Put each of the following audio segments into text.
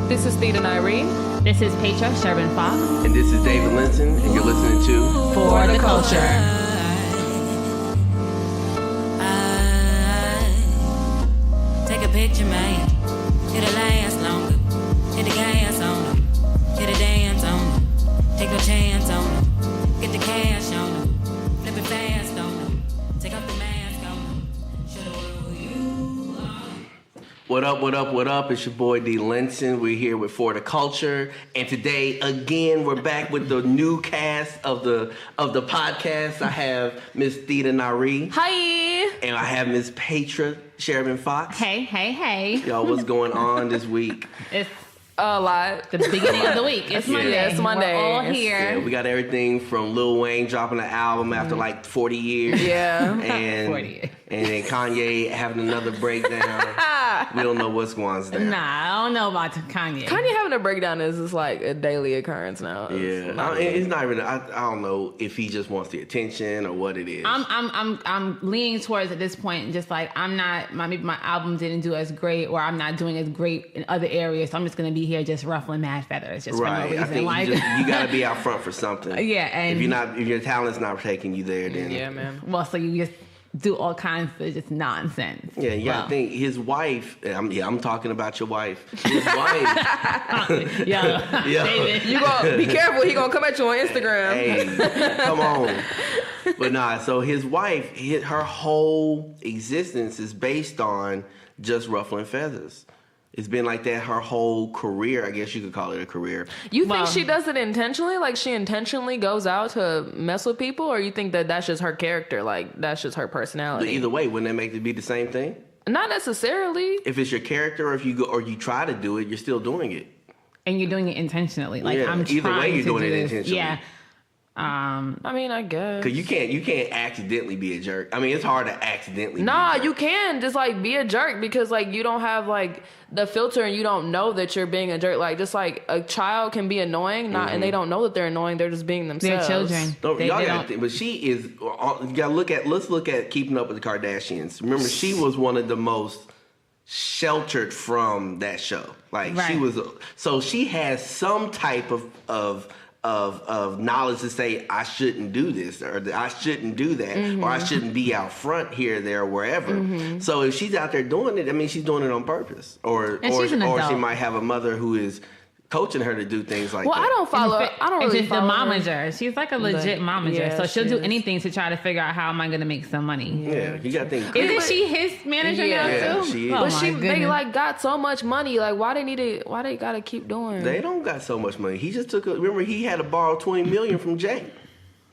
This is ThedaNyree. This is Petra Sherbin Fox. And this is David Linson, and you're listening to For the Culture. Take a picture, man. It'll last longer. Hit the gas on them. Hit a dance on them. Take no chance on them. Get the cash on them. Flip it fast on them. Take off the mask on them. Show the world who you are. What up, what up, what up? It's your boy D. Linson. We're here with For the Culture. And today, again, we're back with the new cast of the podcast. I have ThedaNyree. Hi. And I have Miss Petra Sherbin Fox. Hey. Y'all, what's going on this week? It's A lot. the beginning of the week. It's Monday. Yeah, it's Monday. We're all It's- here. Yeah, we got everything from Lil Wayne dropping an album after like 40 years. Yeah. And 40 years. And then Kanye having another breakdown. We don't know what's going on there. Nah, I don't know about Kanye. Kanye having a breakdown is like a daily occurrence now. Yeah, it's not really. I don't know if he just wants the attention or what it is. I'm leaning towards at this point, just like maybe my album didn't do as great, or I'm not doing as great in other areas, so I'm just gonna be here just ruffling mad feathers, just right. for no reason. I think like, you got to be out front for something. Yeah, and if your talent's not taking you there, then Yeah, man. well, so you just do all kinds of just nonsense. Yeah, you got to think his wife. I'm talking about your wife. His wife. Yeah, David. You gonna be careful. He gonna come at you on Instagram. Hey, come on. But nah, so his wife, her whole existence is based on just ruffling feathers. It's been like that her whole career. I guess you could call it a career. You think Well- she does it intentionally? Like she intentionally goes out to mess with people, or you think that that's just her character? Like that's just her But personality? either way, wouldn't that make it be the same thing? Not necessarily. If it's your character, or if you go or you try to do it, you're still doing it. And you're doing it intentionally. Like Yeah, I'm either trying way, you're to doing do it this. intentionally. Yeah. I mean, I guess. Cause you can't accidentally be a jerk. I mean, it's hard to accidentally. Nah, be a jerk. you can just like be a jerk because like you don't have like the filter and you don't know that you're being a jerk. Like just like a child can be annoying, and they don't know that they're annoying. They're just being They're themselves. children. Don't, They y'all don't- got to think, but she is. You got to let's look at Keeping Up with the Kardashians. Remember, she was one of the most sheltered from that show. Like she Right. was. So she has some type of knowledge to say I shouldn't do this or I shouldn't do that or I shouldn't be out front here, there, wherever. So if she's out there doing it, I mean, she's doing it on purpose, or she's an or she adult. might have a mother who is coaching her to do things like Well, that. I don't follow. I don't It's really just the follow her. momager. She's like a legit momager. yeah, so she'll she do is. anything to try to figure out how am I going to make some money. Yeah, you got to think. Isn't she his manager Yeah. now Yeah, too? she is. Oh, But my they goodness. like got so much money. Like why they gotta keep doing? They don't got so much money. He just remember he had to borrow $20 million from Jay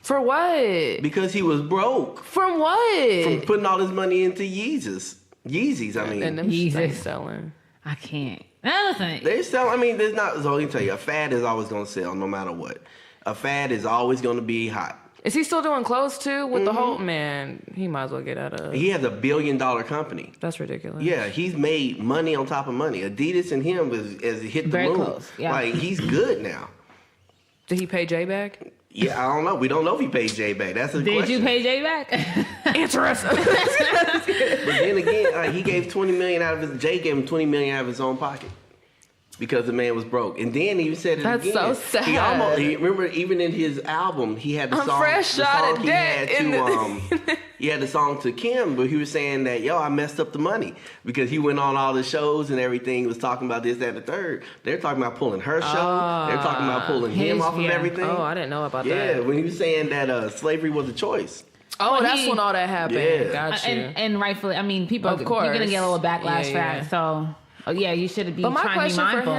For what? because he was broke From what? from putting all his money into Yeezys. I mean, and them Jesus. shit ain't selling. I can't. Now listen, they sell. I mean, there's not. So let me tell you, a fad is always going to sell, no matter what. A fad is always going to be hot. Is he still doing clothes too with the whole man? He might as well get out of. He has $1 billion company. That's ridiculous. Yeah, he's made money on top of money. Adidas and him has hit the Very moon. close, yeah. Like he's good now. Did he pay Jay back? Yeah, I don't know. We don't know if he paid Jay back. That's a did question. you pay Jay back? Interesting. But then again, he gave $20 million out of his. Jay gave him $20 million out of his own pocket because the man was broke. And then he said it That's again. so sad. He remember even in his album, he had the I'm song. fresh the out song of he debt had in to he had the song to Kim, but he was saying that I messed up the money because he went on all the shows and everything. He was talking about this, that, and the third. They're talking about pulling her show. They're talking about pulling him His- off of yeah. everything. Oh, I didn't know about Yeah, that. when he was saying that slavery was a choice. Oh, Well, that's he- when all that happened. Yeah. Gotcha. and rightfully, I mean, people, Of course. you're gonna get a little backlash for Yeah, that. So, you should be But my trying to be question for mindful.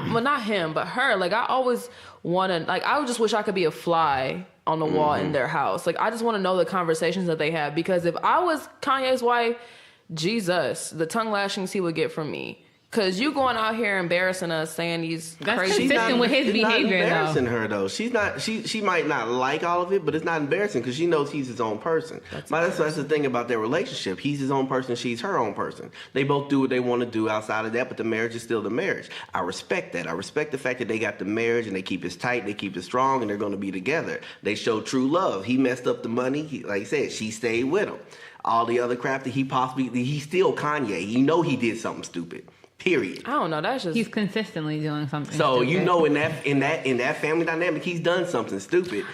him, well, not him, but her. Like, I always want to, like, I just wish I could be a fly on the wall in their house. Like, I just want to know the conversations that they have. Because if I was Kanye's wife, Jesus, the tongue lashings he would get from me. Because you going out here embarrassing us, saying these That's crazy consistent with his it's not behavior, though. embarrassing her though. She's not. She might not like all of it, but it's not embarrassing because she knows he's his own person. That's the thing about their relationship. He's his own person. She's her own person. They both do what they want to do outside of that, but the marriage is still the marriage. I respect that. I respect the fact that they got the marriage and they keep it tight, they keep it strong, and they're going to be together. They show true love. He messed up the money. Like I said, she stayed with him. All the other crap that he's still Kanye. You know he did something stupid. Period. I don't know. That's just He's consistently doing something. So stupid. you know, in that family dynamic, he's done something stupid,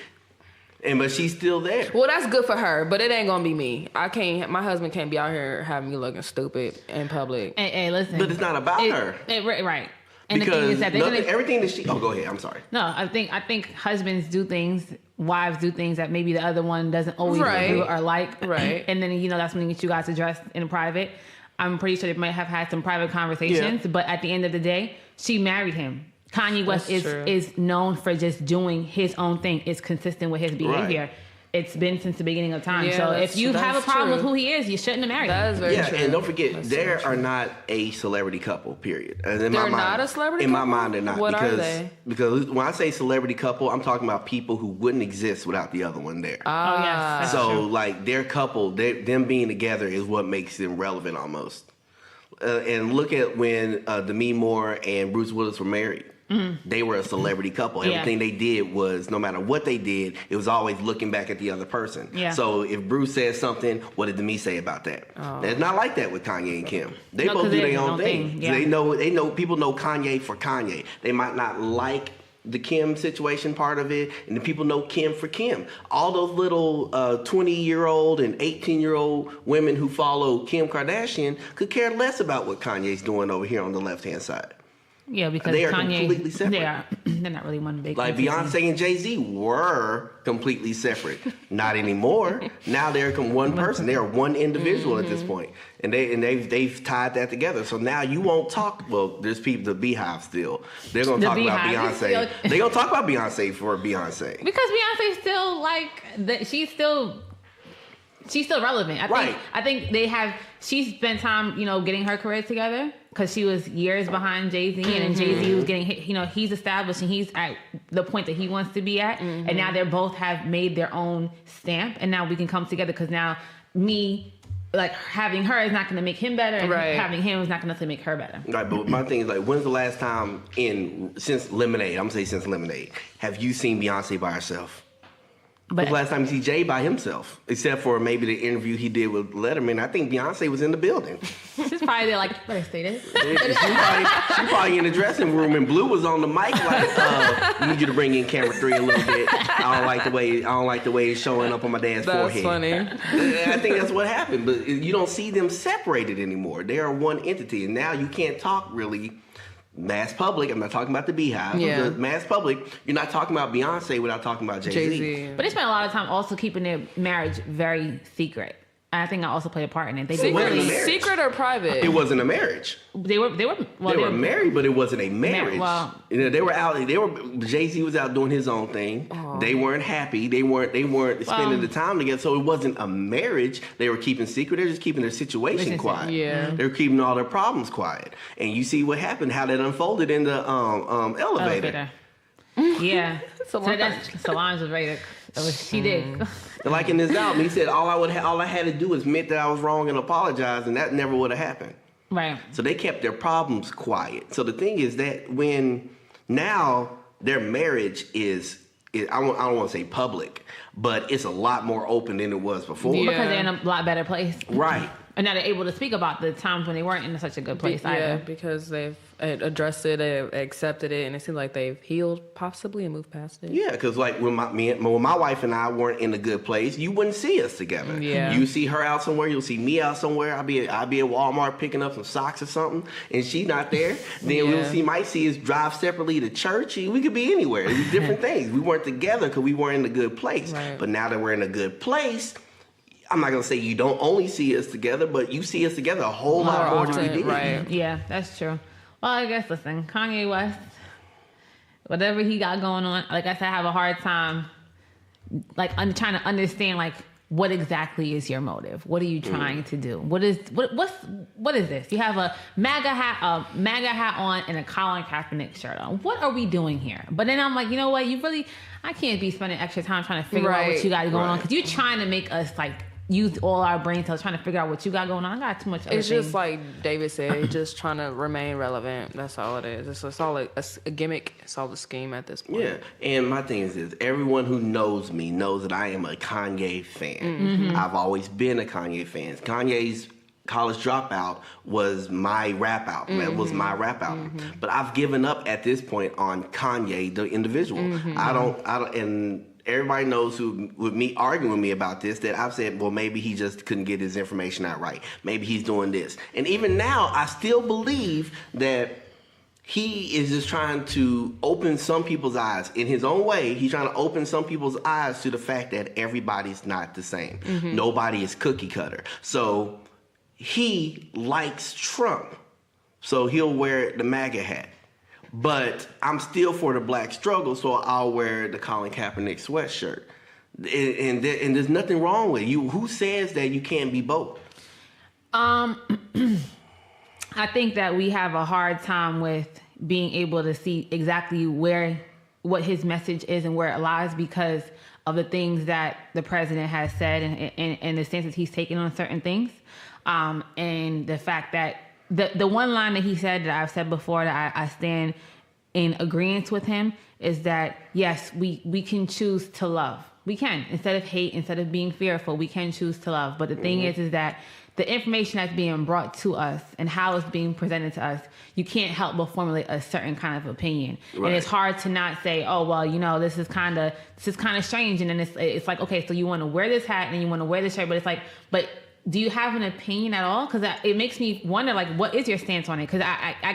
but she's still there. well, that's good for her, but it ain't gonna be me. I can't. My husband can't be out here having me looking stupid in public. Hey, listen. But it's not about her. Right. And the thing Because is that everything that she. Oh, go ahead. I'm sorry. No, I think husbands do things, wives do things that maybe the other one doesn't always Right. do or like. Right. And then, that's something that you guys address in private. I'm pretty sure they might have had some private conversations, but at the end of the day, she married him. Kanye West is known for just doing his own thing. It's consistent with his behavior. Right. It's been since the beginning of time. Yeah, so if you have a problem with true. who he is, you shouldn't have married That him. is very true. And don't forget, That's they so are true. not a celebrity couple. Period. And They're not a celebrity In couple? my mind, they're not. What are because, they? Because when I say celebrity couple, I'm talking about people who wouldn't exist without the other one there. Oh, yes. That's So, true. like, their couple, them being together is what makes them relevant almost. And look at when Demi Moore and Bruce Willis were married. They were a celebrity couple. Yeah. Everything they did was, no matter what they did, it was always looking back at the other person. Yeah. So if Bruce said something, what did Demi say about that? It's not like that with Kanye and Kim. They No, both 'cause do they their have own their own thing. thing, yeah. They know people know Kanye for Kanye. They might not like the Kim situation part of it, and the people know Kim for Kim. All those little 20-year-old and 18-year-old women who follow Kim Kardashian could care less about what Kanye's doing over here on the left-hand side. Yeah, because They are Kanye, completely separate. They're not really one big Like entity. Beyonce and Jay-Z were completely separate. Not anymore. Now they're one person. They are one individual at this point. And they've tied that together. So now you won't talk. Well, there's people, the Beehive still. They're gonna The talk about Beehive is Beyonce. still- They're gonna talk about Beyonce for Beyonce. Because Beyonce's still she's still relevant. I think she spent time, getting her career together because she was years behind Jay-Z and then Jay-Z was getting, he's established and he's at the point that he wants to be at. And now they both have made their own stamp and now we can come together because now having her is not going to make him better and having him is not going to make her better. Right, but my thing is when's the last time since Lemonade, I'm gonna say since Lemonade, have you seen Beyonce by herself? But When's the last time you see Jay by himself? Except for maybe the interview he did with Letterman. I think Beyonce was in the building. she's probably there better stay there. She probably in the dressing room and Blue was on the mic we need you to bring in camera 3 a little bit. I don't like the way it's showing up on my dad's That's forehead. funny. I think that's what happened. But you don't see them separated anymore. They are one entity. And now you can't talk really mass public. I'm not talking about the Beehive. Yeah. The mass public, you're not talking about Beyonce without talking about Jay-Z. But they spent a lot of time also keeping their marriage very secret. And I think I also played a part in it. They did wasn't a really, marriage. Secret or private? It wasn't a marriage. they were Married, but it wasn't a marriage. Well- They were out. Jay-Z was out doing his own thing. They weren't happy. They weren't spending the time together. So it wasn't a marriage. They were keeping secret. They're just keeping their situation quiet. Yeah. They were keeping all their problems quiet. And you see what happened, how that unfolded in the elevator. Yeah. Solange was ready to. She did. Like in this album, he said all I had to do was admit that I was wrong and apologize, and that never would have happened. Right. So they kept their problems quiet. So the thing is that when now their marriage is I don't want to say public, but it's a lot more open than it was before. Yeah. Because they're in a lot better place. Right. And now they're able to speak about the times when they weren't in such a good place either. because they've addressed it, accepted it, and it seems like they've healed possibly and moved past it. Yeah, because like when my wife and I weren't in a good place, you wouldn't see us together. Yeah. You see her out somewhere, you'll see me out somewhere. I'll be at Walmart picking up some socks or something, and she's not there. Then might see us drive separately to church. We could be anywhere. It was different things. We weren't together because we weren't in a good place. Right. But now that we're in a good place, I'm not gonna say you don't only see us together, but you see us together a whole lot more than we did. Right. Yeah, that's true. Well, I guess, listen, Kanye West, whatever he got going on, like I said, I have a hard time, I'm trying to understand, what exactly is your motive? What are you trying to do? What is this? You have a MAGA hat on and a Colin Kaepernick shirt on. What are we doing here? But then I'm like, you know what? I can't be spending extra time trying to figure out what you got going on because you're trying to make us use all our brain cells trying to figure out what you got going on. I got too much other It's things. just like David said, just trying to remain relevant. That's all it is. It's all a gimmick. It's all a scheme at this point. Yeah, and my thing is this. Everyone who knows me knows that I am a Kanye fan. Mm-hmm. I've always been a Kanye fan. Kanye's College Dropout was my rap album. That was my rap album. But I've given up at this point on Kanye, the individual. I don't, and everybody knows who, with me arguing with me about this, that I've said, well, maybe he just couldn't get his information out right. Maybe he's doing this. And even now, I still believe that he is just trying to open some people's eyes. In his own way, he's trying to open some people's eyes to the fact that everybody's not the same. Nobody is cookie cutter. So he likes Trump, so he'll wear the MAGA hat. But I'm still for the black struggle, so I'll wear the Colin Kaepernick sweatshirt. And there's nothing wrong with you. Who says that you can't be both? I think that we have a hard time with being able to see exactly what his message is and where it lies because of the things that the president has said and the stances he's taken on certain things. And the fact that the one line that he said that I've said before that I stand in agreement with him is that, yes, we can choose to love. We can. Instead of hate, instead of being fearful, we can choose to love. But the thing is that the information that's being brought to us and how it's being presented to us, you can't help but formulate a certain kind of opinion. Right. And it's hard to not say, oh, well, this is kind of strange. And then it's like, okay, so you want to wear this hat and you want to wear this shirt, but it's like, but do you have an opinion at all? Because it makes me wonder, like, what is your stance on it? Because I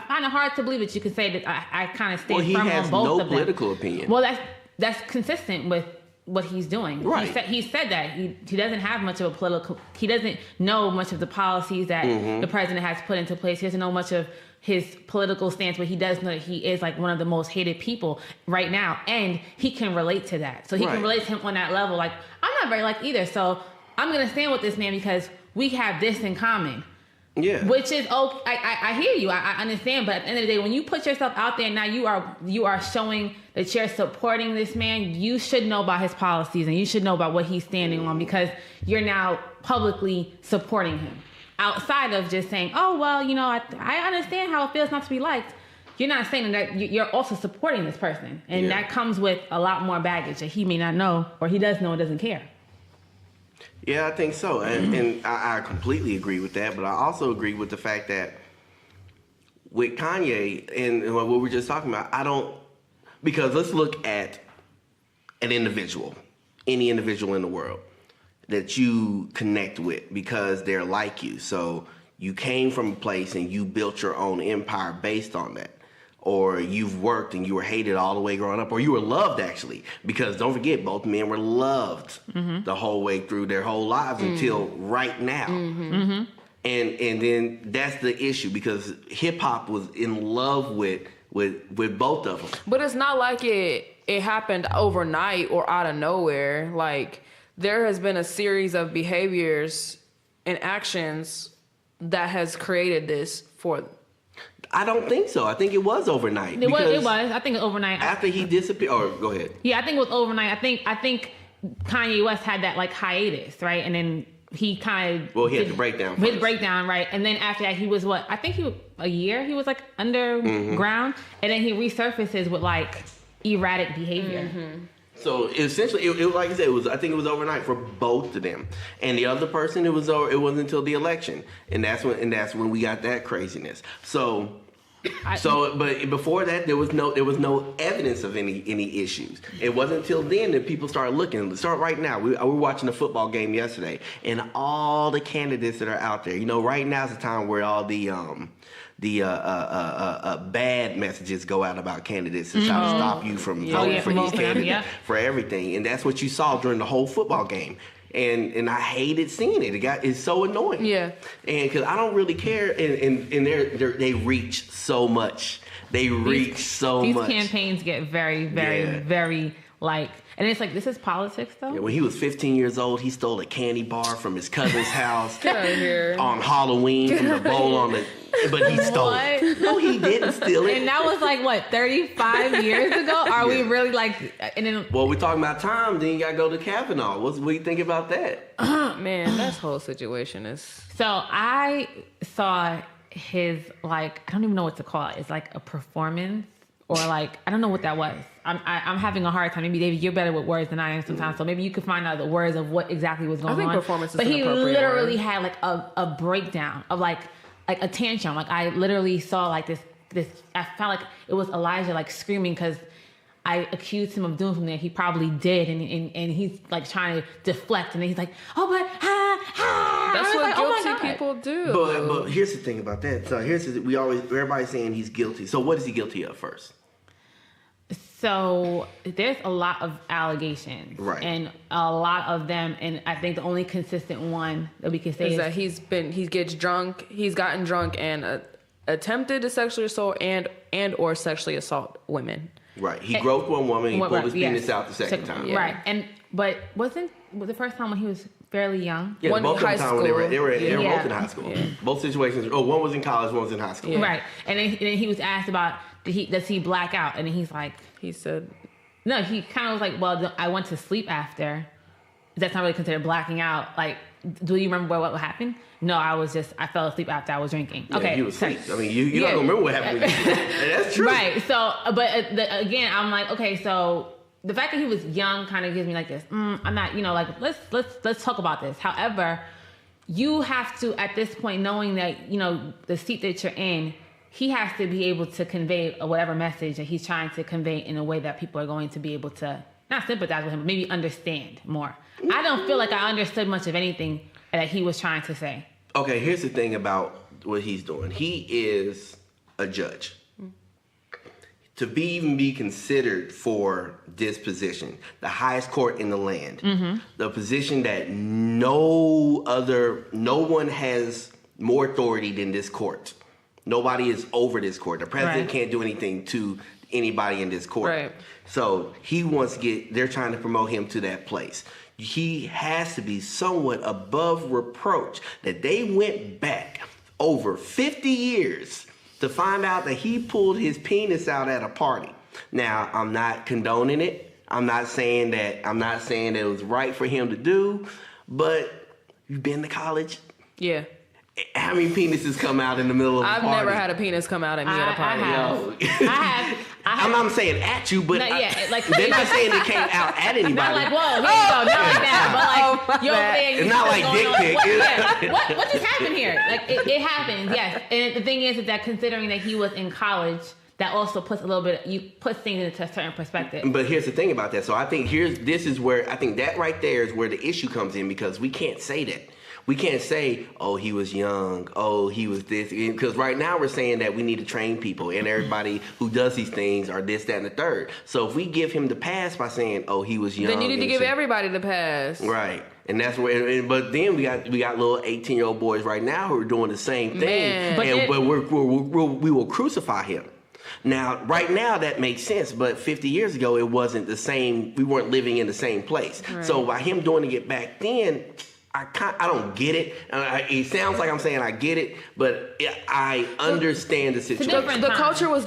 find it hard to believe that you could say that I kind of stand firm on both of them. He has no political opinion. Well, that's consistent with what he's doing. Right. He said that he doesn't have much of a political. He doesn't know much of the policies that the president has put into place. He doesn't know much of his political stance, but he does know that he is like one of the most hated people right now, and he can relate to that. So he can relate to him on that level. Like, I'm not very liked either, so I'm gonna stand with this man because we have this in common. Yeah. Which is I hear you. I understand, but at the end of the day, when you put yourself out there, now you are showing that you're supporting this man. You should know about his policies and you should know about what he's standing on because you're now publicly supporting him. Outside of just saying, oh well, I understand how it feels not to be liked. You're not saying that you're also supporting this person, and that comes with a lot more baggage that he may not know, or he does know and doesn't care. Yeah, I think so. And I completely agree with that. But I also agree with the fact that with Kanye and what we were just talking about, because let's look at an individual, any individual in the world that you connect with because they're like you. So you came from a place and you built your own empire based on that. Or you've worked and you were hated all the way growing up, or you were loved actually, because don't forget, both men were loved the whole way through their whole lives until right now. And then that's the issue because hip hop was in love with both of them. But it's not like it happened overnight or out of nowhere. Like there has been a series of behaviors and actions that has created this for them. I don't think so. I think it was overnight. It was. I think overnight. After he disappeared. Or go ahead. Yeah, I think it was overnight. I think Kanye West had that like hiatus, right? And then he kind of. Well, he had the breakdown. His breakdown, right? And then after that, he was what? I think a year. He was like underground, and then he resurfaces with like erratic behavior. So essentially, it like I said, I think it was overnight for both of them. And the other person, it wasn't until the election, and that's when we got that craziness. But before that, there was no evidence of any issues. It wasn't until then that people started looking. Start right now. We were watching a football game yesterday, and all the candidates that are out there. Right now is the time where all the bad messages go out about candidates to try to stop you from voting for these candidates for everything, and that's what you saw during the whole football game. And I hated seeing it. It's so annoying. Yeah. And because I don't really care, and they reach so much. They reach so much. These campaigns get very, very, very like. And it's like, this is politics, though? Yeah, when he was 15 years old, he stole a candy bar from his cousin's house. Get out of here. On Halloween from the bowl on the... But he stole it. No, he didn't steal it. And that was like, what, 35 years ago? Are we really like... And then, well, we're talking about time, then you got to go to Kavanaugh. What do you think about that? Man, that whole situation is... So I saw his, like, I don't even know what to call it. It's like a performance or like, I don't know what that was. I'm having a hard time. Maybe David, you're better with words than I am sometimes. So maybe you could find out the words of what exactly was going on. I think performance is but an he appropriate literally word. had like a breakdown of like a tantrum. Like I literally saw like this, I felt like it was Elijah like screaming because I accused him of doing something that he probably did, and he's like trying to deflect, and then he's like, "Oh, but That's what like, guilty people do. But here's the thing about that. So everybody's saying he's guilty. So what is he guilty of first? So there's a lot of allegations, Right, and a lot of them, and I think the only consistent one that we can say is that he gets drunk, he's gotten drunk and attempted to sexually assault and or sexually assault women. Right. He groped one woman. He pulled his penis yes. out the second time. Yeah. Right. But wasn't the first time when he was fairly young? Yeah, One both high of the time they were Yeah. both in high school. Yeah. Both situations. Oh, one was in college, one was in high school. Yeah. Right. And then he was asked about does he black out, and then he's like, He said, no. He kind of was like, well, I went to sleep after. That's not really considered blacking out. Like, do you remember what happened? No, I fell asleep after I was drinking. Yeah, Okay. he was asleep. I mean, you're not going to remember what happened. And that's true. Right. So, but again, I'm like, okay, so the fact that he was young kind of gives me like this. I'm not, like, let's talk about this. However, you have to, at this point, knowing that, the seat that you're in, he has to be able to convey whatever message that he's trying to convey in a way that people are going to be able to not sympathize with him, but maybe understand more. I don't feel like I understood much of anything that he was trying to say. Okay, here's the thing about what he's doing. He is a judge. To even be considered for this position, the highest court in the land, the position that no one has more authority than this court. Nobody is over this court. The president can't do anything to anybody in this court. Right. So they're trying to promote him to that place. He has to be somewhat above reproach that they went back over 50 years to find out that he pulled his penis out at a party. Now, I'm not condoning it. I'm not saying that it was right for him to do, but you've been to college? yeah. How many penises come out in the middle of a I've party? never had a penis come out at me at a party. I have. I'm not saying at you, but No, yeah, like- they're not saying it came out at anybody. Not like, whoa, here you go, not like that. But like, you're over there. It's not like dick pic. What just happened here? Like, it happens, yes. And the thing is that considering that he was in college, that also puts you put things into a certain perspective. But here's the thing about that. So I think that right there is where the issue comes in, because we can't say that. We can't say, oh, he was young, oh, he was this. Because right now we're saying that we need to train people, and everybody who does these things are this, that, and the third. So if we give him the pass by saying, oh, he was young. Then you need to give everybody the pass. Right. And that's where, but then we got little 18-year-old boys right now who are doing the same thing. Man. But we will crucify him. Now, right now that makes sense, but 50 years ago it wasn't the same. We weren't living in the same place. Right. So by him doing it back then, I don't get it. It sounds like I'm saying I get it, but I understand the situation. The culture was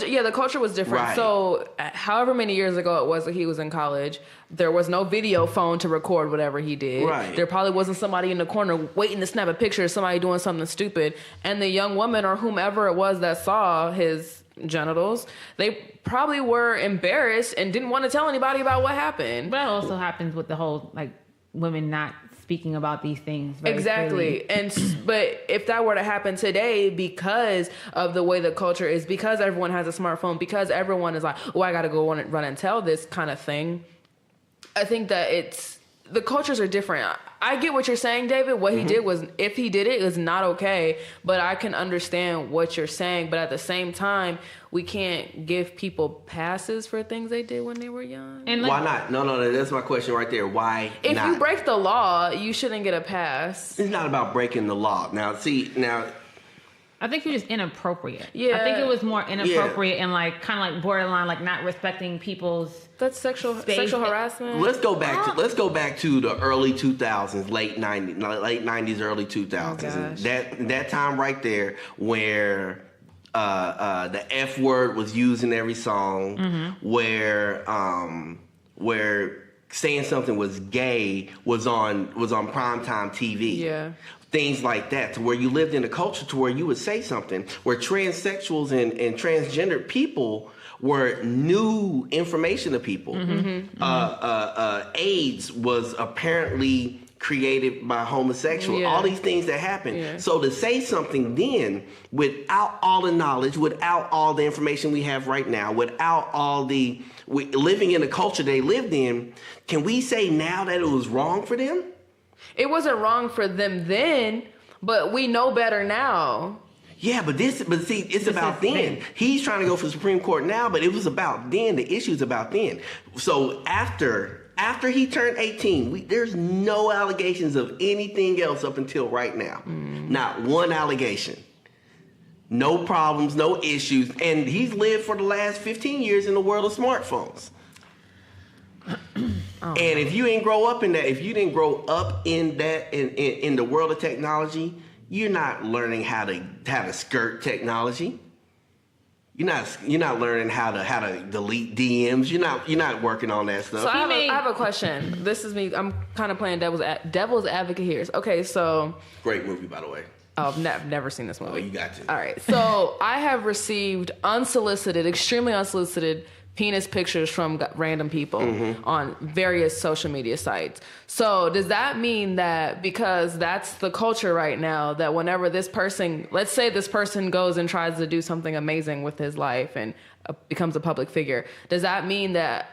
different. Right. So however many years ago it was that he was in college, there was no video phone to record whatever he did. Right. There probably wasn't somebody in the corner waiting to snap a picture of somebody doing something stupid. And the young woman or whomever it was that saw his genitals, they probably were embarrassed and didn't want to tell anybody about what happened. But that also happens with the whole, like, women not speaking about these things very Exactly. freely. But if that were to happen today, because of the way the culture is, because everyone has a smartphone, because everyone is like, oh, I got to go run and tell this kind of thing, I think that the cultures are different. I get what you're saying, David. What he did was, if he did it, is not okay. But I can understand what you're saying. But at the same time, we can't give people passes for things they did when they were young. And Why not? No, that's my question right there. Why If not? you break the law, you shouldn't get a pass. It's not about breaking the law. Now, I think it was inappropriate. Yeah. I think it was more inappropriate and like kind of like borderline, like not respecting people's. That's sexual harassment. let's go back to the early 2000s, late 90s, early 2000s. That time right there where the F word was used in every song, where saying something was gay was on primetime TV. Yeah. Things like that, to where you lived in a culture to where you would say something, where transsexuals and transgender people were new information to people. AIDS was apparently created by homosexual. All these things that happened. Yeah. So to say something then without all the knowledge, without all the information we have right now, without all the living in the culture they lived in, can we say now that it was wrong for them? It wasn't wrong for them then, but we know better now. Yeah, but see, it's about then. He's trying to go for the Supreme Court now, but it was about then. The issue's about then. So after he turned 18, there's no allegations of anything else up until right now. Not one allegation. No problems, no issues. And he's lived for the last 15 years in the world of smartphones. And if you didn't grow up in that, in the world of technology, you're not learning how to skirt technology. You're not learning how to delete DMs. You're not working on that stuff. So I have a question. This is me. I'm kind of playing devil's advocate here. Okay, so great movie, by the way. Oh, I've never seen this movie. Oh, you got to. All right. So I have received extremely unsolicited penis pictures from random people on various social media sites. So does that mean that because that's the culture right now, that whenever this person, let's say this person goes and tries to do something amazing with his life and becomes a public figure, does that mean that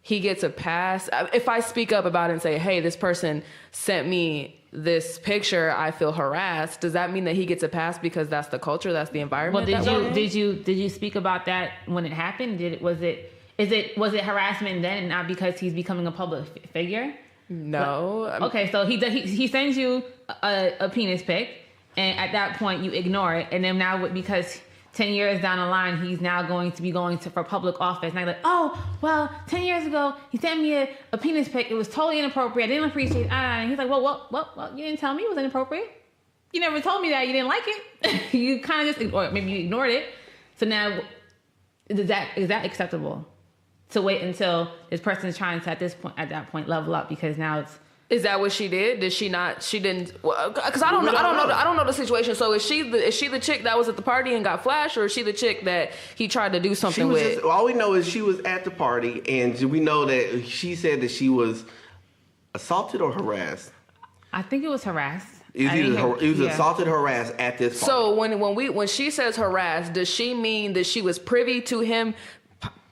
he gets a pass? If I speak up about it and say, hey, this person sent me this picture, I feel harassed, does that mean that he gets a pass because that's the culture, that's the environment? Well, did you speak about that when it happened? Was it harassment then and not because he's becoming a public figure? No. Okay, so he sends you a penis pic, and at that point you ignore it, and then now because 10 years down the line, he's now going to be for public office. And I'm like, oh, well, 10 years ago, he sent me a penis pic. It was totally inappropriate. I didn't appreciate it. And he's like, well, you didn't tell me it was inappropriate. You never told me that you didn't like it. You kind of or maybe you ignored it. So now, is that acceptable? To wait until this person is trying to, at that point, level up because now it's... Is that what she did? Did she not? She didn't. Because I don't know the situation. So is she the chick that was at the party and got flashed, or is she the chick that he tried to do something with? All we know is she was at the party, and we know that she said that she was assaulted or harassed. I think it was harassed. It was assaulted, harassed at this party. So when she says harassed, does she mean that she was privy to him?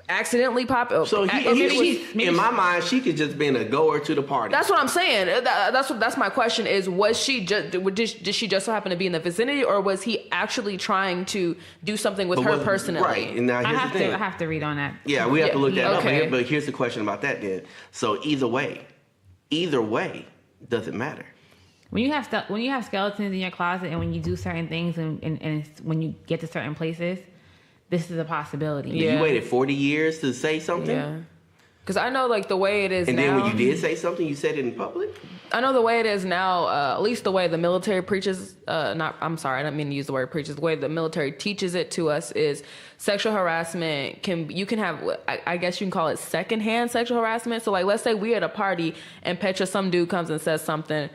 Accidentally pop up. So in my mind, she could just been a goer to the party. That's what I'm saying. That's my question. Is did she just so happen to be in the vicinity, or was he actually trying to do something with her personally? Right. And now here's the thing. I have to read on that. Yeah, we have to look that up. But here's the question about that then. So either way, doesn't matter. When you have skeletons in your closet, and when you do certain things, and when you get to certain places. This is a possibility. Yeah. You waited 40 years to say something? Yeah. Because I know, like, the way it is and now... And then when you did say something, you said it in public? I know the way it is now, at least the way the military preaches... I'm sorry, I didn't mean to use the word preaches. The way the military teaches it to us is sexual harassment you can have... I guess you can call it secondhand sexual harassment. So, like, let's say we're at a party and Petra, some dude comes and says something...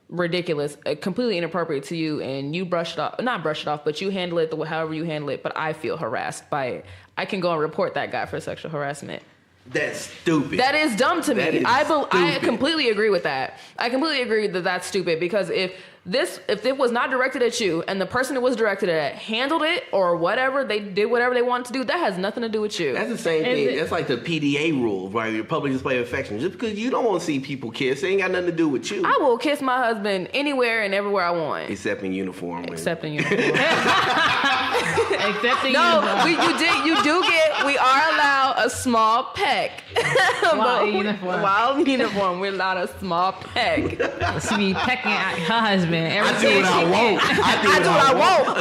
ridiculous, completely inappropriate to you, and you not brush it off, but you handle it however you handle it, but I feel harassed by it. I can go and report that guy for sexual harassment. That's stupid. That is dumb to me. I completely agree with that. I completely agree that that's stupid, because if it was not directed at you and the person it was directed at handled it or whatever, they did whatever they wanted to do, that has nothing to do with you. That's the same thing. That's like the PDA rule, right? Your public display of affection. Just because you don't want to see people kiss, it ain't got nothing to do with you. I will kiss my husband anywhere and everywhere I want. Except in uniform. Except in uniform. We are allowed a small peck. While in uniform. While in uniform, we're allowed a small peck. She be pecking at her husband. I do what I want. I do what I want.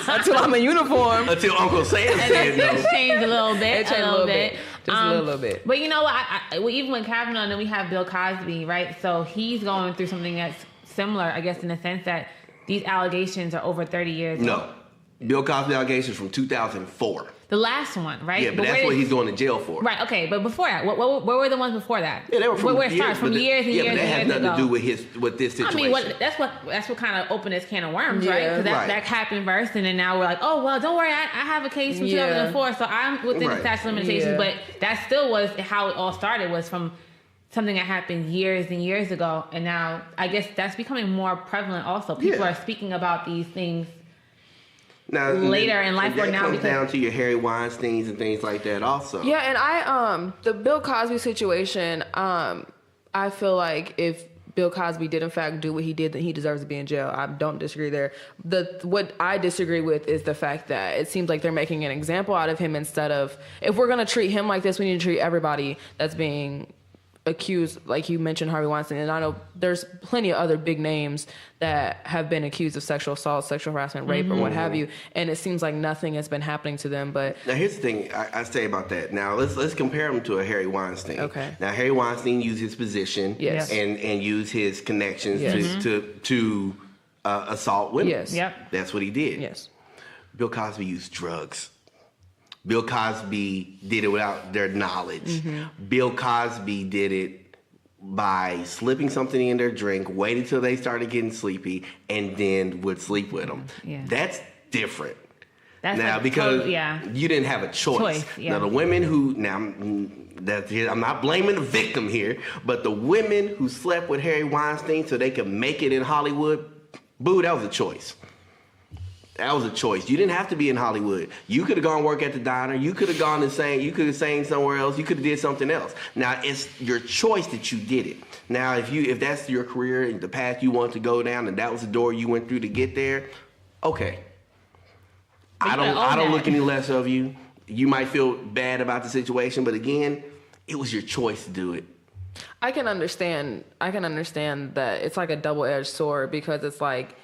Until I'm in uniform. Until Uncle Sam said no. It's changed a little bit. Just a little bit. But you know what? Even with Kavanaugh, and then we have Bill Cosby, right? So he's going through something that's similar, I guess, in the sense that these allegations are over 30 years old. Bill Cosby allegations from 2004. The last one, right? Yeah, but that's what he's going to jail for. Right, okay, but before that, what were the ones before that? Yeah, they were from where it starts, from years and years and years ago. Yeah, but that has nothing to do with this situation. I mean, that's what kind of opened this can of worms, right? Because that happened first, and then now we're like, oh, well, don't worry, I have a case from 2004, so I'm within the statute of limitations. But that still was how it all started, was from something that happened years and years ago. And now I guess that's becoming more prevalent also. People are speaking about these things now, later in life, that now comes because down to your Harry Weinsteins and things like that also. Yeah, and I the Bill Cosby situation, I feel like if Bill Cosby did in fact do what he did, then he deserves to be in jail. I don't disagree there. What I disagree with is the fact that it seems like they're making an example out of him instead of, if we're gonna treat him like this, we need to treat everybody that's being accused, like you mentioned Harvey Weinstein, and I know there's plenty of other big names that have been accused of sexual assault, sexual harassment, rape, or what have you, and it seems like nothing has been happening to them. But now here's the thing I say about that. Now let's compare him to a Harry Weinstein. Okay. Now Harry Weinstein used his position and used his connections to assault women. Yes. Yep. That's what he did. yes, Bill Cosby used drugs. Bill Cosby did it without their knowledge. Bill Cosby did it by slipping something in their drink, waited till they started getting sleepy, and then would sleep with them. Yeah. That's different. that's Now, like because totally, you didn't have a choice. Yeah. Now, the women who, I'm not blaming the victim here, but the women who slept with Harry Weinstein so they could make it in Hollywood, boo, that was a choice. That was a choice. You didn't have to be in Hollywood. You could have gone work at the diner. You could have gone and sang. You could have sang somewhere else. You could have did something else. Now, it's your choice that you did it. Now, if that's your career and the path you want to go down and that was the door you went through to get there, okay. I don't look any less of you. You might feel bad about the situation, but again, it was your choice to do it. I can understand that it's like a double-edged sword, because it's like,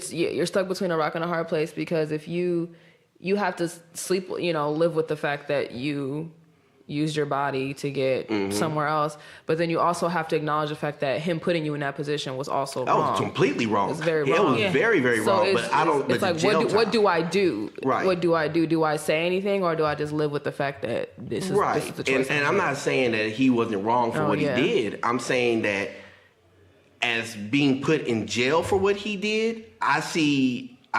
you're stuck between a rock and a hard place, because if you have to sleep, live with the fact that you used your body to get somewhere else, but then you also have to acknowledge the fact that him putting you in that position was also wrong. That was completely wrong. It's very wrong. It was very, very wrong. But I don't. It's like, what do I do? Right. What do I do? Do I say anything, or do I just live with the fact that this is the choice? And I'm not saying that he wasn't wrong for what he did. I'm saying that as being put in jail for what he did, I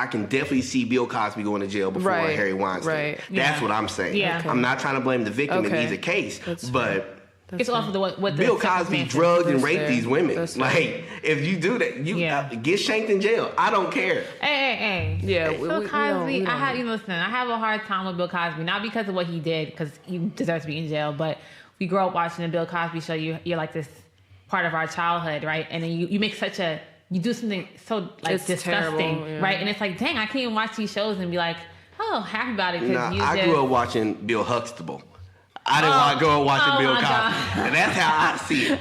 can definitely see Bill Cosby going to jail before Harry Weinstein. Right. That's what I'm saying. Yeah. Okay. I'm not trying to blame the victim in either case, but it's also what the Bill Cosby drugged and raped these women. Like, if you do that, you get shanked in jail. I don't care. Hey. Yeah, Bill Cosby, I have a hard time with Bill Cosby, not because of what he did, because he deserves to be in jail, but we grew up watching the Bill Cosby show. You're like this part of our childhood, right? And then you make you do something so it's disgusting, terrible, right? And it's like, dang, I can't even watch these shows and be like, oh, happy about it. I grew up watching Bill Huxtable. I didn't want to go watching Bill Cosby. And that's how I see it.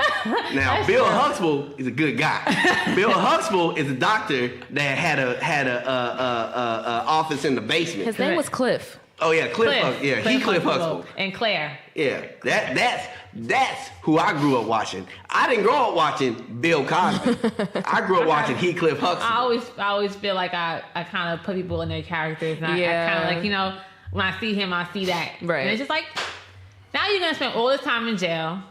Now, Bill Huxtable is a good guy. Bill Huxtable is a doctor that had a office in the basement. His name was Cliff. Oh yeah, Cliff Huxtable. And Claire. Yeah, that's who I grew up watching. I didn't grow up watching Bill Cosby. I grew up watching Heathcliff Huxtable. I always feel like I kind of put people in their characters. And I kind of like, when I see him, I see that. Right. And it's just like, now you're going to spend all this time in jail.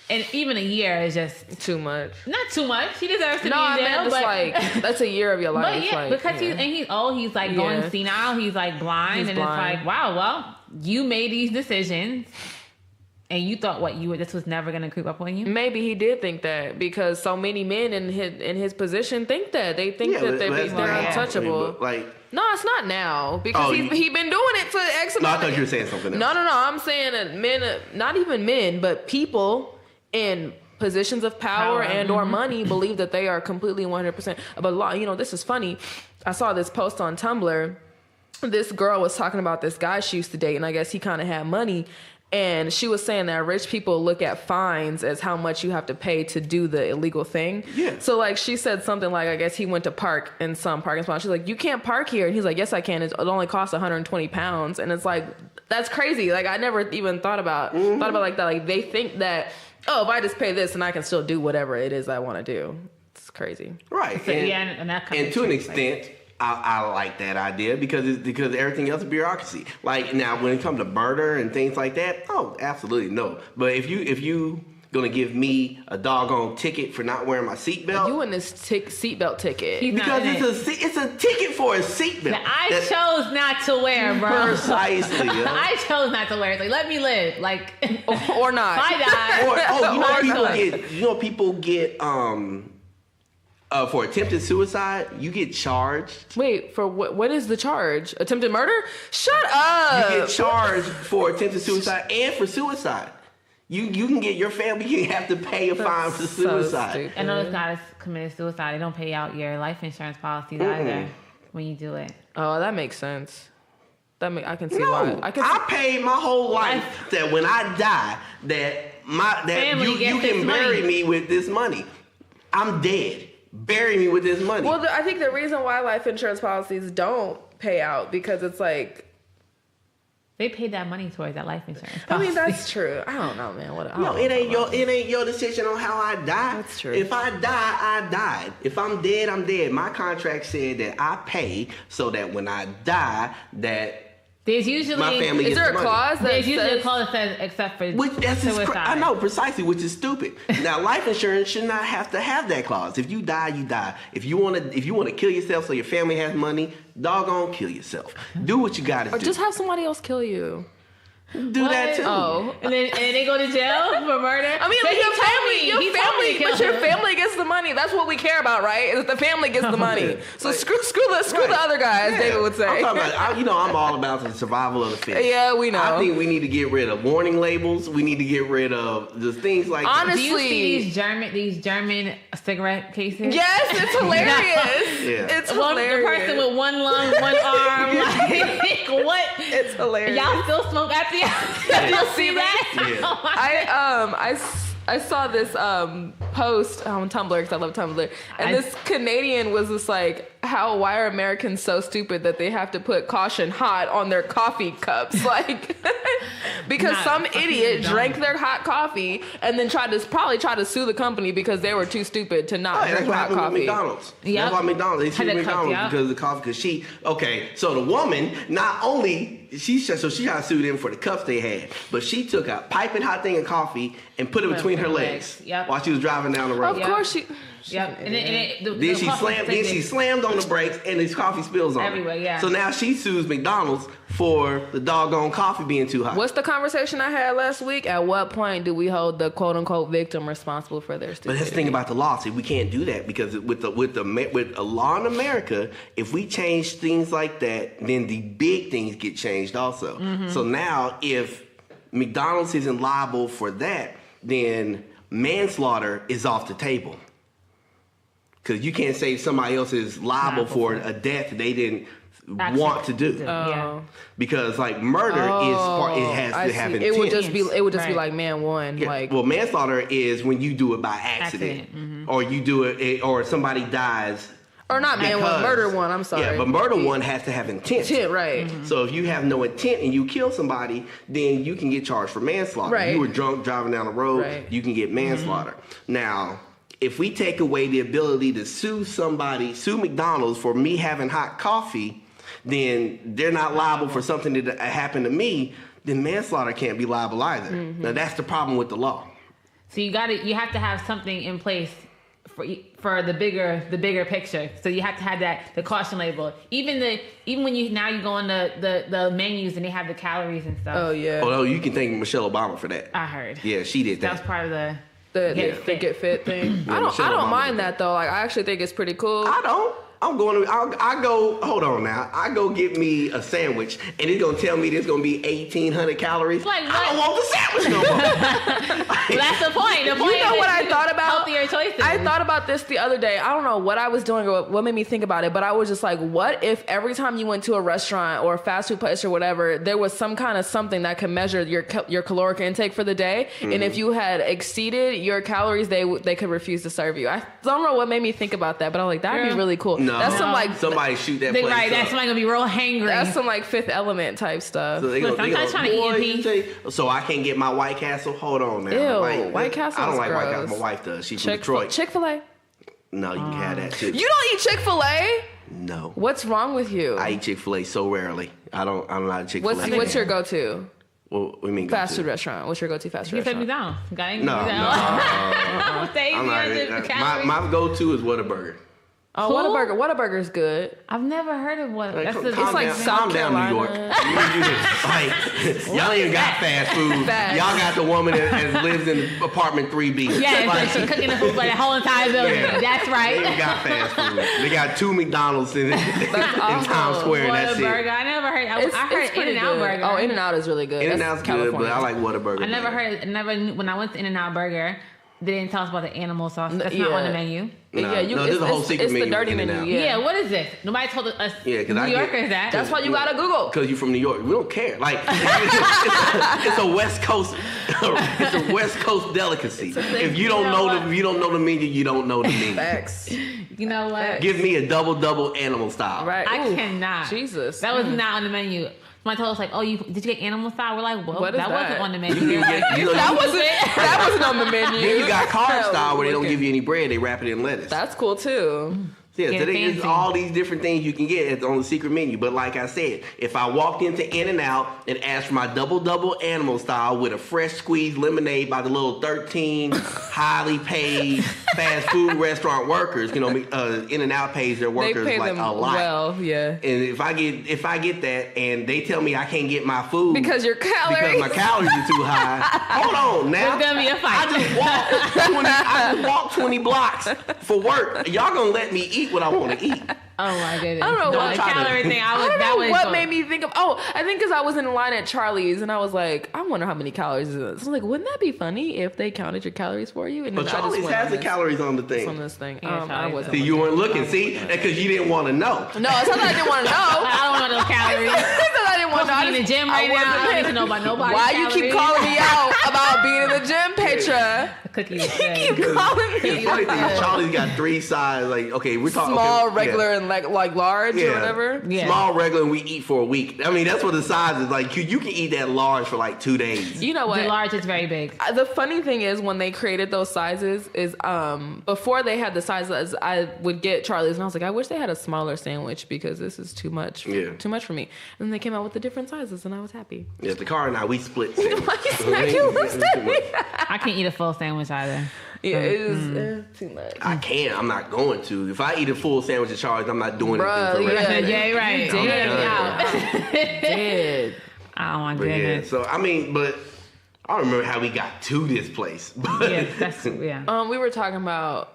And even a year is just too much. Not too much. He deserves to be in jail. I meant just like, that's a year of your life. But yeah, because he's old. He's like going senile. He's like blind. It's like, wow, well, you made these decisions. And you thought this was never going to creep up on you? Maybe he did think that, because so many men in his position think that. They think that they're untouchable. No, it's not now, because he's been doing it for X amount. No, I thought you were saying something else. No. I'm saying that men, not even men, but people in positions of power and or money believe that they are completely 100%. But this is funny. I saw this post on Tumblr. This girl was talking about this guy she used to date, and I guess he kind of had money. And she was saying that rich people look at fines as how much you have to pay to do the illegal thing. Yeah. So like she said something like, I guess he went to park in some parking spot. She's like, you can't park here. And he's like, yes, I can. It only costs 120 pounds. And it's like, that's crazy. Like I never even thought about like that. Like they think that, if I just pay this and I can still do whatever it is I want to do. It's crazy. Right. So, and that and to an extent, I like that idea because everything else is bureaucracy. Like now, when it comes to murder and things like that, oh, absolutely no. But if you gonna give me a doggone ticket for not wearing my seatbelt, you in this seatbelt ticket because it's a ticket for a seatbelt. I chose not to wear, bro. Precisely. I chose not to wear. It's like, let me live, like or not. I die. People get for attempted suicide, you get charged. Wait, for what is the charge? Attempted murder? Shut up. You get charged for attempted suicide and for suicide. You can get your family. You have to pay a fine for suicide. I know this guy committed suicide. They don't pay out your life insurance policies either when you do it. Oh, that makes sense. I can see No, why. I paid my whole life that when I die, you can bury me with this money. I'm dead. Bury me with this money. Well, I think the reason why life insurance policies don't pay out because it's like they paid that money towards that life insurance policy. I mean, that's true. I don't know, man. It ain't your decision on how I die. That's true. If I die, I died. If I'm dead, I'm dead. My contract said that I pay so that when I die, that there's usually my family gets is there a money. clause that there's usually a clause that says except for suicide. I know precisely, which is stupid. Now, life insurance should not have to have that clause. If you die, you die. If you want to kill yourself so your family has money, doggone kill yourself. Do what you got to do. Or just have somebody else kill you. Do that too. Oh, and then they go to jail for murder. I mean, your family gets the money. That's what we care about, right? Is that the family gets the money. So screw the other guys. Yeah. David would say. I'm talking about. I'm all about the survival of the fittest. Yeah, we know. I think we need to get rid of warning labels. We need to get rid of the things like. Honestly, do you see these German cigarette cases? Yes, it's hilarious. Yeah. It's hilarious. The person with one lung, one arm. Like what? It's hilarious. Y'all still smoke after you'll see that? Yeah. I saw this post on Tumblr because I love Tumblr, and this Canadian was just like, why are Americans so stupid that they have to put caution hot on their coffee cups? Like, because some idiot drank their hot coffee and then probably tried to sue the company because they were too stupid to not drink hot coffee. McDonald's. Yep. That's why McDonald's. They sued McDonald's because of the coffee. Because so the woman not only she tried to sue them for the cups they had, but she took a piping hot thing of coffee and put it between her legs while she was driving down the road. Of course she. Yep. Then she slammed on the brakes and this coffee spills on everywhere. Yeah. So now she sues McDonald's for the doggone coffee being too hot. What's the conversation I had last week? At what point do we hold the quote unquote victim responsible for their stupidity? But that's the thing about the law. See, we can't do that because with a law in America, if we change things like that, then the big things get changed also. Mm-hmm. So now, if McDonald's isn't liable for that, then manslaughter is off the table. Because you can't say somebody else is liable for a death they didn't want to do. Yeah. Because like murder it has to have intent. It would just be like man one. Yeah. Like, well, manslaughter is when you do it by accident. Mm-hmm. Or you do it, or somebody dies. Or not man one, murder one. I'm sorry. Yeah, but murder one has to have intent. Right. Mm-hmm. So if you have no intent and you kill somebody, then you can get charged for manslaughter. Right. You were drunk driving down the road, you can get manslaughter. Mm-hmm. Now, if we take away the ability to sue McDonald's for me having hot coffee, then they're not liable for something that happened to me, then manslaughter can't be liable either. Mm-hmm. Now that's the problem with the law. So you have to have something in place for the bigger picture. So you have to have the caution label. Even when you go on the menus and they have the calories and stuff. Oh yeah. Oh, you can thank Michelle Obama for that. I heard. Yeah, she did that. That was part of the get fit thing. Yeah, I don't mind that though. Like I actually think it's pretty cool. I don't. Hold on now. I go get me a sandwich and it's gonna tell me there's gonna be 1,800 calories. Like, what? I don't want the sandwich no more. Well, that's the point. The point you know is what I thought about? Healthier choices. I thought about this the other day. I don't know what I was doing or what made me think about it, but I was just like, what if every time you went to a restaurant or a fast food place or whatever, there was some kind of something that could measure your caloric intake for the day, and if you had exceeded your calories, they could refuse to serve you. I don't know what made me think about that, but I'm like, that'd be really cool. No. That's some like somebody shoot that place right, up. that's somebody gonna be real hangry. That's some like Fifth Element type stuff. So I'm trying to eat in peace. So I can't get my White Castle? Hold on now. Ew, White Castle I don't like gross. White Castle. My wife does. She's from Detroit. Chick-fil-A? No, you can have that too. You don't eat Chick-fil-A? No. What's wrong with you? I eat Chick-fil-A so rarely. I'm not a Chick-fil-A. What's your go-to? What do you mean Fast food restaurant. What's your go-to fast food You said restaurant? McDonald's. No. My go-to is Whataburger. Oh, Whataburger is good. I've never heard of what. Like, That's calm like down, South calm down, New York. Y'all ain't even got fast food. Y'all got the woman that lives in apartment 3B. Yeah, like, she's cooking the food for the whole entire building. Yeah. That's right. They ain't got fast food. They got 2 McDonald's in Times Square, and that's it. Whataburger. I never heard. I heard In-N-Out Burger. Oh, In-N-Out is really good. In-N-Out's good, but I like Whataburger. I never knew when I went to In-N-Out Burger. They didn't tell us about the animal sauce. That's not on the menu. There's a whole secret menu. It's the dirty menu. Yeah, what is this? Nobody told us. New Yorkers that. That's why you gotta Google. Because you're from New York, we don't care. Like it's a West Coast, it's a West Coast delicacy. If you don't know the menu, you don't know the menu. Facts. You know what? Give me a double animal style. Right. I cannot. Jesus. That was not on the menu. Somebody told us like, "Oh, did you get animal style?" We're like, "Well, that wasn't on the menu." That wasn't on the menu. Then you got car style where they don't give you any bread; they wrap it in lettuce. That's cool too. Yeah, so there's all these different things you can get on the secret menu. But like I said, if I walked into In-N-Out and asked for my double animal style with a fresh squeezed lemonade by the little 13 highly paid fast food restaurant workers, In-N-Out pays their workers pay like them a lot. Well, yeah. And if I get that and they tell me I can't get my food because my calories are too high, hold on now. It's gonna be a fight. I just walked 20 blocks for work. Y'all gonna let me eat what I want to eat? Oh my goodness! I don't know what calorie thing. What made me think of. Oh, I think because I was in line at Charlie's and I was like, I wonder how many calories is this. I was like, wouldn't that be funny if they counted your calories for you? And but Charlie's has the calories on the thing. On this thing. Yeah, I wasn't. See, you weren't looking. See, because you didn't want to know. No, it's not that I didn't want to know. I don't want those calories. I didn't want to know. I'm in the gym right now. I don't need to know about nobody's Why calories. you keep calling me out about being in the gym, Petra? Cookies. You keep calling me. The funny thing is Charlie's got 3 sizes. Like, okay, we're talking small, regular, and like large or whatever. Yeah. Small, regular, and we eat for a week. I mean, that's what the size is. Like, you can eat that large for like 2 days. You know what? The large is very big. The funny thing is when they created those sizes is before they had the sizes, I would get Charlie's and I was like, I wish they had a smaller sandwich because this is too much. Yeah. Too much for me. And then they came out with the different sizes and I was happy. Yeah, the car and I, we split. Why you smacking me? I can't eat a full sandwich either. Yeah, it is too much. I can't. I'm not going to. If I eat a full sandwich at Charlie's, I'm not doing anything for the rest of the day. Yeah, right. Did. Oh my But goodness. so I mean, but I don't remember how we got to this place. But, We were talking about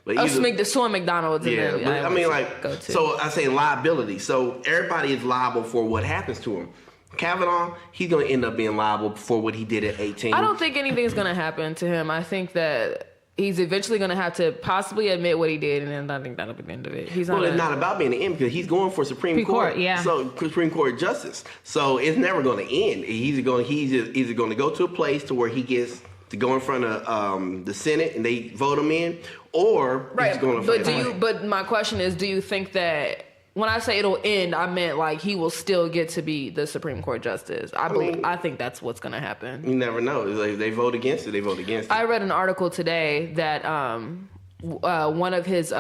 but McDonald's. Yeah, and but I mean, like, go to. so I say liability. So everybody is liable for what happens to him. Kavanaugh, he's going to end up being liable for what he did at 18. I don't think anything's going to happen to him. I think that he's eventually going to have to possibly admit what he did, and then I think that'll be the end of it. It's not about being the end because he's going for Supreme Court. Yeah. So Supreme Court justice. So it's never going to end. He's either going to go to a place to where he gets to go in front of the Senate and they vote him in, or he's going to. But my question is, do you think that? When I say it'll end, I meant like he will still get to be the Supreme Court justice. I think that's what's going to happen. You never know. It's like they vote against it. They vote against it. I read an article today that one of his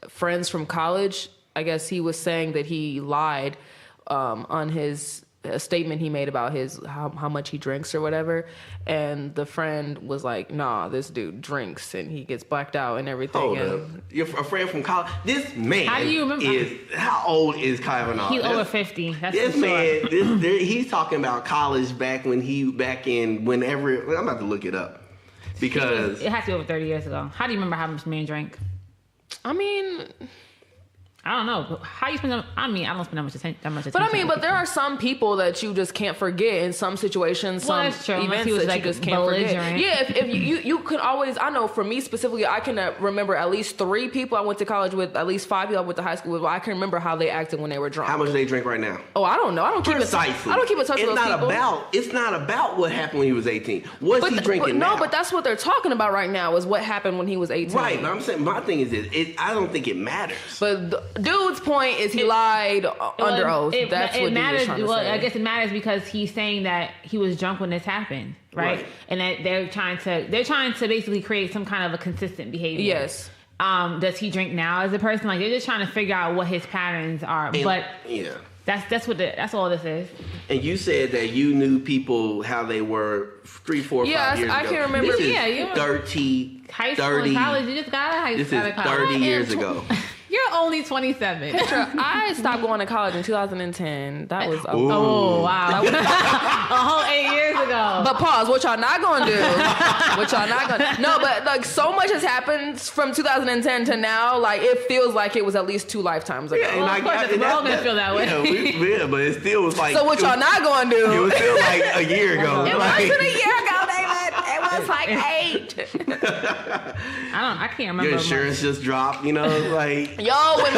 friends from college, I guess he was saying that he lied on his statement he made about how much he drinks or whatever, and the friend was like, "Nah, this dude drinks and he gets blacked out and everything." Hold up. You're a friend from college. This man. How do you remember? How old is Kavanaugh? He's over 50. That's this for man. Sure. He's talking about college back in whenever. I'm about to look it up because it has to be over 30 years ago. How do you remember how much man drank? I mean, I don't know. How you spend? I don't spend that much attention. But I mean, there are some people that you just can't forget in some situations, some events that you just can't forget. Yeah, if you could always. I know for me specifically, I can remember at least 3 people I went to college with, at least 5 people I went to high school with. I can remember how they acted when they were drunk. How much do they drink right now? Oh, I don't know. I don't keep Precisely. I don't keep in touch with those people. It's not about what happened when he was 18. What's he drinking now? No, but that's what they're talking about right now is what happened when he was 18. Right, but I'm saying my thing is this. I don't think it matters. But the dude's point is he lied under oath. That's what matters. He was trying to say. I guess it matters because he's saying that he was drunk when this happened, right? And that they're trying to basically create some kind of a consistent behavior. Yes. Does he drink now as a person? Like, they're just trying to figure out what his patterns are. But yeah. That's all this is. And you said that you knew people how they were 3, 4, 5 years ago. I can remember. This is you 30, high school 30, and college. You just got out this of is college. 30 years ago. You're only 27. Petra, I stopped going to college in 2010. That was oh wow, that was a whole 8 years ago. But pause. What y'all not gonna do? What y'all not gonna? No, but like so much has happened from 2010 to now. Like it feels like it was at least 2 lifetimes ago. Yeah, and Well, of course, we're all gonna feel that way. Yeah, but it still was like. So what y'all not gonna do? It was still like a year ago. It like, wasn't a year ago, David. It was like 8. I can't remember. Your insurance just dropped. You know, like. Yo, when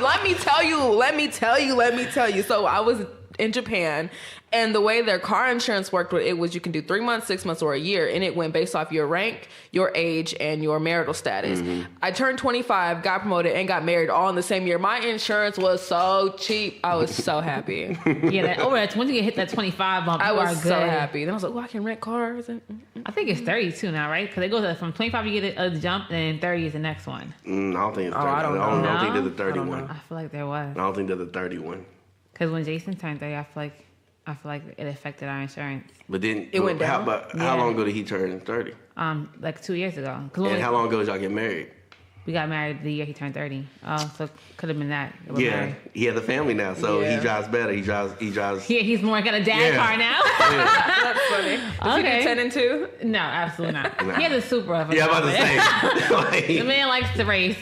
let me tell you. So I was in Japan, and the way their car insurance worked, it was you can do 3 months, 6 months, or a year, and it went based off your rank, your age, and your marital status. Mm-hmm. I turned 25, got promoted, and got married all in the same year. My insurance was so cheap. I was so happy. Yeah, once you get hit that 25 bump, I you was are so good. happy. Then I was like, oh, I can rent cars. I think it's 32 now, right? Because it goes from 25 you get a jump, and 30 is the next one. I don't think it's 30. I don't know. I don't think there's a I don't 31. know. I feel like there was. I don't think there's a 31. Because when Jason turned 30, I feel like it affected our insurance. But then It went down? How long ago did he turn 30? Like 2 years ago. And how long ago did y'all get married? We got married the year he turned 30. Oh, so could have been that. We're Yeah, married. he has a family now, so Yeah. he drives better. He drives. Yeah, he's more got a dad Yeah. car now. That's funny. Does he Okay. do 10 and 2? No, absolutely not. No. He has a Supra. Yeah, I'm about to say. The Like, man likes to race.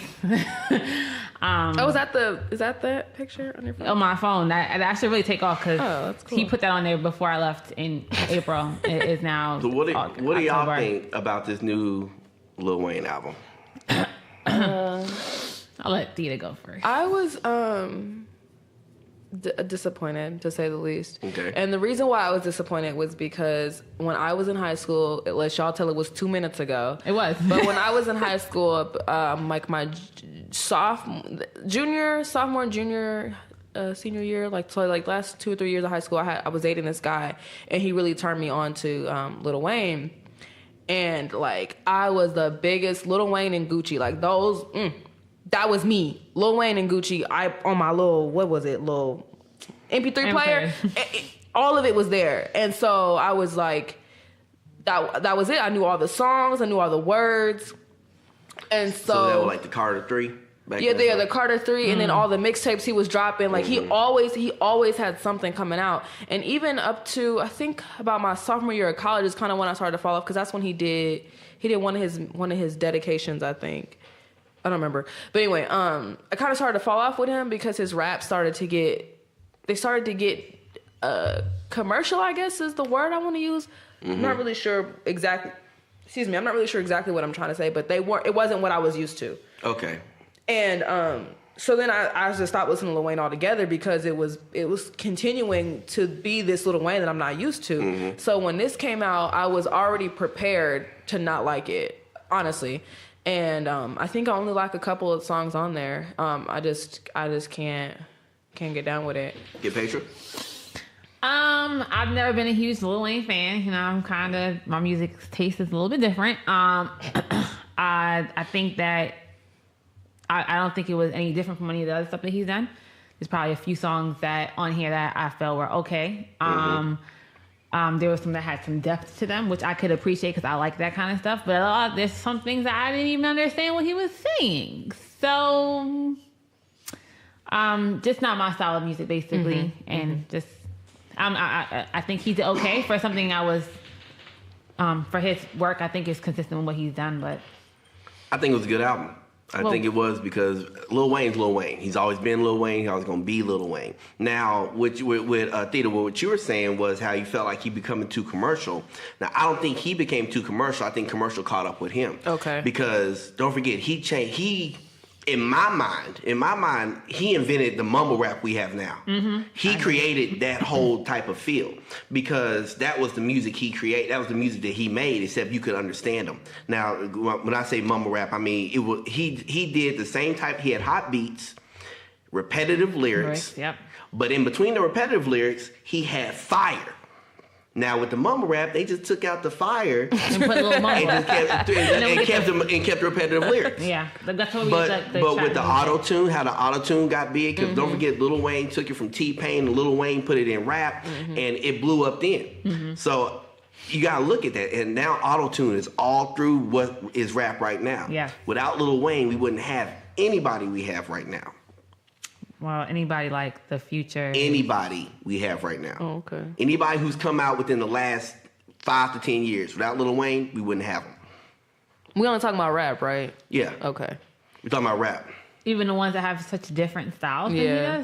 Is that that picture on your phone? On my phone. That should really take off because that's cool. he put that on there before I left in April. It is now. so what do y'all October. think about this new Lil Wayne album? I'll let Theda go first. I was disappointed, to say the least. Okay. And the reason why I was disappointed was because when I was in high school, let y'all tell it was 2 minutes ago. It was. But when I was in high school, like my junior, senior year, like so like last 2 or 3 years of high school, I was dating this guy, and he really turned me on to Lil Wayne. And like I was the biggest Lil Wayne and Gucci, like those. That was me, Lil Wayne and Gucci. I on my little little MP3 player. All of it was there, and so I was like, that was it. I knew all the songs, I knew all the words, and So that was like the Carter 3. Yeah, the Carter 3, and then all the mixtapes he was dropping. Like he always had something coming out, and even up to I think about my sophomore year of college is kind of when I started to fall off because that's when he did one of his dedications. I think I don't remember, but anyway, I kind of started to fall off with him because his rap started to get commercial. I guess is the word I want to use. I'm not really sure exactly. Excuse me, I'm not really sure exactly what I'm trying to say, but it wasn't what I was used to. Okay. And so then I just stopped listening to Lil Wayne altogether because it was continuing to be this Lil Wayne that I'm not used to. Mm-hmm. So when this came out, I was already prepared to not like it, honestly. And I think I only like a couple of songs on there. I just can't get down with it. Get Petra? I've never been a huge Lil Wayne fan. You know, my music taste is a little bit different. I think that I don't think it was any different from any of the other stuff that he's done. There's probably a few songs that on here that I felt were okay. There was some that had some depth to them, which I could appreciate because I like that kind of stuff. But there's some things that I didn't even understand what he was saying. So, just not my style of music, basically. And just, I think he did okay for something I was, for his work, I think it's consistent with what he's done. But I think it was a good album. I think it was because Lil Wayne's Lil Wayne. He's always been Lil Wayne. He's always going to be Lil Wayne. Now, with Theda, what you were saying was how you felt like he becoming too commercial. Now, I don't think he became too commercial. I think commercial caught up with him. Okay. Because don't forget, he changed. In my mind, he invented the mumble rap we have now. He created that whole type of feel because that was the music he created. That was the music that he made, except you could understand him. Now, when I say mumble rap, I mean it was he did the same type. He had hot beats, repetitive lyrics. Yep. But in between the repetitive lyrics, he had fire. Now with the mumble rap, they just took out the fire And put a little mumble. and kept repetitive lyrics. Yeah, that's what we But with the auto tune, how the auto tune got big, because don't forget, Lil Wayne took it from T-Pain, and Lil Wayne put it in rap, and it blew up then. So you gotta look at that, and now auto tune is all through what is rap right now. Yeah. Without Lil Wayne, we wouldn't have anybody we have right now. Well, anybody like the Future. Anybody we have right now. Oh, okay. Anybody who's come out within the last 5 to 10 years. Without Lil Wayne, we wouldn't have them. We only talking about rap, right? Yeah. Okay. We're talking about rap. Even the ones that have such different styles than Yeah.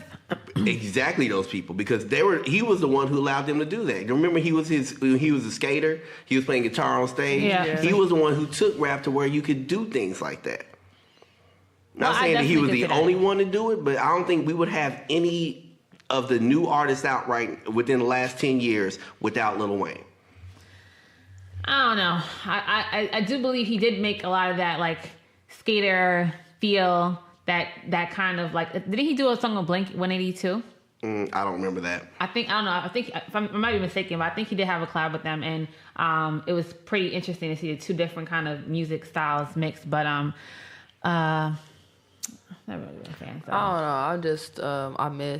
he does. Exactly those people, because he was the one who allowed them to do that. You remember he was a skater. He was playing guitar on stage. Yeah. He was the one who took rap to where you could do things like that. Not saying that he was the only one to do it, but I don't think we would have any of the new artists out right within the last 10 years without Lil Wayne. I don't know. I do believe he did make a lot of that like skater feel, that kind of like. Didn't he do a song with Blink 182? I don't remember that. I don't know. I might be mistaken, but I think he did have a collab with them, and it was pretty interesting to see the two different kind of music styles mixed. But not really a fan. So. I don't know.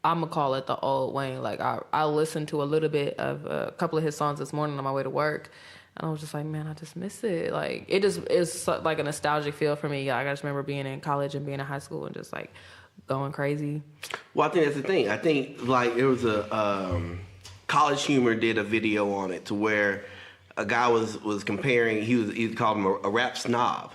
I'm gonna call it the old Wayne. Like I listened to a little bit of a couple of his songs this morning on my way to work, and I was just like, man, I just miss it. Like it just is like a nostalgic feel for me. Like, I just remember being in college and being in high school and just like going crazy. Well, I think that's the thing. I think like there was a College Humor did a video on it to where a guy was comparing. He called him a rap snob.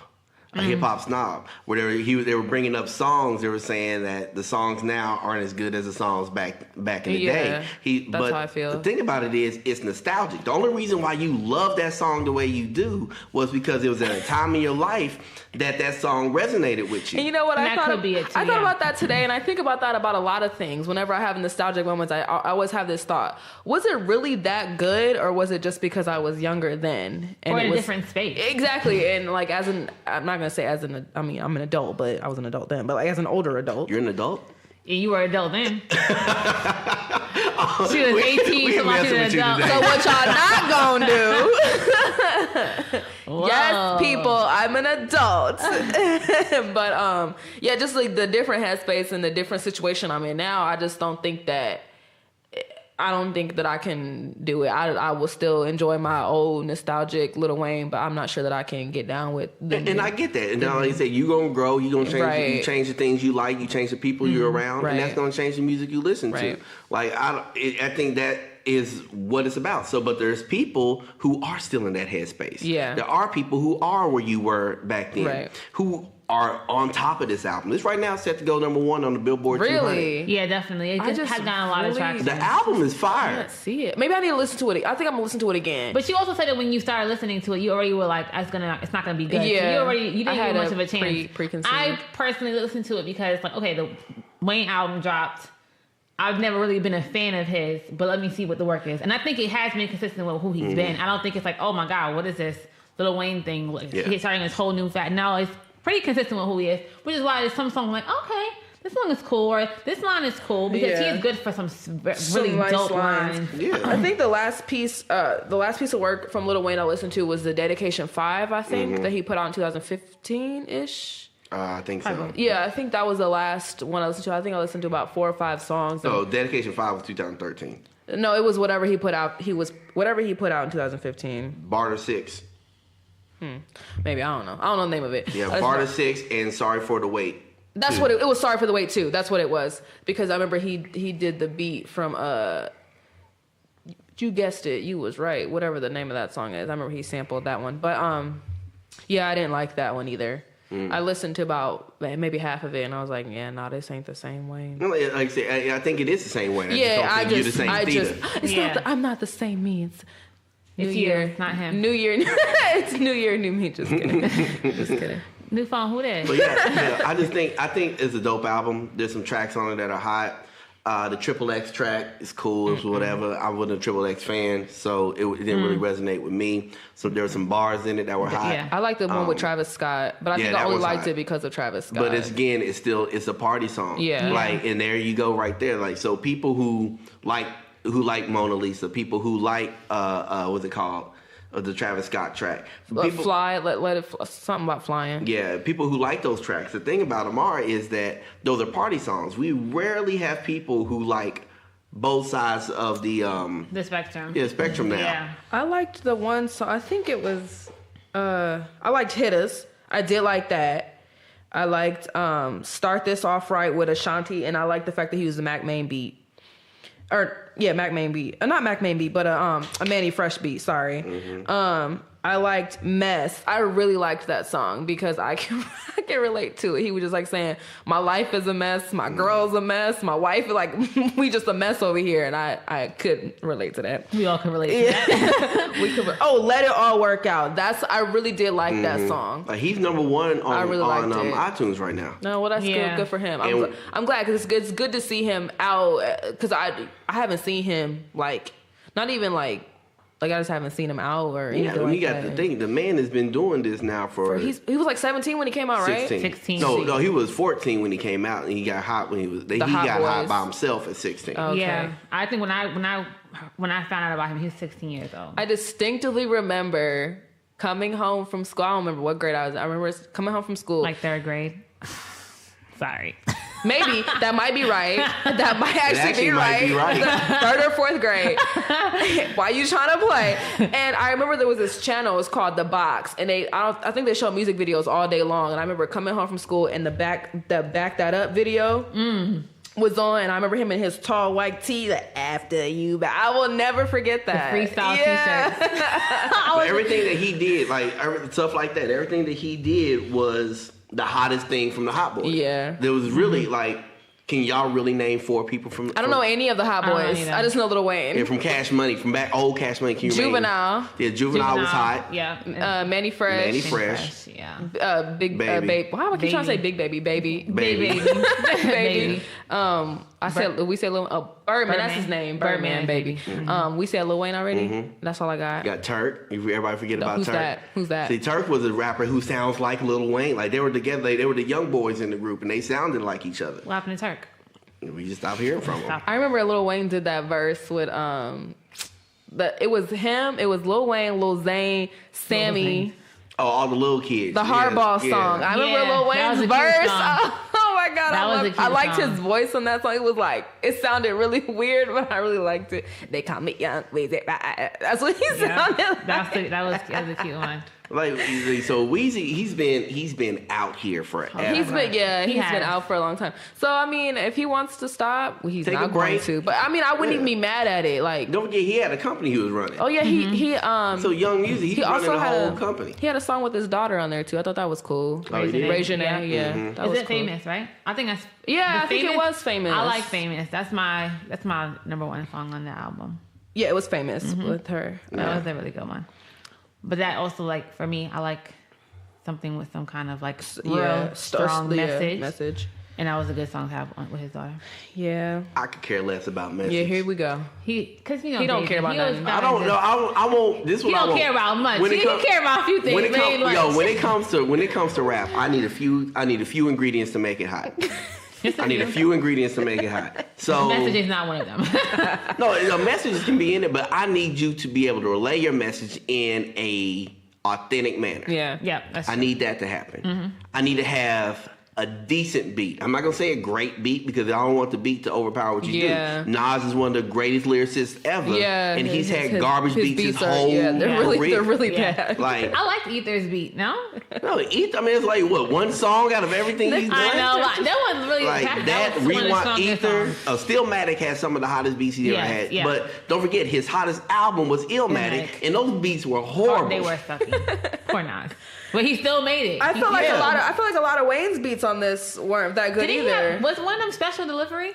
A hip hop snob, where they were bringing up songs. They were saying that the songs now aren't as good as the songs back in the day. That's how I feel. The thing about it is, it's nostalgic. The only reason why you love that song the way you do was because it was at a time in your life that song resonated with you. And you know what? I thought about that today, and I think about that about a lot of things. Whenever I have nostalgic moments, I always have this thought: was it really that good, or was it just because I was younger then? And or in a different space? Exactly. And like I'm not gonna say I'm an adult, but I was an adult then. But like as an older adult, You're an adult. Yeah, you were an adult then. She was 18, so I was an adult. So what y'all not gonna do? Yes, people, I'm an adult. But yeah, just like the different headspace and the different situation I'm in now, I just don't think that I can do it. I will still enjoy my old nostalgic Lil Wayne, but I'm not sure that I can get down with and I get that. And then like you say, you gonna grow, you gonna change, you change the things you like, you change the people you're around, and that's gonna change the music you listen to. Like I think that is what it's about. So, but there's people who are still in that headspace. Yeah, there are people who are where you were back then, who are on top of this album. This right now set to go #1 on the Billboard 200. Yeah, definitely. It just has gotten a lot of traction. The album is fire. I can't see it. Maybe I need to listen to it. I think I'm gonna listen to it again. But you also said that when you started listening to it, you already were like, it's not gonna be good. Yeah, so you didn't give much of a chance. Preconceived. I personally listened to it because like, okay, the Wayne album dropped. I've never really been a fan of his, but let me see what the work is. And I think it has been consistent with who he's been. I don't think it's like, oh my God, what is this Lil Wayne thing? He's starting this whole new fat. No, it's pretty consistent with who he is, which is why there's some songs like, okay, this song is cool, or this line is cool, because he is good for some really nice dope lines. Yeah. I think the last piece of work from Lil Wayne I listened to was the Dedication 5, I think, that he put out in 2015-ish. I think so. Yeah, I think that was the last one I listened to. I think I listened to about 4 or 5 songs. So Dedication 5 was 2013. No, it was whatever he put out. Whatever he put out in 2015. Barter 6. Maybe, I don't know. I don't know the name of it. Yeah, Barter 6 and Sorry for the Wait. That's what it was. Sorry for the Wait too. That's what it was, because I remember he did the beat from you guessed it, you was right. Whatever the name of that song is, I remember he sampled that one. But yeah, I didn't like that one either. I listened to about maybe half of it, and I was like, yeah, no, this ain't the same Wayne. Like I said, I think it is the same Wayne. You're the same I'm not the same me. It's New Year, not him. New Year. It's New Year, new me. Just kidding. Just kidding. New phone, who that? But yeah, I think it's a dope album. There's some tracks on it that are hot. The Triple X track is cool, it's whatever. I wasn't a Triple X fan, so it didn't really resonate with me. So there were some bars in it that were hot. Yeah. I like the one with Travis Scott, but I think I only liked it because of Travis Scott. But it's a party song. Yeah. Like, and there you go right there. Like, so people who like Mona Lisa, people who like what's it called? The Travis Scott track. People, fly, let it something about flying. Yeah, people who like those tracks. The thing about them is that those are party songs. We rarely have people who like both sides of the spectrum. Yeah, spectrum now. Yeah. I liked the one song. I think it was. I liked "Hit Us." I did like that. I liked "Start This Off Right" with Ashanti, and I liked the fact that he used the Mac Main beat. Mac Main beat. Not Mac Main beat, but a Manny Fresh beat. Sorry. Mm-hmm. I liked "Mess." I really liked that song because I can relate to it. He was just like saying, "My life is a mess. My girl's a mess. My wife is like, we just a mess over here," and I could relate to that. We all can relate to that. We could. "Let It All Work Out." I really did like that song. He's number one on iTunes right now. No, well, that's good for him. I'm glad because it's good to see him out because I haven't seen him not even I just haven't seen him out or anything you got to think the man has been doing this now for he was like 17 when he came out, right? 16. No, he was 14 when he came out, and he got hot when he got hot by himself at 16. Okay. Yeah, I think when I found out about him, he was 16 years old. I distinctly remember coming home from school. I don't remember what grade I was. I remember coming home from school, like 3rd grade. Sorry. Maybe that might be right. That might actually be right. 3rd or 4th grade. Why you trying to play? And I remember there was this channel. It was called The Box, and I think they show music videos all day long. And I remember coming home from school, and the Back That Up video was on. And I remember him in his tall white tee, after you. But I will never forget that. The freestyle t-shirt. Everything that he did, stuff like that. Everything that he did was the hottest thing from the Hot Boys. Yeah. There was really can y'all really name 4 people from? I don't know any of the Hot Boys. I just know Lil Wayne. And from Cash Money, from old Cash Money. Can you Juvenile. Juvenile was hot. Yeah. Manny Fresh. Yeah. Big Baby. Why would I keep trying to say Big Baby? Baby. I said we said Lil Birdman. That's his name. Birdman Baby. We said Lil Wayne already. Mm-hmm. That's all I got. You got Turk. Everybody forget about Turk. Who's that? See, Turk was a rapper who sounds like Lil Wayne. They were together. They were the young boys in the group, and they sounded like each other. What happened to Turk? We just stopped hearing from him. I remember Lil Wayne did that verse with it was him. It was Lil Wayne, Lil Zane, Sammy. Oh, all the little kids. The Hardball song. I remember Lil Wayne's verse. Oh my God. I liked his voice on that song. It was it sounded really weird, but I really liked it. They call me Young Weezy. That's what he sounded like. That was a cute one. So Weezy, he's been out here forever. He's been out for a long time. So I mean, if he wants to stop, he's not going to. But I mean, I wouldn't even be mad at it. Don't forget, he had a company he was running. Oh yeah, he So Young Music, he's running the whole company. He had a song with his daughter on there too. I thought that was cool. Raising yeah. Mm-hmm. That was cool. Famous, right? I think that's I think it was Famous. I like Famous. That's my number 1 song on the album. Yeah, it was Famous with her. That was a really good one. But that also, for me, I like something with some kind of real strong message. And that was a good song to have with his daughter. Yeah. I could care less about message. Yeah, here we go. Because he don't care about nothing. I don't know. I won't. This is what I want. He don't care about much. He can care about a few things. When it comes to rap, I need a few ingredients to make it hot. I need a few ingredients to make it hot. So the message is not one of them. No, messages can be in it, but I need you to be able to relay your message in a authentic manner. Yeah. I need that to happen. Mm-hmm. I need to have a decent beat. I'm not going to say a great beat because I don't want the beat to overpower what you do. Nas is one of the greatest lyricists ever. Yeah. And he's had garbage beats his whole career. They're really bad. I like Ether's beat, no? No, Ether, I mean, it's one song out of everything he's done? I know. That one's really... that Rewind Ether. Stillmatic has some of the hottest beats he's ever had. Yeah. But don't forget, his hottest album was Illmatic, and those beats were horrible. They were sucky. Poor Nas. But he still made it. I feel like a lot of Wayne's beats on this weren't that good either. Was one of them special delivery?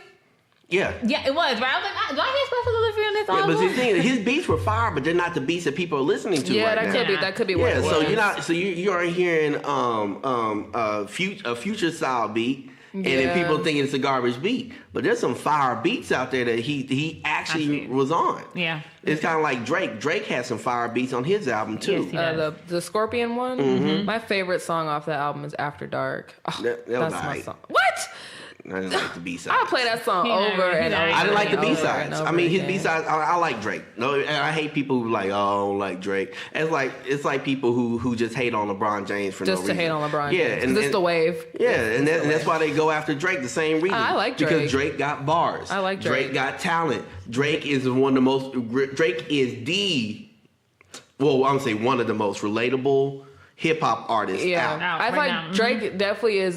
Yeah. Yeah, it was, right? I was like, do I hear special delivery on this album? But see, the thing is, his beats were fire, but they're not the beats that people are listening to right now. That could be what it was. So you aren't hearing a future style beat. And then people think it's a garbage beat. But there's some fire beats out there that he actually was on. Yeah. It's kind of like Drake. Drake has some fire beats on his album, too. Yes, the Scorpion one? Mm-hmm. My favorite song off that album is After Dark. Oh, that's my song. What? I didn't like the B-sides. I play that song over and over. I didn't like the and over B-sides. and over I mean, his again. B-sides. I like Drake. No, and I hate people who like, oh, I don't like Drake. It's like people who just hate on LeBron James for no reason. Just to hate on LeBron. Yeah, James. 'Cause it's the wave. Yeah, and that's why they go after Drake. The same reason. I like Drake. Because Drake got bars. I like Drake. Drake got talent. Drake is one of the most. Drake is the. Well, I'm gonna say one of the most relatable hip hop artists out. I feel like Drake definitely is.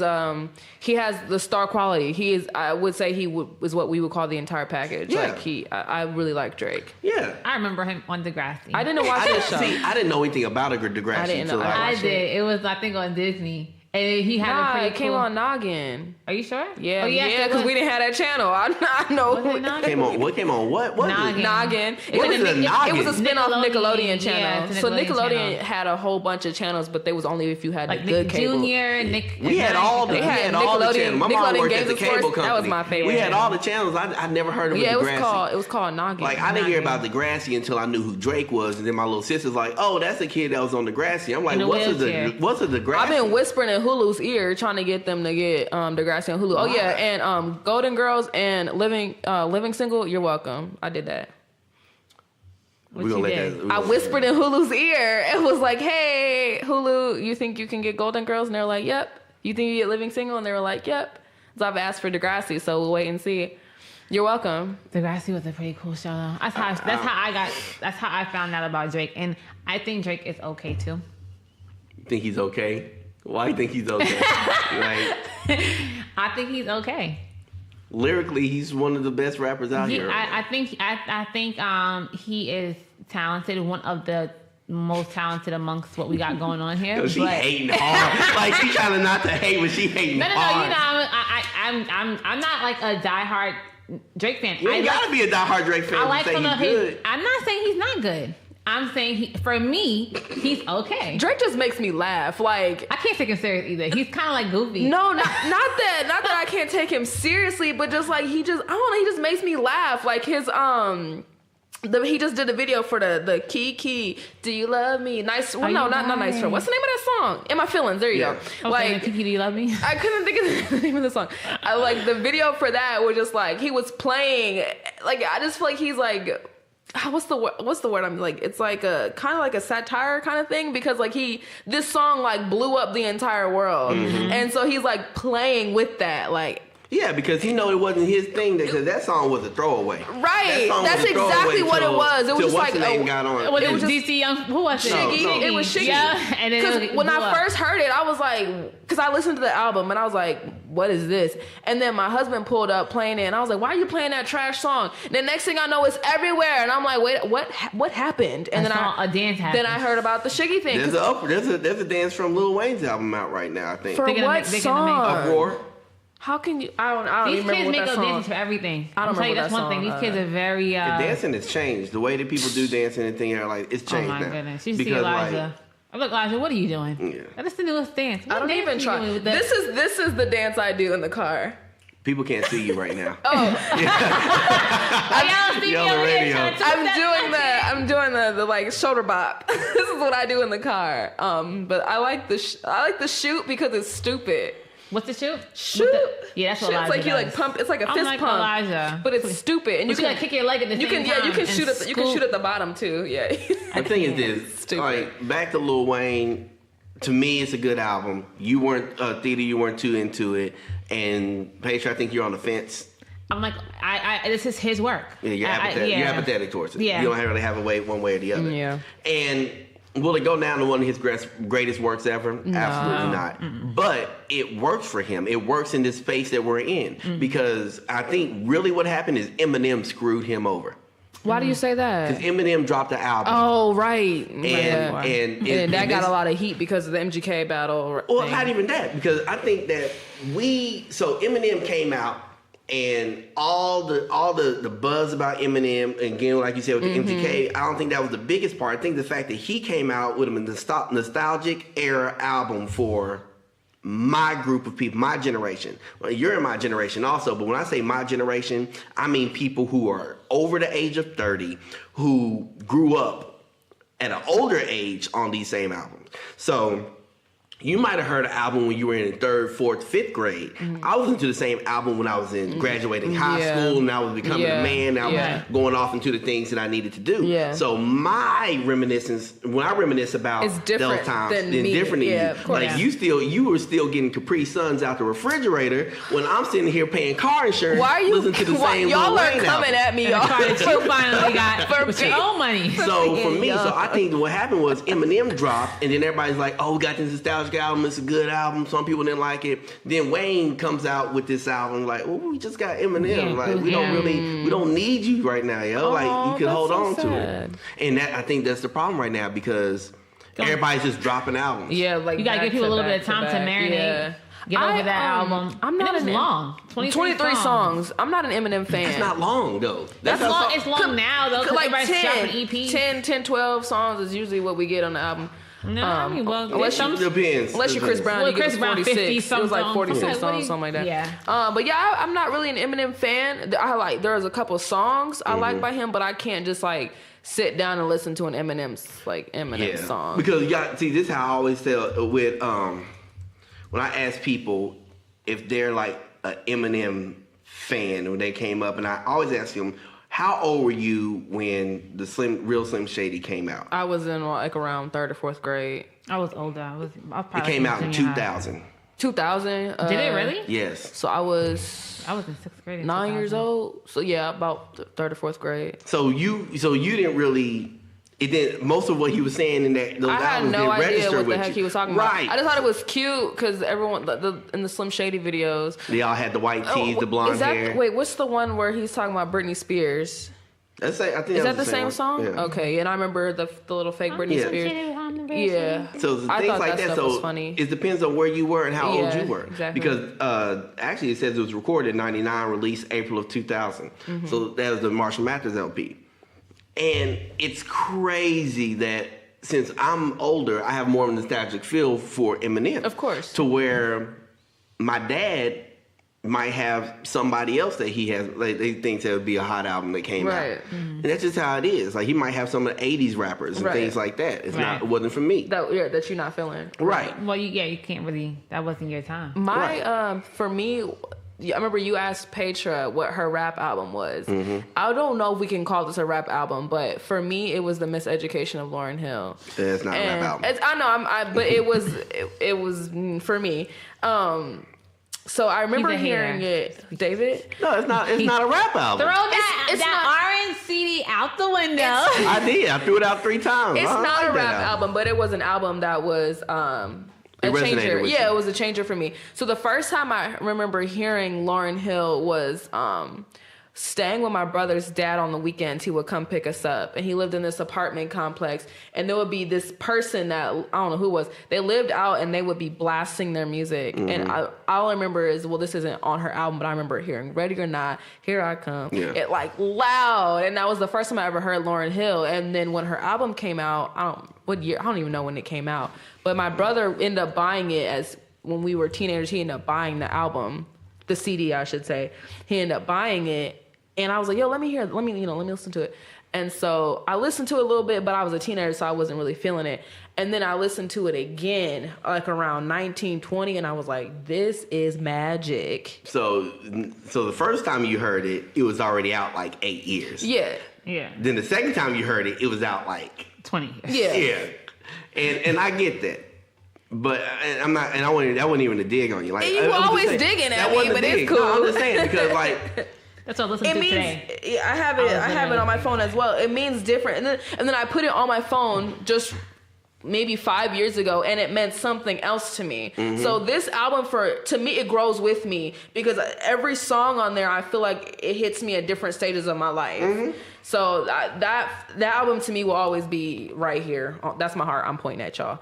He has the star quality. He is. I would say is what we would call the entire package. Yeah. Like I really like Drake. Yeah. I remember him on Degrassi. I didn't watch that show. I didn't know anything about Degrassi I didn't know. until I watched did. It was, I think, on Disney. And he had a pretty it came cool... on Noggin. Are you sure? Yeah, Oh, yes, yeah, because we didn't have that channel. I know. Was it Noggin? Came on. What came on? What? Noggin. Noggin. What is a Noggin? It was a spin-off Nickelodeon channel. Yeah, it's a So Nickelodeon Nickelodeon channel. had a whole bunch of channels, but they was only if you had Like the good Nick cable. Jr., Nick... We had all the, They we had had all the Nickelodeon- channels. My mom Nickelodeon worked at the Games cable Force. company. That was my favorite We had channel. all the channels. I never heard of Yeah, Degrassi. it was called Noggin. Like, I didn't hear about Degrassi until I knew who Drake was, and then my little sister's like, "Oh, that's the kid that was on Degrassi." I'm like, In a "What's wheelchair. a Degrassi?" I've been whispering in Hulu's ear trying to get them to get Degrassi on Hulu. Oh yeah, and Golden Girls and Living Single. You're welcome. I did that. We're gonna let that. I whispered in Hulu's ear and was like, "Hey, Hulu, you think you can get Golden Girls?" And they're like, "Yep." You think you get Living Single? And they were like, "Yep." So I've asked for Degrassi, so we'll wait and see. You're welcome. Degrassi was a pretty cool show, though. That's how I found out about Drake, and I think Drake is okay too. You think he's okay? Why do you think he's okay? Like, I think he's okay. lyrically, he's one of the best rappers out here. I think he is talented. One of the most talented amongst what we got going on here. Yo, she hating hard. Like, she trying not to hate, but she hating No. hard. You know, I'm not like a diehard Drake fan. You ain't gotta be a diehard Drake fan I like to say some he's of good. his. I'm not saying he's not good. I'm saying for me, he's okay. Drake just makes me laugh. Like, I can't take him serious either. He's kind of like goofy. no, not that I can't take him seriously, but just like he just makes me laugh. Like his he just did a video for the Kiki. Do you love me? Nice. Well, no, not nice. What's the name of that song? In My Feelings. There you go. Okay, Like, Kiki, do you love me? I couldn't think of the name of the song. I like the video for that was just like he was playing. Like I just feel like he's like. What's the word? I'm like, it's like a kind of like a satire kind of thing because like this song like blew up the entire world, and so he's like playing with that like. Yeah, because he know it wasn't his thing because that song was a throwaway. Right, That song that's was a throwaway exactly what it till- was. It was till just what's like the name got on. Was it it was just- DC Young? Who was it? Shiggy. No. It was Shiggy. Yeah, and then Because it when blew I up. first heard it, I was like, because I listened to the album and I was like, what is this? And then my husband pulled up playing it and I was like, why are you playing that trash song? And the next thing I know, it's everywhere. And I'm like, wait, what happened? And A dance happened. Then I heard about the Shiggy thing. There's a dance from Lil Wayne's album out right now, I think. For They're gonna what make- they're gonna make- song? Uproar. How can you? I don't These even remember kids what make that up song. dances for everything. I don't I'll tell you remember that's that one thing. song. These kids are very. The dancing has changed. The way that people do dancing and things are like it's Oh changed my now. goodness! You see Because, Elijah. I'm like, Elijah, what are you doing? Yeah. That's the newest dance. I don't even try. This is the dance I do in the car. people can't see you right now. Y'all see me You're on the over here radio. trying to I'm doing the like shoulder bop. This is what I do in the car. But I like the shoot because it's stupid. What's the shoot? Shoot. Yeah, that's what Shoot, Elijah it's like you like does. pump. It's like a I'm fist like pump. Elijah. But it's stupid, and You can kick your leg at the you same can time. you can and shoot at you can scoop. shoot at the bottom too. Yeah. The thing is this, Stupid. like back to Lil Wayne. To me, it's a good album. You weren't Theda, you weren't too into it, and Petra, I think you're on the fence. I'm like, this is his work. Yeah, you're apathetic. You're apathetic towards it. Yeah. You don't really have a way one way or the other. Yeah. And will it go down to one of his greatest works ever? Absolutely not. But it works for him. It works in this space that we're in because I think really what happened is Eminem screwed him over. Why do you say that? Because Eminem dropped the album. Oh, right. And that got a lot of heat because of the M.E.C.C.A. battle. Well, thing. not even that, because I think that so Eminem came out and all the buzz about Eminem, again, like you said with the M.E.C.C.A., I don't think that was the biggest part. I think the fact that he came out with a nostalgic era album for my group of people, my generation. Well, you're in my generation also, but when I say my generation, I mean people who are over the age of 30 who grew up at an older age on these same albums. So you might have heard an album when you were in 3rd, 4th, 5th grade. I was into the same album when I was in graduating high school, and I was becoming a man. Now I'm going off into the things that I needed to do. Yeah. So my reminiscence, when I reminisce about those times, than it's me. different than Yeah, you. of course. Like you were still getting Capri Suns out the refrigerator when I'm sitting here paying car insurance. Why are you? Listening to the same y'all Lil are Wayne coming album. at me, y'all. That you finally got For with me. your own money. So for me, I think what happened was Eminem dropped, and then everybody's like, "Oh, we got this nostalgic album. It's a good album." Some people didn't like it. Then Wayne comes out with this album, like, "Oh, we just got Eminem. Yeah, Like, we don't need you right now, yo. Like, you can hold on to it." And I think that's the problem right now because everybody's just dropping albums. Yeah, like You gotta give people a little bit of time to marinate. Yeah. Get over that album. I'm not and it was long. 23 songs. I'm not an Eminem fan. It's not long though. That's long. It's long now though. Like Everybody's dropping EPs. 10, 12 songs is usually what we get on the album. No, I mean, well, unless some, Depends. Unless you're Chris Brown, Well, you get Chris Brown, 46. 50 It was like songs. 46 Okay, songs, something like that. Yeah. But yeah, I'm not really an Eminem fan. There's a couple songs I like by him, but I can't just like sit down and listen to an Eminem song. Because y'all see, this is how I always tell with when I ask people if they're like an Eminem fan when they came up, and I always ask them, how old were you when the Real Slim Shady came out? I was in like around 3rd or 4th grade. I was older. I was probably It came out in junior high. 2000. 2000. Did it really? Yes. So I was I was in 6th grade. in 9 years 2000. old. So yeah, about 3rd or 4th grade. So you didn't really. It didn't. Most of what he was saying in those I had albums no didn't idea register what the with heck you. he was talking about. Right. I just thought it was cute because everyone in the Slim Shady videos. They all had the white tees, the blonde hair. Wait, what's the one where he's talking about Britney Spears? I think Is that the was same one. song? Yeah. Okay, and I remember the little fake Britney Yeah. Spears. Yeah. So the I things thought like that that. stuff So was funny. it depends on where you were and how old Yeah, you were. exactly. Because actually it says it was recorded in '99, released April of 2000. Mm-hmm. So that was the Marshall Mathers LP. And it's crazy that since I'm older, I have more of a nostalgic feel for Eminem. Of course. To where my dad might have somebody else that he has, like they think that would be a hot album that came Right. out. And that's just how it is. Like he might have some of the 80s rappers and Right. things like that. It's Right. it wasn't for me. That you're not feeling. Right. Well, you can't really. That wasn't your time. My for me, I remember you asked Petra what her rap album was. Mm-hmm. I don't know if we can call this a rap album, but for me, it was the Miseducation of Lauryn Hill. Yeah, it's not a rap album. I know, but it was it was for me. So I remember He's a hearing hater. it, David. No, it's not a rap album. Throw that it's orange CD out the window. I did. I threw it out 3 times. It's I not like a that rap album, but it was an album that was It a resonated changer. with Yeah, you. it was a changer for me. So the first time I remember hearing Lauryn Hill was staying with my brother's dad on the weekends. He would come pick us up, and he lived in this apartment complex, and there would be this person that I don't know who it was. They lived out, and they would be blasting their music. And all I remember is, well, this isn't on her album, but I remember hearing "Ready or Not," "Here I Come," it like loud, and that was the first time I ever heard Lauryn Hill. And then when her album came out, I don't even know when it came out, but my brother ended up buying it as when we were teenagers. He ended up buying the album, the CD, I should say. He ended up buying it. And I was like, yo, let me listen to it. And so I listened to it a little bit, but I was a teenager, so I wasn't really feeling it. And then I listened to it again, like around 1920, and I was like, this is magic. So the first time you heard it, it was already out like 8 years. Yeah. Yeah. Then the second time you heard it, it was out like 20 years. Yeah. yeah. And I get that. But I'm not, and that wasn't even a dig on you. Like You were I'm just always saying, digging at that me, wasn't a but it's dig. cool. No, I'm just saying because like That's what I listened It to means today. I have it on my phone as well. It means different, and then I put it on my phone just maybe 5 years ago, and it meant something else to me. So this album, to me, it grows with me because every song on there, I feel like it hits me at different stages of my life. So that album to me will always be right here. That's my heart. I'm pointing at y'all.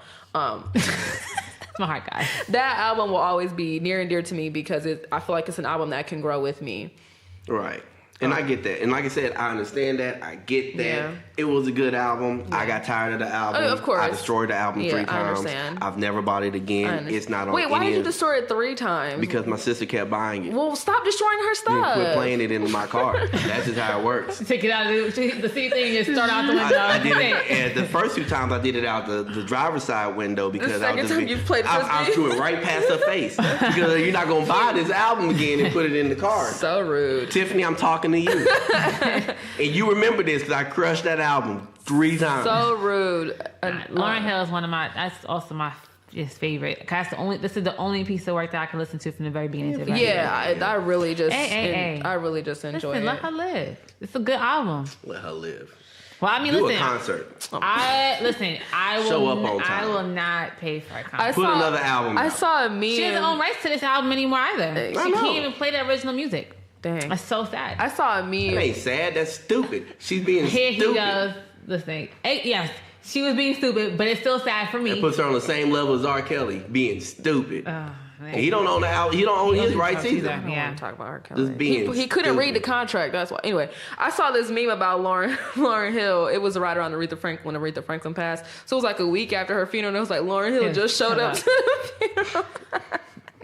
It's my heart, guy. That album will always be near and dear to me because I feel like it's an album that can grow with me. right. And I get that. And like I said, I understand that. I get that. Yeah. It was a good album. Yeah. I got tired of the album. Of course. I destroyed the album 3 times. I understand. I've never bought it again. It's not on Wait, why did you destroy it 3 times? Because my sister kept buying it. Well, stop destroying her stuff. Quit playing it in my car. That's just how it works. Take it out of the seat thing and start out the window. I did it. And the first 2 times I did it out the driver's side window because I threw it right past her face. Because you're not going to buy this album again and put it in the car. So rude. Tiffany, I'm talking to you. And you remember this because I crushed that album 3 times. So rude. Lauryn Hill is one of my. That's also my favorite. This is the only piece of work that I can listen to from the very beginning to the very end. I really just. I really just enjoy it. Let her live. It's a good album. Let her live. Well, I mean, do listen. a concert. I will show up on time. I will not pay for a concert. Put another album out. I saw a meme. She doesn't own rights to this album anymore either. She can't even play the original music. Dang. That's so sad. I saw a meme. That ain't sad. That's stupid. She's being Here stupid. He goes. Listen. Yes, she was being stupid, but it's still sad for me. It puts her on the same level as R. Kelly, being stupid. He don't own the album. He don't own his rights either. I don't want to talk about R. Kelly. Just being he couldn't read the contract. That's why. Anyway, I saw this meme about Lauryn Hill. It was right around when Aretha Franklin passed. So it was like a week after her funeral. And it was like Lauryn Hill just showed up to the funeral.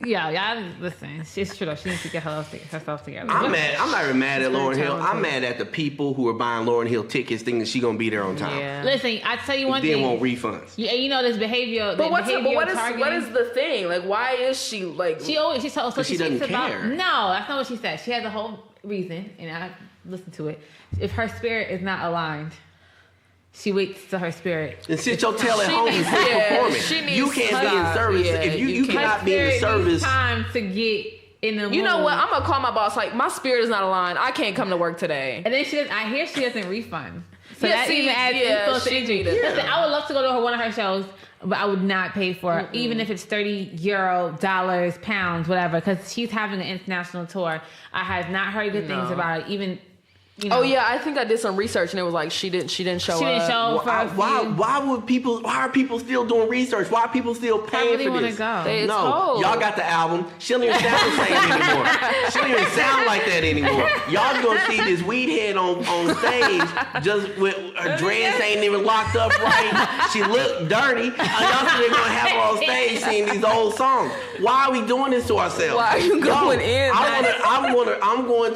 Yeah, listen, it's true though. She needs to get herself together. I'm not even mad at Lauryn Hill. I'm mad at the people who are buying Lauryn Hill tickets thinking she's gonna be there on time. Yeah. Listen, I tell you one thing. Then want refunds. Yeah, you know this behavior. But what is the thing? Like, why is she like? She doesn't care. No, that's not what she said. She has a whole reason, and I listened to it. If her spirit is not aligned, she waits till her spirit. And sit your tail at home and performing. You can't be in service. If you cannot be in the service. Time to get in the mood. You know what? I'm gonna call my boss. Like, my spirit is not aligned. I can't come to work today. And then I hear she doesn't refund. So that even adds insult to injury. Listen, I would love to go to one of her shows, but I would not pay for it, even if it's €30, dollars, pounds, whatever, because she's having an international tour. I have not heard good things about it. Even. You know. Oh yeah, I think I did some research and it was like she didn't show up. Why are people still doing research? Why are people still paying for this? Y'all got the album. She don't even sound the same anymore. She don't even sound like that anymore. Y'all gonna see this weed head on stage just with her dreads ain't even locked up right. She look dirty. Y'all still gonna have her on stage singing these old songs. Why are we doing this to ourselves? Why are you going in? I'm going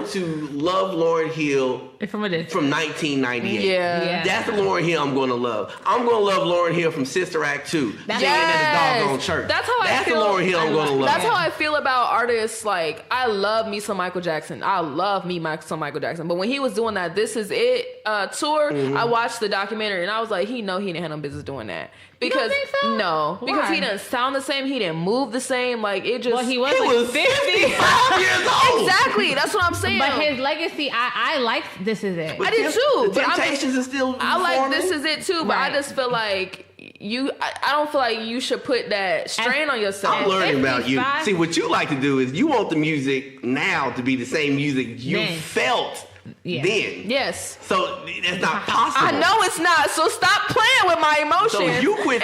to love Lauryn Hill from 1998. Yeah. That's the Lauryn Hill I'm going to love. I'm going to love Lauryn Hill from Sister Act 2. Singing at the doggone church. That's the Lauryn Hill I'm going to love. That's how I feel about artists. Like, I love me some Michael Jackson. I love me some Michael Jackson. But when he was doing that This Is It tour, I watched the documentary and I was like, he didn't have no business doing that. Because you don't think so? No, Why? Because he didn't sound the same. He didn't move the same. Like, it just. Well, he was 55 years old. Exactly. That's what I'm saying. But his legacy, I liked This Is It. But I did too. The Temptations is still. I like This Is It too. But Right. I just feel like I don't feel like you should put that strain on yourself. I'm learning about you. See, what you like to do is you want the music now to be the same music you felt. Then. Yes. So that's not possible. I know it's not. So stop playing with my emotions. So you quit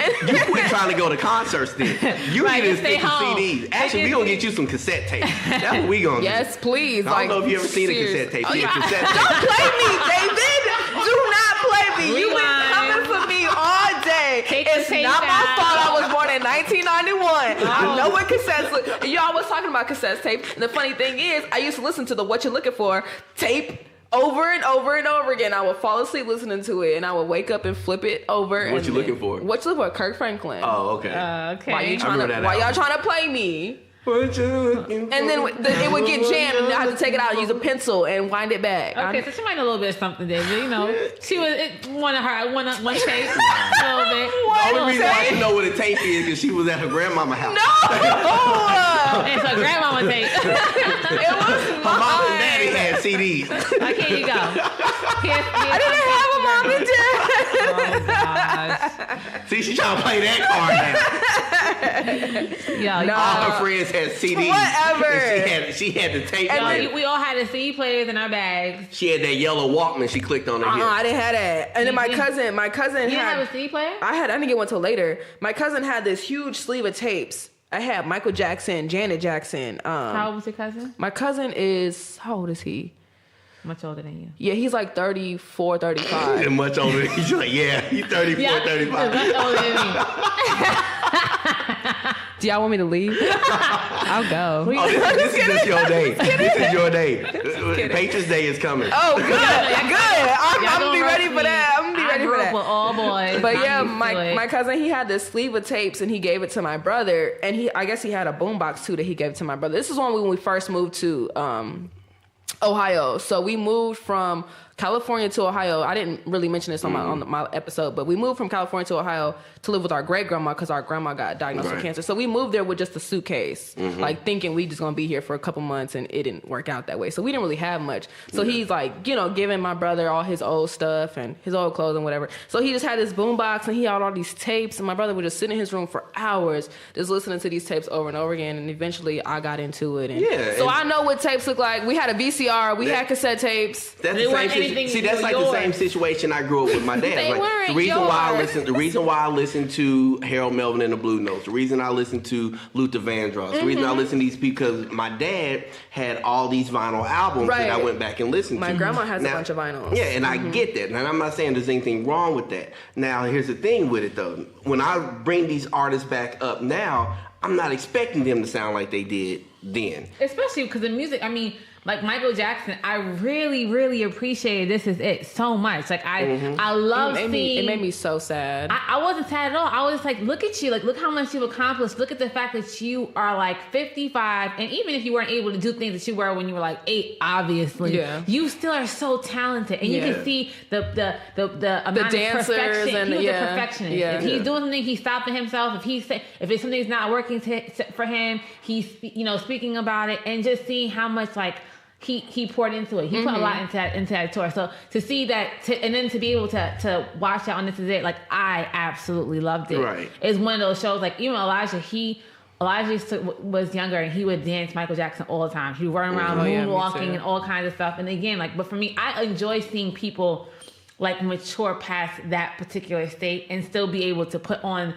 trying to go to concerts then. You need to stick to CDs. Actually, we're going to get you some cassette tapes. That's what we're going to do. Yes, please. I don't know if you ever seen a cassette tape. Cassette tape. Don't play me, David. Do not play me. You've been coming for me all day. It's not my fault I was born in 1991. I know what cassettes look. Y'all was talking about cassette tape. And the funny thing is, I used to listen to the What You're Looking For tape over and over and over again. I would fall asleep listening to it, and I would wake up and flip it over. What you looking for? What you looking for? Kirk Franklin. Oh, okay. Okay. Why y'all trying to play me? What you looking for? And then it would get jammed, and I had to take it out and use a pencil and wind it back. Okay, so she might know a little bit of something, David. You know, she was one tape, a little bit. The only reason why she know what a tape is because she was at her grandmama's house. No! It's her grandmama tape. It was Her mom and daddy had CDs. Like, here you go. I didn't have a mom and dad. Oh, gosh. See, she trying to play that card now. Yeah, all her friends had CDs. Whatever. She had the tape. We all had the CD players in our bags. She had that yellow Walkman. She clicked on it. I didn't have that. And then my cousin You didn't have a CD player? I didn't get one till later. My cousin had this huge sleeve of tapes. I had Michael Jackson, Janet Jackson. How old was your cousin? My cousin is, how old is he? Much older than you. Yeah, he's like 34, 35. And much older. He's like, he's 34, 35. Much older than me. Do y'all want me to leave? I'll go. This is just your day. This is your day. Patriots Day is coming. Oh, good. I'm gonna be ready for that. I'm gonna be ready for that. With all boys. But yeah, my cousin, he had this sleeve of tapes and he gave it to my brother. And I guess he had a boombox too that he gave to my brother. This is when we first moved to Ohio. So we moved from California to Ohio. I didn't really mention this on my episode, but we moved from California to Ohio to live with our great grandma because our grandma got diagnosed with cancer. So we moved there with just a suitcase, like thinking we just gonna be here for a couple months, and it didn't work out that way. So we didn't really have much. So he's like, giving my brother all his old stuff and his old clothes and whatever. So he just had this boombox and he had all these tapes, and my brother would just sit in his room for hours just listening to these tapes over and over again. And eventually I got into it. And so I know what tapes look like. We had a VCR, we had cassette tapes. That's the same situation. That's like the same situation I grew up with my dad. They like, weren't the reason why I listen to Harold Melvin and the Blue Notes, the reason I listen to Luther Vandross, the reason I listen to these because my dad had all these vinyl albums that I went back and listened to. My grandma has a bunch of vinyls. Yeah, and I get that. And I'm not saying there's anything wrong with that. Now, here's the thing with it though. When I bring these artists back up now, I'm not expecting them to sound like they did then. Especially because the music, I mean, like Michael Jackson, I really, really appreciated This Is It so much. Like I love seeing. It made me so sad. I wasn't sad at all. I was like, look at you. Like, look how much you've accomplished. Look at the fact that you are like 55. And even if you weren't able to do things that you were when you were like 8, obviously, you still are so talented. And you can see the amount of perfection. And he was a perfectionist. If he's doing something, he's stopping himself. If something's not working for him, he's speaking about it and just seeing how much like he poured into it. He put a lot into that tour. So to see that, and then to be able to watch that on This Is It, like I absolutely loved it. Right. It's one of those shows. Like even Elijah was younger and he would dance Michael Jackson all the time. He would run around moonwalking and all kinds of stuff. And again, like, but for me, I enjoy seeing people like mature past that particular state and still be able to put on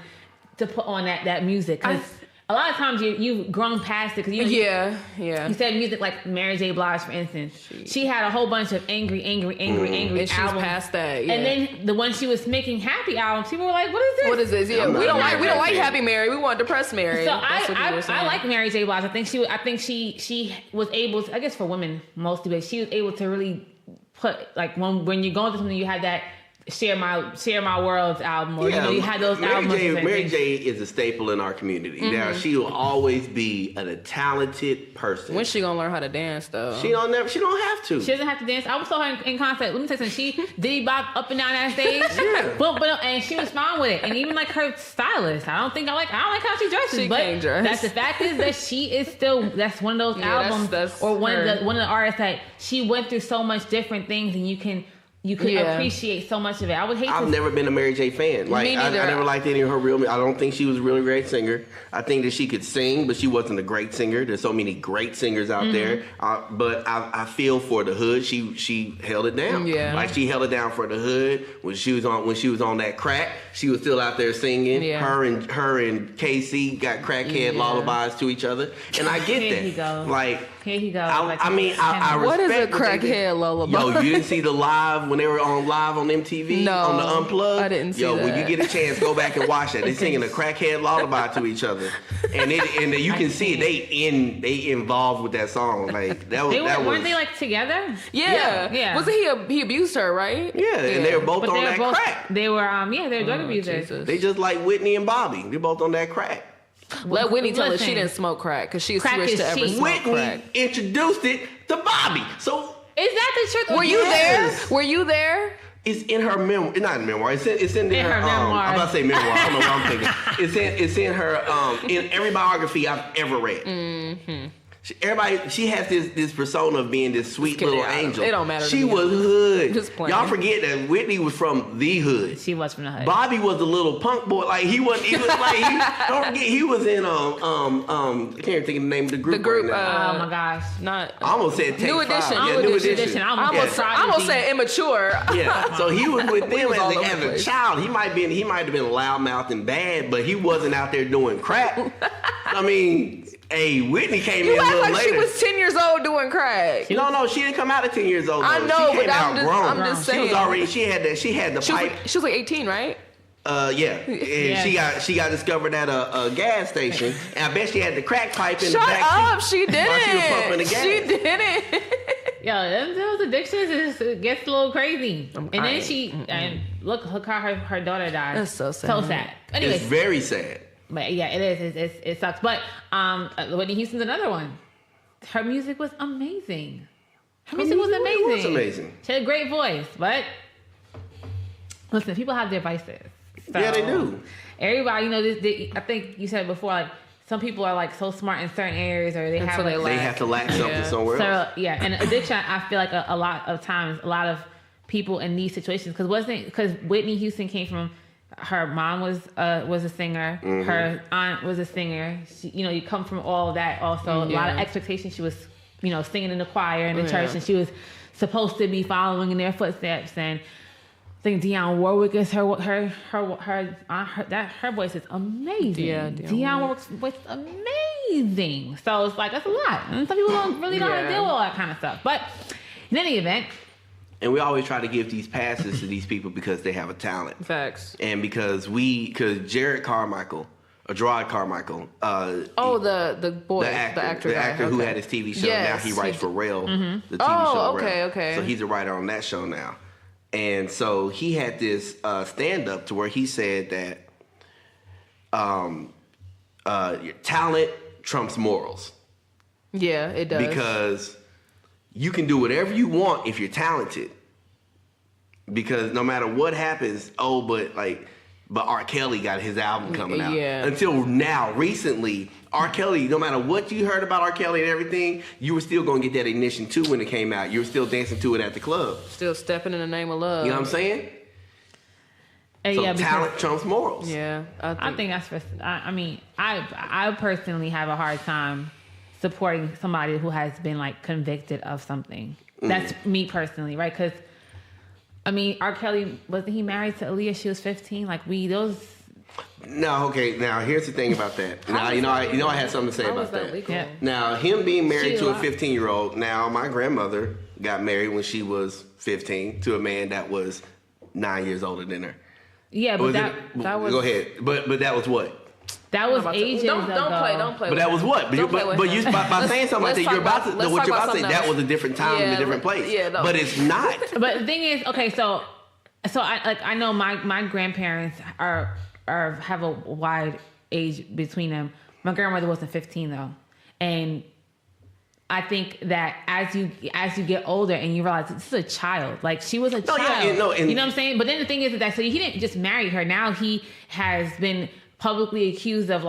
that music. 'Cause a lot of times you've grown past it because you said music like Mary J. Blige, for instance. She had a whole bunch of angry and she's albums. past that. And then the one she was making happy albums, people were like, "What is this? What is this? Yeah, we don't like Happy Mary. We want Depressed Mary." So I like Mary J. Blige. I think she was able to, I guess for women mostly, but she was able to really put like when you're going through something, you had that Share My World's album, or you had those albums. Mary J is a staple in our community. Now she will always be a talented person. When's she gonna learn how to dance though? She don't have to. She doesn't have to dance. I saw her in concert. Let me tell you something. She diddy bop up and down that stage. And she was fine with it. And even like her stylist, I don't like how she dresses. She can't dress. That's the fact is that she is still. That's one of those albums, that's or one of the artists that she went through so much different things, and you can appreciate so much of it. I've never been a Mary J fan. Like I never liked any of her real. I don't think she was a really great singer. I think that she could sing, but she wasn't a great singer. There's so many great singers out there. But I feel for the hood. She held it down. Yeah. Like she held it down for the hood when she was on that crack. She was still out there singing. Yeah. Her and KC got crackhead lullabies to each other, and I get Here that. He goes. Like. Here he goes. I respect what is a crackhead lullaby? Yo, you didn't see the live when they were on live on MTV? No, on the Unplugged? I didn't see that. Yo, when you get a chance, go back and watch that. They're singing a crackhead lullaby to each other, and you can see it. They involved with that song. Like weren't they like together? Yeah. Wasn't he abused her, right? Yeah, and they were both on that crack. They were they were drug abusers. Jesus. They just like Whitney and Bobby. They're both on that crack. Let Whitney tell us she didn't smoke crack because she switched to ever smoke crack. Whitney introduced it to Bobby. So is that the truth? Were you there? Were you there? It's in her memoir. It's not in memoir. It's in her memoir. I'm about to say memoir. I don't know what I'm thinking. It's in her in every biography I've ever read. Mm-hmm. She has this persona of being this sweet little angel. It don't matter. She was hood. Y'all forget that Whitney was from the hood. She was from the hood. Bobby was a little punk boy. Like he was like don't forget he was in I can't even think of the name of the group. The group. Right Oh my gosh, I almost said New Edition. New Edition. I almost said immature. Yeah. So he was with them as a child. He might have been loudmouth and bad, but he wasn't out there doing crap. I mean, hey, Whitney came You in a act little like later. she was 10 years old doing crack. No, she didn't come out at 10 years old. Though. I know, she came but out grown. I'm just saying. She was already. She had the pipe. She was like 18, right? Yeah, and she got discovered at a gas station, and I bet she had the crack pipe in the back. Shut up, she didn't. While she was pumping the gas. She didn't. Yo, those addictions it gets a little crazy. And then and look how her daughter died. That's so sad. So sad. Anyways, It's very sad. but yeah, it is. It sucks. But Whitney Houston's another one. Her music was amazing. Her music was amazing. It was amazing. She had a great voice, but listen, people have their vices. So, Yeah, they do. Everybody, I think you said it before, like some people are like so smart in certain areas, or they have like, They have to lack something somewhere else. So yeah, and addiction, I feel like a lot of times, a lot of people in these situations, because Whitney Houston came from, her mom was a singer, her aunt was a singer. She, you come from all of that. Also, a lot of expectations. She was, singing in the choir in the church, and she was supposed to be following in their footsteps. And I think Dionne Warwick is her voice is amazing. Yeah, Dionne Warwick's voice is amazing. So it's like that's a lot, and some people don't really know how to deal with all that kind of stuff. But in any event. And we always try to give these passes to these people because they have a talent. Facts. And because Gerard Carmichael, the boy, the actor who had his TV show. Yes, now he writes for Rail, the TV show. Okay. So he's a writer on that show now. And so he had this stand-up to where he said that talent trumps morals. Yeah, it does. Because you can do whatever you want if you're talented. Because no matter what happens, but R. Kelly got his album coming out. Yeah. Until now, recently, R. Kelly, no matter what you heard about R. Kelly and everything, you were still going to get that Ignition 2 when it came out. You were still dancing to it at the club. Still stepping in the name of love. You know what I'm saying? So talent trumps morals. Yeah. I think that's for, I personally have a hard time supporting somebody who has been like convicted of something. That's me personally, right? Because R. Kelly, wasn't he married to Aaliyah? She was 15. No, okay. Now here's the thing about that. Now I had something to say about that. Yeah. Now him being married to a 15-year-old. Now my grandmother got married when she was 15 to a man that was 9 years older than her. Yeah, but that was. Go ahead. But that was what? That was ages ago. Don't play. But that was what? By saying something like that, you're about to. What you're about to say, that was a different time and a different place. Yeah, no. But it's not. But the thing is, okay, so I know my grandparents have a wide age between them. My grandmother wasn't 15 though, and I think that as you get older and you realize this is a child, like she was a child. Yeah, you know what I'm saying? But then the thing is that so he didn't just marry her. Now he has been publicly accused of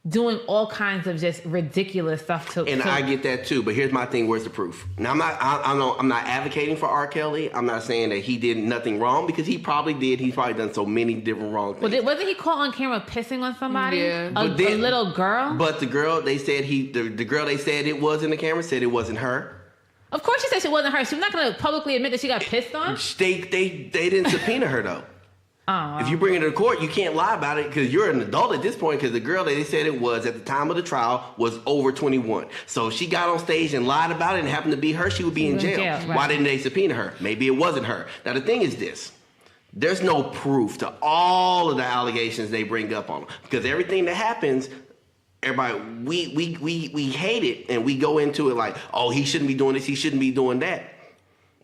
doing all kinds of just ridiculous stuff I get that too, but here's my thing: where's the proof? Now I'm not advocating for R. Kelly. I'm not saying that he did nothing wrong because he probably did. He's probably done so many different wrong things. But wasn't he caught on camera pissing on somebody? Yeah. A little girl. But the girl they said the girl they said it was in the camera said it wasn't her. Of course, she said she wasn't her. She's not going to publicly admit that she got pissed on. They didn't subpoena her though. Oh, if you bring it to court, you can't lie about it because you're an adult at this point because the girl that they said it was at the time of the trial was over 21. So if she got on stage and lied about it and it happened to be her, she would be in jail. Right. Why didn't they subpoena her? Maybe it wasn't her. Now the thing is this. There's no proof to all of the allegations they bring up on them because everything that happens, everybody, we hate it and we go into it like, oh, he shouldn't be doing this, he shouldn't be doing that.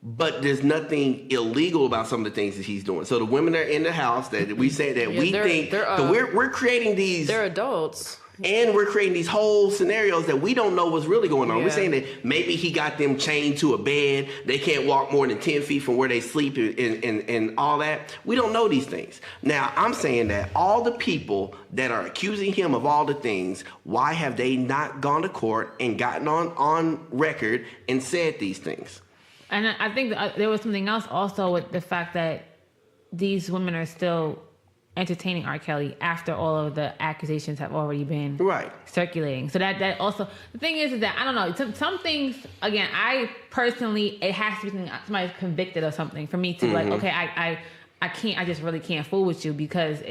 But there's nothing illegal about some of the things that he's doing. So the women that are in the house that we say that we're creating these. They're adults. And we're creating these whole scenarios that we don't know what's really going on. Yeah. We're saying that maybe he got them chained to a bed. They can't walk more than 10 feet from where they sleep and all that. We don't know these things. Now, I'm saying that all the people that are accusing him of all the things, why have they not gone to court and gotten on record and said these things? And I think there was something else also with the fact that these women are still entertaining R. Kelly after all of the accusations have already been circulating. So that also, the thing is that, I don't know, some things, again, I personally, it has to be somebody's convicted of something for me to like, okay, I just really can't fool with you because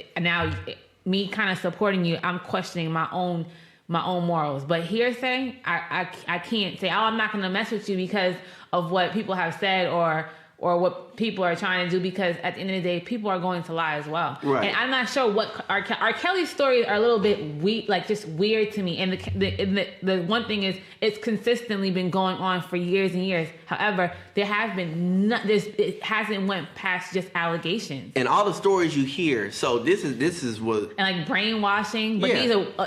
me kind of supporting you, I'm questioning my own my own morals. But hearsay, I can't say, I'm not going to mess with you because of what people have said or what people are trying to do, because at the end of the day, people are going to lie as well. Right. And I'm not sure what R. Kelly's stories are a little bit weak, like just weird to me. And the one thing is, it's consistently been going on for years and years. However, there have been it hasn't went past just allegations. And all the stories you hear, so this is what, and like brainwashing, but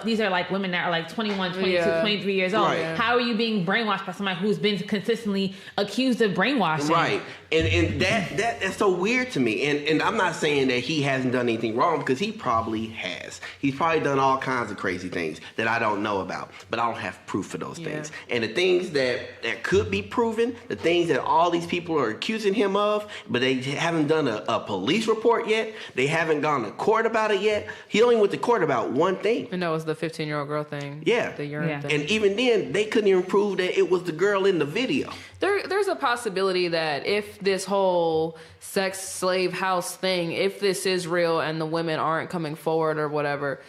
these are like women that are like 21, 22, 23 years old. Right. How are you being brainwashed by somebody who's been consistently accused of brainwashing? Right. And that's so weird to me. And I'm not saying that he hasn't done anything wrong, because he probably has. He's probably done all kinds of crazy things that I don't know about, but I don't have proof for those things. And the things that could be proven, the things that all these people are accusing him of, but they haven't done a police report yet. They haven't gone to court about it yet. He only went to court about one thing. And that was the 15-year-old girl thing. Yeah. The urine thing. And even then, they couldn't even prove that it was the girl in the video. There's a possibility that if this whole sex slave house thing, if this is real and the women aren't coming forward or whatever,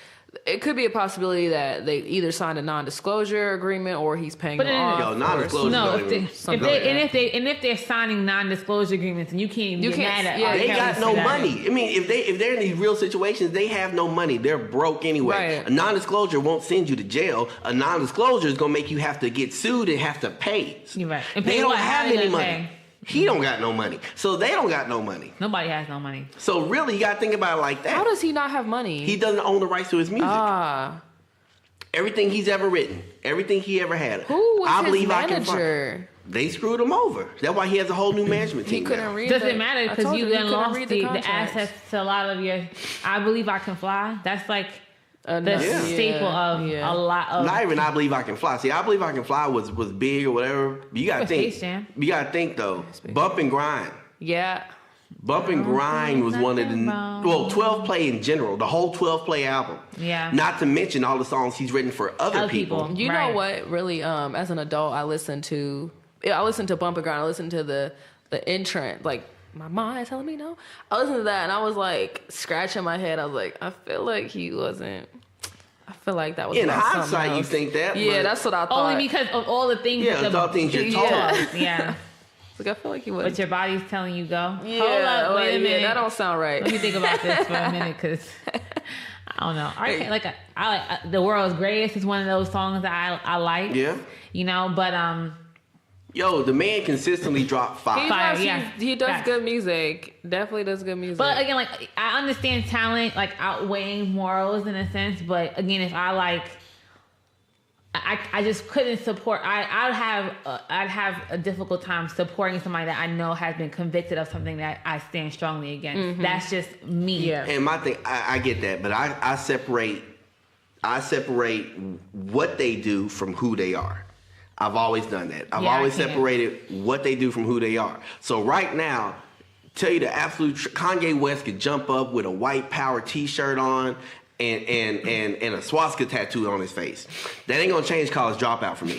it could be a possibility that they either signed a non-disclosure agreement or he's paying them off. Yo, non-disclosure. No, if they're signing non-disclosure agreements, and you can't get mad at R. They Kelly got no money. I mean, if they're in these real situations, they have no money. They're broke anyway. Right. A non-disclosure won't send you to jail. A non-disclosure is gonna make you have to get sued and have to pay. You're right. And they don't what? have How any they money. pay? He don't got no money. So they don't got no money. Nobody has no money. So really, you gotta think about it like that. How does he not have money? He doesn't own the rights to his music. Everything he's ever written, everything he ever had. Who was his manager? They screwed him over. That's why he has a whole new management team. He couldn't now. read. Doesn't matter, because you then lost the contracts. assets to a lot of your. I Believe I Can Fly. That's like the staple of a lot of. Not even I Believe I Can Fly. See, I Believe I Can Fly was big or whatever. But you gotta think. Space Jam. You gotta think though. Bump and Grind. Yeah. Bump and Grind was one of the 12 Play in general, the whole 12 Play album. Yeah. Not to mention all the songs he's written for other people. You know what? Really, as an adult, I listened to Bump and Grind. I listened to the entrant, like my mind telling me no. I listened to that and I was like scratching my head. I was like, I feel like he wasn't. I feel like that was In about hindsight, you think that? Yeah, that's what I thought. Only because of all the things. Yeah, all things you're told. Yeah. Like, I feel like he was. But your body's telling you go. Yeah, Hold up, wait a minute. that don't sound right. Let me think about this for a minute, because I don't know. I like The World's Greatest is one of those songs that I like. Yeah. You know, but Yo, the man consistently dropped fire. He does good music. Definitely does good music. But again, like, I understand talent like outweighing morals in a sense. But again, if I just couldn't support. I'd have a difficult time supporting somebody that I know has been convicted of something that I stand strongly against. Mm-hmm. That's just me. Yeah. And my thing, I get that, but I separate what they do from who they are. I've always done that. I've always separated what they do from who they are. So right now, tell you the absolute, Kanye West could jump up with a white power T-shirt on and a swastika tattoo on his face. That ain't gonna change college dropout for me.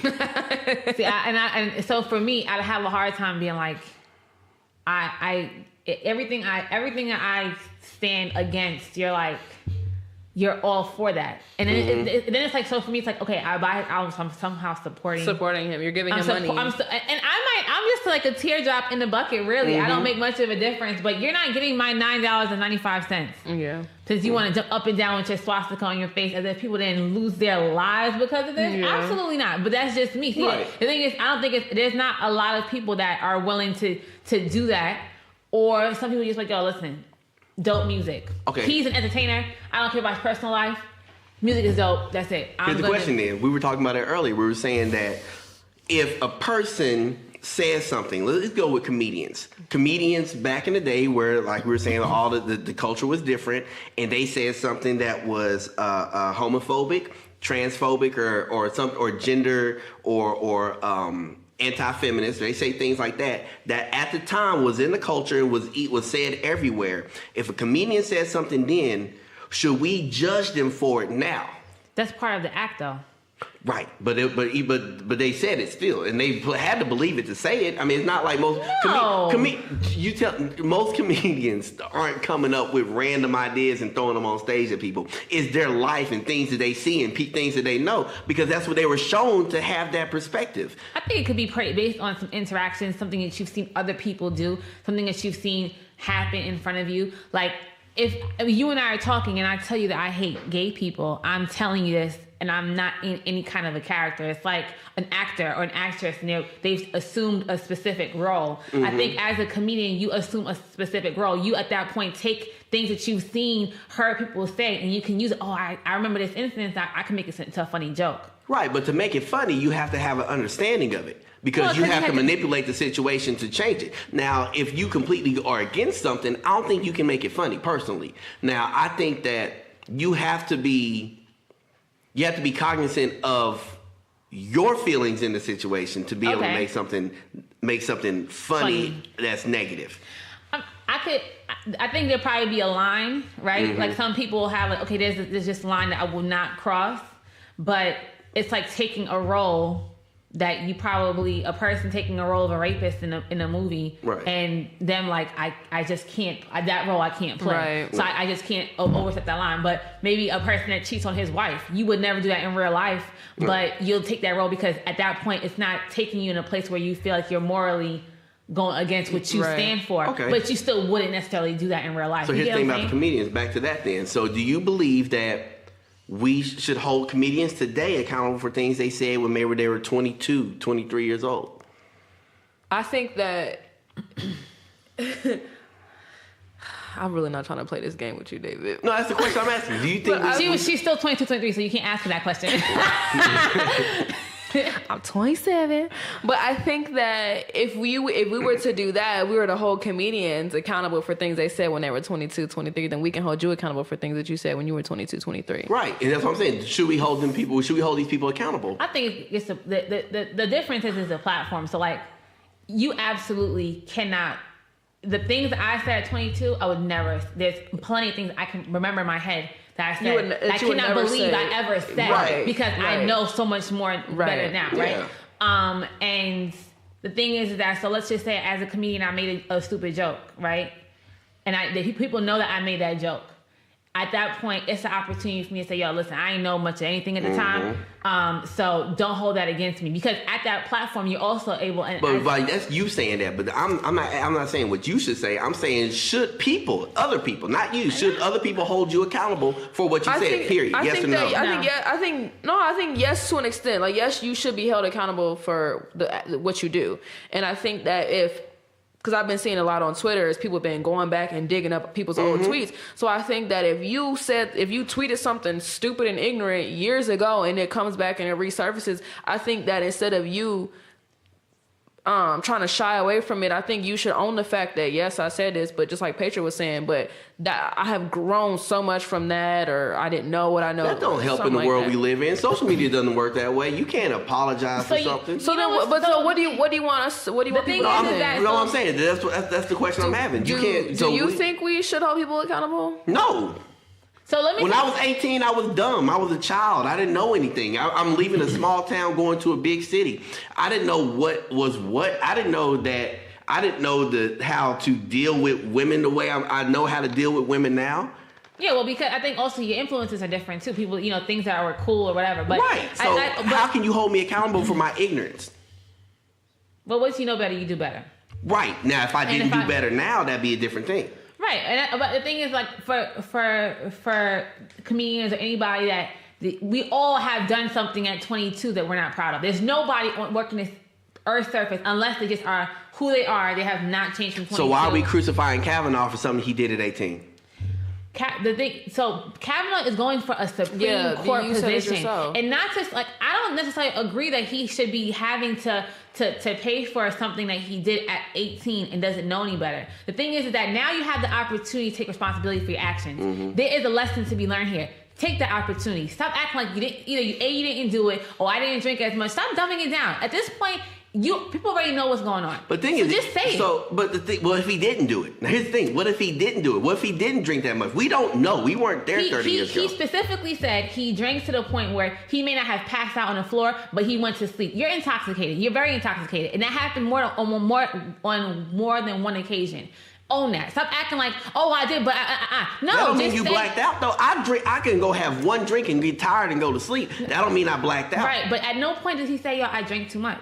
See, and so for me, I'd have a hard time being like, everything that I stand against, you're all for that, and then, then it's like, so for me, it's like, okay, I'm somehow supporting him. You're giving him money, and I'm just like a teardrop in the bucket. Really, I don't make much of a difference. But you're not getting my $9.95. Yeah, because you want to jump up and down with your swastika on your face as if people didn't lose their lives because of this. Yeah. Absolutely not. But that's just me. See, right. The thing is, I don't think there's not a lot of people that are willing to do that, or some people just like, yo, listen. Dope music. Okay. He's an entertainer. I don't care about his personal life. Music is dope. That's it. Here's the question then. We were talking about it earlier. We were saying that if a person says something, let's go with comedians. Comedians back in the day where, like we were saying, all the culture was different, and they said something that was homophobic, transphobic, or gender or anti-feminist, they say things like that at the time was in the culture and was said everywhere. If a comedian says something then, should we judge them for it now? That's part of the act, though. Right, but they said it still, and they had to believe it to say it. I mean, it's not like most most comedians aren't coming up with random ideas and throwing them on stage at people. It's their life and things that they see and things that they know, because that's what they were shown to have that perspective. I think it could be based on some interactions, something that you've seen other people do, something that you've seen happen in front of you. Like if you and I are talking and I tell you that I hate gay people, I'm telling you this. And I'm not in any kind of a character. It's like an actor or an actress, and they've assumed a specific role. Mm-hmm. I think as a comedian, you assume a specific role. You, at that point, take things that you've seen, heard people say, and you can use it. Oh, I remember this instance. I can make it into a funny joke. Right, but to make it funny, you have to have an understanding of it. Because you have to manipulate the situation to change it. Now, if you completely are against something, I don't think you can make it funny, personally. Now, I think that you have to be cognizant of your feelings in the situation to be able to make something funny that's negative. I think there'll probably be a line, right? Mm-hmm. Like some people have like, okay, there's this line that I will not cross, but it's like taking a role that you probably, a person taking a role of a rapist in a movie, right, and them like, I just can't, that role I can't play. Right. So I just can't overstep that line. But maybe a person that cheats on his wife, you would never do that in real life, but you'll take that role because at that point it's not taking you in a place where you feel like you're morally going against what you stand for. Okay. But you still wouldn't necessarily do that in real life. So here's the thing about the comedians, back to that then. So do you believe that we should hold comedians today accountable for things they said when maybe they were 22, 23 years old? I think that... I'm really not trying to play this game with you, David. No, that's the question I'm asking. Do you think... She's still 22, 23, so you can't ask her that question. I'm 27. But I think that if we were to do that, we were to hold comedians accountable for things they said when they were 22, 23, then we can hold you accountable for things that you said when you were 22, 23. Right. And that's what I'm saying. Should we hold these people accountable? I think it's the difference is the platform. So like, you absolutely cannot, the things that I said at 22, I would never, there's plenty of things I can remember in my head that I said, I cannot believe I ever said, because I know so much more better now, right? Yeah. And the thing is that, so let's just say as a comedian, I made a stupid joke, right? And people know that I made that joke. At that point, it's an opportunity for me to say, yo, listen, I ain't know much of anything at the time, so don't hold that against me. Because at that platform, you're also able... But that's you saying that, but I'm not saying what you should say. I'm saying other people, not you, should other people hold you accountable for what you said, period? Yes or no? I think yes to an extent. Like, yes, you should be held accountable for what you do. And I think that because I've been seeing a lot on Twitter as people have been going back and digging up people's old tweets. So I think that if you tweeted something stupid and ignorant years ago and it comes back and it resurfaces, I think that instead of you trying to shy away from it, I think you should own the fact that, yes, I said this, but just like Petra was saying, but that I have grown so much from that, or I didn't know what I know. That don't help in the world we live in. Social media doesn't work that way. You can't apologize for something. So what do you want us? What do you want people to do? No, I'm saying that's the question I'm having. Do you think we should hold people accountable? No. So when I was 18, I was dumb. I was a child. I didn't know anything. I'm leaving a small town going to a big city. I didn't know what was what. I didn't know how to deal with women the way I know how to deal with women now. Yeah, well, because I think also your influences are different too. People, things that are cool or whatever. But right. So how can you hold me accountable for my ignorance? Well, once you know better, you do better. Right. Now, if I didn't do better now, that'd be a different thing. Right, but the thing is, like, for comedians or anybody that we all have done something at 22 that we're not proud of. There's nobody working this earth's surface unless they just are who they are. They have not changed from 22. So why are we crucifying Kavanaugh for something he did at 18? So Kavanaugh is going for a Supreme Court position, and not just like, I don't necessarily agree that he should be having to pay for something that he did at 18 and doesn't know any better. The thing is that now you have the opportunity to take responsibility for your actions. Mm-hmm. There is a lesson to be learned here. Take the opportunity. Stop acting like you didn't. Either you didn't do it, or I didn't drink as much. Stop dumbing it down. At this point, people already know what's going on. But thing so is, just say it. What if he didn't do it? Now here's the thing. What if he didn't do it? What if he didn't drink that much? We don't know. We weren't there 30 years ago. He specifically said he drank to the point where he may not have passed out on the floor, but he went to sleep. You're intoxicated. You're very intoxicated, and that happened on more than one occasion. Own that. Stop acting like, oh, I did, but no. That don't mean you blacked out, though. I can go have one drink and get tired and go to sleep. That don't mean I blacked out. Right, but at no point does he say, yo, I drank too much.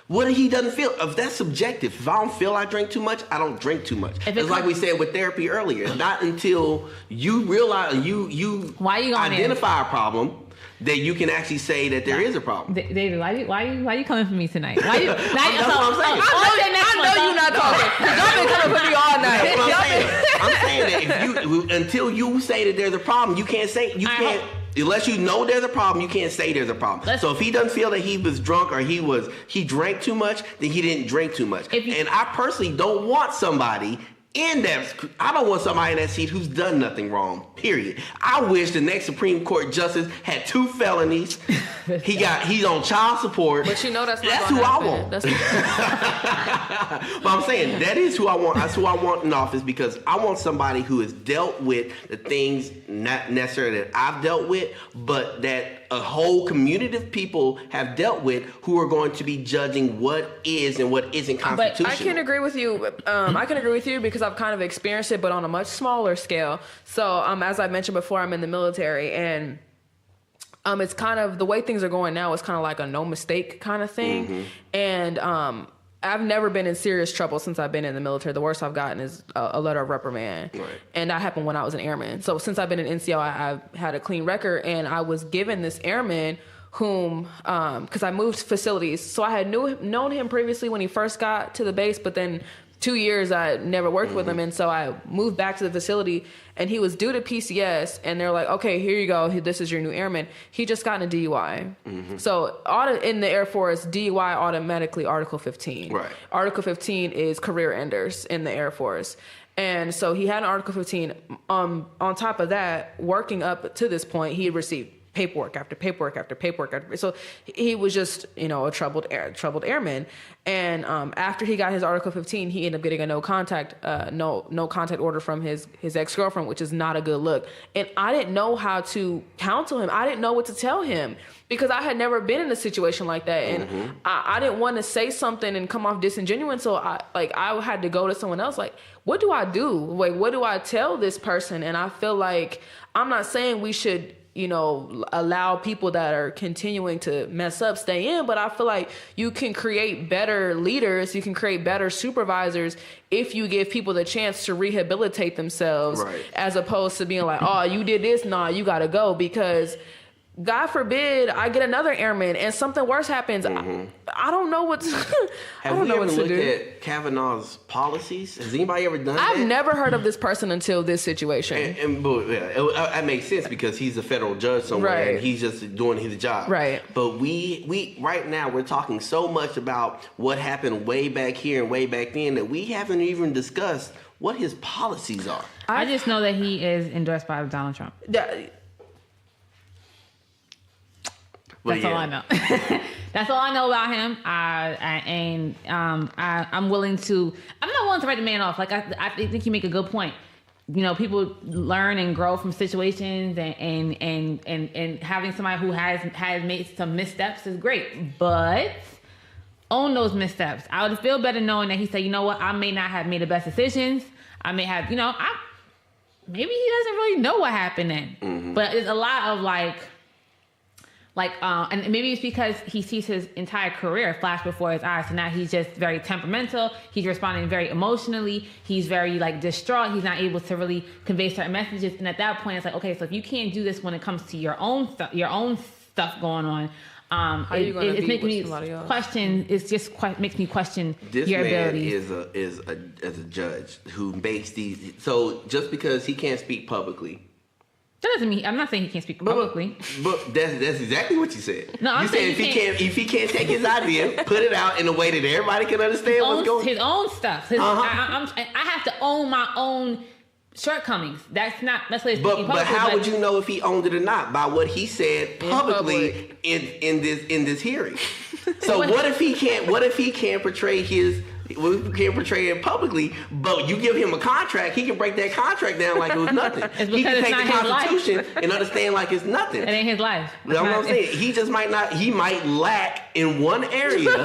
What if he doesn't feel? If that's subjective. If I don't feel I drink too much, I don't drink too much. It's like we said with therapy earlier. It's not until you realize you identify a problem that you can actually say that there is a problem. David, why you coming for me tonight? Why you? That's what I'm saying. I know you're not talking. Y'all been coming for me all night. That's what I'm saying that until you say that there's a problem, you can't say unless you know there's a problem, you can't say there's a problem. So if he doesn't feel that he was drunk or he drank too much, then he didn't drink too much. And I personally don't want somebody in that seat who's done nothing wrong. Period. I wish the next Supreme Court justice had 2 felonies. He's on child support. But you know that's who I want. But I'm saying that is who I want. That's who I want in office because I want somebody who has dealt with the things not necessarily that I've dealt with, but that a whole community of people have dealt with who are going to be judging what is and what isn't constitutional. But I can agree with you. I can agree with you because I've kind of experienced it, but on a much smaller scale. So as I mentioned before, I'm in the military, and it's kind of the way things are going now. It's kind of like a no mistake kind of thing, and I've never been in serious trouble since I've been in the military. The worst I've gotten is a letter of reprimand. Right. And that happened when I was an airman. So since I've been in NCO, I've had a clean record. And I was given this airman whom, because I moved facilities. So I had known him previously when he first got to the base, but then 2 years I never worked with him. And so I moved back to the facility, and he was due to PCS, and they're like, okay, here you go. This is your new airman. He just got in a DUI. So in the Air Force, DUI automatically Article 15. Right. Article 15 is career enders in the Air Force. And so he had an Article 15. On top of that, working up to this point, he had received paperwork after paperwork after paperwork after. So he was just, a troubled airman. And after he got his Article 15, he ended up getting a no contact order from his ex-girlfriend, which is not a good look. And I didn't know how to counsel him. I didn't know what to tell him because I had never been in a situation like that. And I didn't want to say something and come off disingenuous. So I had to go to someone else. Like, what do I do? Like, what do I tell this person? And I feel like I'm not saying we should allow people that are continuing to mess up stay in, but I feel like you can create better leaders, you can create better supervisors if you give people the chance to rehabilitate themselves, as opposed to being like, oh, you did this, nah, you gotta go, because God forbid I get another airman and something worse happens. I don't know what to Have we ever looked at Kavanaugh's policies? Has anybody ever done that? I've never heard of this person until this situation. That makes sense because he's a federal judge somewhere and he's just doing his job. Right. But we right now we're talking so much about what happened way back here and way back then that we haven't even discussed what his policies are. I just know that he is endorsed by Donald Trump. That's all I know. That's all I know about him. I'm willing to. I'm not willing to write the man off. Like I think you make a good point. People learn and grow from situations, and having somebody who has made some missteps is great. But own those missteps. I would feel better knowing that he said, you know what, I may not have made the best decisions. I may have, maybe he doesn't really know what happened then. But it's a lot of and maybe it's because he sees his entire career flash before his eyes. So now he's just very temperamental. He's responding very emotionally. He's very distraught. He's not able to really convey certain messages. And at that point, it's like, okay, so if you can't do this when it comes to your own stuff going on, it's making me question. It's just makes me question your abilities. This man is a judge who makes these. So just because he can't speak publicly. That doesn't mean I'm not saying he can't speak publicly. But that's exactly what you said. No, I'm saying if he can't take his idea, put it out in a way that everybody can understand what's going on. His own stuff. I have to own my own shortcomings. That's but how would you know if he owned it or not? By what he said publicly in this hearing. So what if he can't portray his? We can't portray it publicly, but you give him a contract, he can break that contract down like it was nothing. He can take the Constitution and understand like it's nothing. It ain't his life. You know what I'm saying? He just might not. He might lack in one area,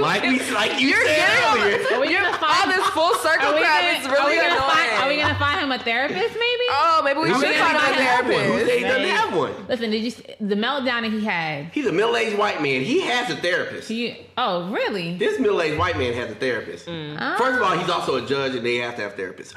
like you said earlier. All this full circle crap is really annoying. Are we gonna find him a therapist? Maybe. Oh, maybe we should find him a therapist. Who said he doesn't have one? Listen, did you see the meltdown that he had? He's a middle-aged white man. He has a therapist. Oh, really? This middle-aged white man has a therapist. First of all, he's also a judge, and they have to have therapists.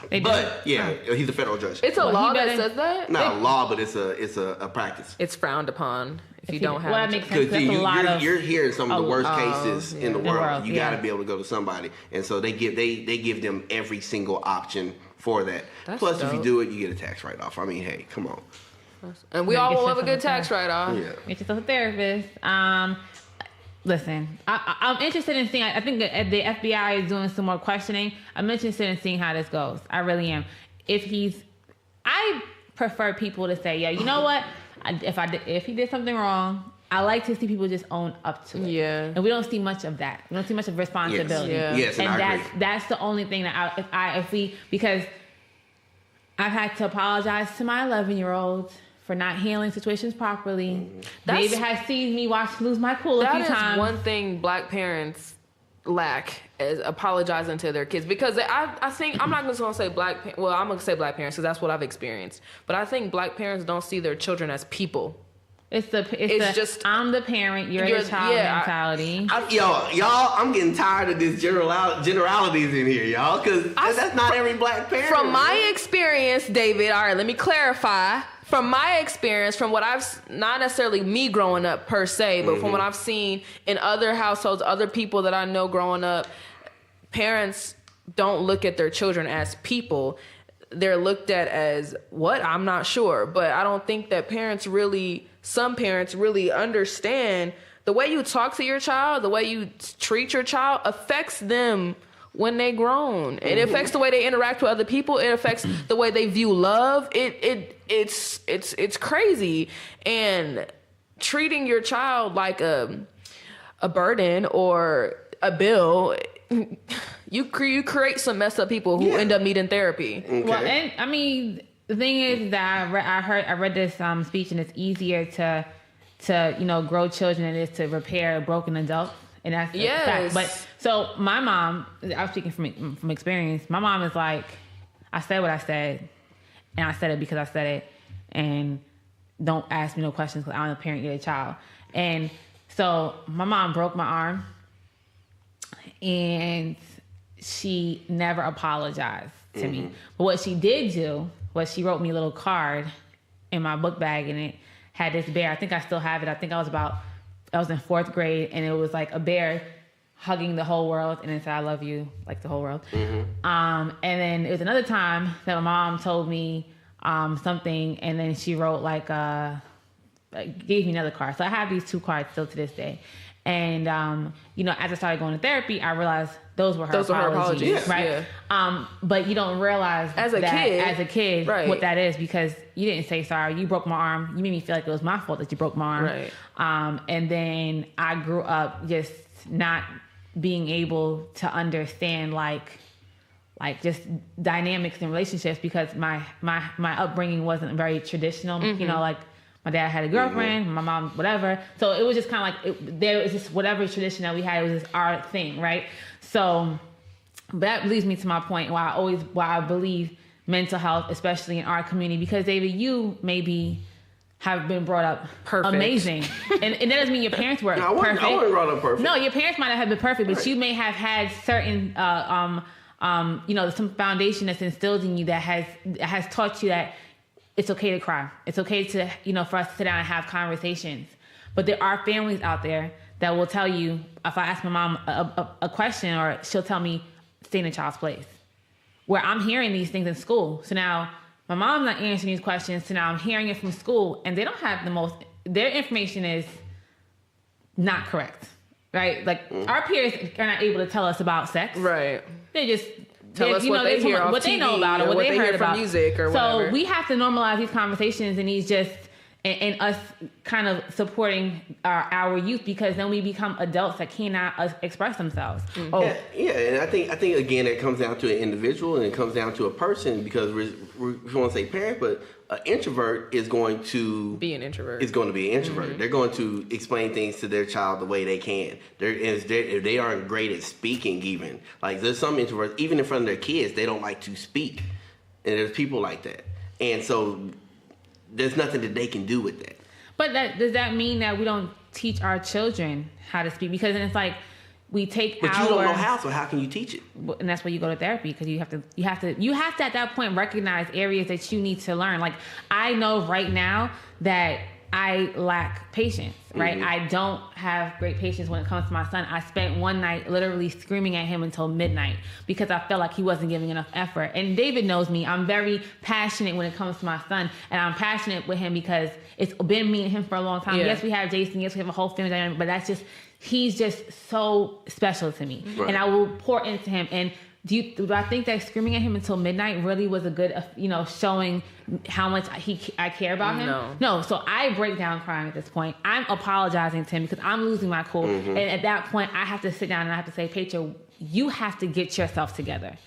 He's a federal judge. It's a law that says that. Not a law, but it's a practice. It's frowned upon if you don't have. Well, that makes sense. That's a lot of. You're hearing some of the worst cases in the world. You got to be able to go to somebody, and so they give them every single option for that. Plus, if you do it, you get a tax write-off. I mean, hey, come on. And we all love a good tax write-off. Yeah. Get yourself a therapist. Listen, I'm interested in seeing. I think the FBI is doing some more questioning. I'm interested in seeing how this goes. I really am. I prefer people to say, yeah, you know what? If he did something wrong, I like to see people just own up to it. Yeah. And we don't see much of that. We don't see much of responsibility. Yes, and that's the only thing that because I've had to apologize to my 11-year-old for not handling situations properly. David has seen me lose my cool a few times. That is one thing Black parents lack, is apologizing to their kids. Because I think, I'm not just going to say I'm going to say Black parents because that's what I've experienced. But I think Black parents don't see their children as people. It's just I'm the parent, you're the child mentality. Y'all, I'm getting tired of this generalities in here, y'all, because that's not every Black parent. From my experience, David, all right, let me clarify. From my experience, from what not necessarily me growing up per se, but from what I've seen in other households, other people that I know growing up, parents don't look at their children as people. They're looked at as what? I'm not sure. But I don't think that some parents really understand the way you talk to your child, the way you treat your child affects them when they grown. It affects the way they interact with other people. It affects the way they view love. It's crazy. And treating your child like a burden or a bill, you create some messed up people who end up needing therapy. Okay. Well, and I mean, the thing is that I read this speech, and it's easier to grow children than it is to repair broken adults. And that's a fact. But so my mom, I was speaking from experience. My mom is like, I said what I said, and I said it because I said it, and don't ask me no questions because I'm a parent, you're a child. And so my mom broke my arm, and she never apologized to me. But what she did do was she wrote me a little card in my book bag, and it had this bear. I think I still have it. I think I was in 4th grade, and it was like a bear hugging the whole world, and it said, I love you, like the whole world. And then it was another time that my mom told me something, and then she wrote gave me another card. So I have these 2 cards still to this day. And, as I started going to therapy, I realized those were her apologies. Right? Yeah. But you don't realize as a kid, right, what that is, because you didn't say sorry. You broke my arm. You made me feel like it was my fault that you broke my arm. Right. And then I grew up just not being able to understand like just dynamics in relationships, because my upbringing wasn't very traditional. Like my dad had a girlfriend, my mom, whatever. So it was just kind of like, there was just whatever tradition that we had, it was just our thing, right? So that leads me to my point why I believe mental health, especially in our community, because David, you maybe have been brought up perfect, amazing. and that doesn't mean your parents were perfect. I wasn't brought up perfect. No, your parents might not have been perfect, but you may have had certain, some foundation that's instilled in you that has taught you that it's okay to cry. It's okay to, for us to sit down and have conversations. But there are families out there that will tell you, if I ask my mom a question, or she'll tell me, stay in a child's place. Where I'm hearing these things in school. So now my mom's not answering these questions. So now I'm hearing it from school, and they don't have their information is not correct, right? Like our peers are not able to tell us about sex. Right. They just tell us what they hear off TV, they know about, or what they heard from about music or whatever. So we have to normalize these conversations and these just and us kind of supporting our youth, because then we become adults that cannot express themselves. Mm-hmm. And I think again it comes down to an individual and it comes down to a person, because we want to say parent, but an introvert is going to be an introvert. Is going to be an introvert. Mm-hmm. They're going to explain things to their child the way they can. If they aren't great at speaking, even like there's some introverts, even in front of their kids, they don't like to speak, and there's people like that, and so there's nothing that they can do with that. But does that mean that we don't teach our children how to speak? Because then it's like we take But you don't know how, so how can you teach it? And that's why you go to therapy, because you have to at that point recognize areas that you need to learn. Like, I know right now that I lack patience, right? Mm-hmm. I don't have great patience when it comes to my son. I spent one night literally screaming at him until midnight because I felt like he wasn't giving enough effort. And David knows me. I'm very passionate when it comes to my son. And I'm passionate with him because it's been me and him for a long time. Yeah. Yes, we have Jason. Yes, we have a whole family dynamic, but he's just so special to me. Right. And I will pour into him. And do I think that screaming at him until midnight really was a good, showing how much I care about him? No. So I break down crying at this point. I'm apologizing to him because I'm losing my cool. Mm-hmm. And at that point, I have to sit down and I have to say, Petra, you have to get yourself together.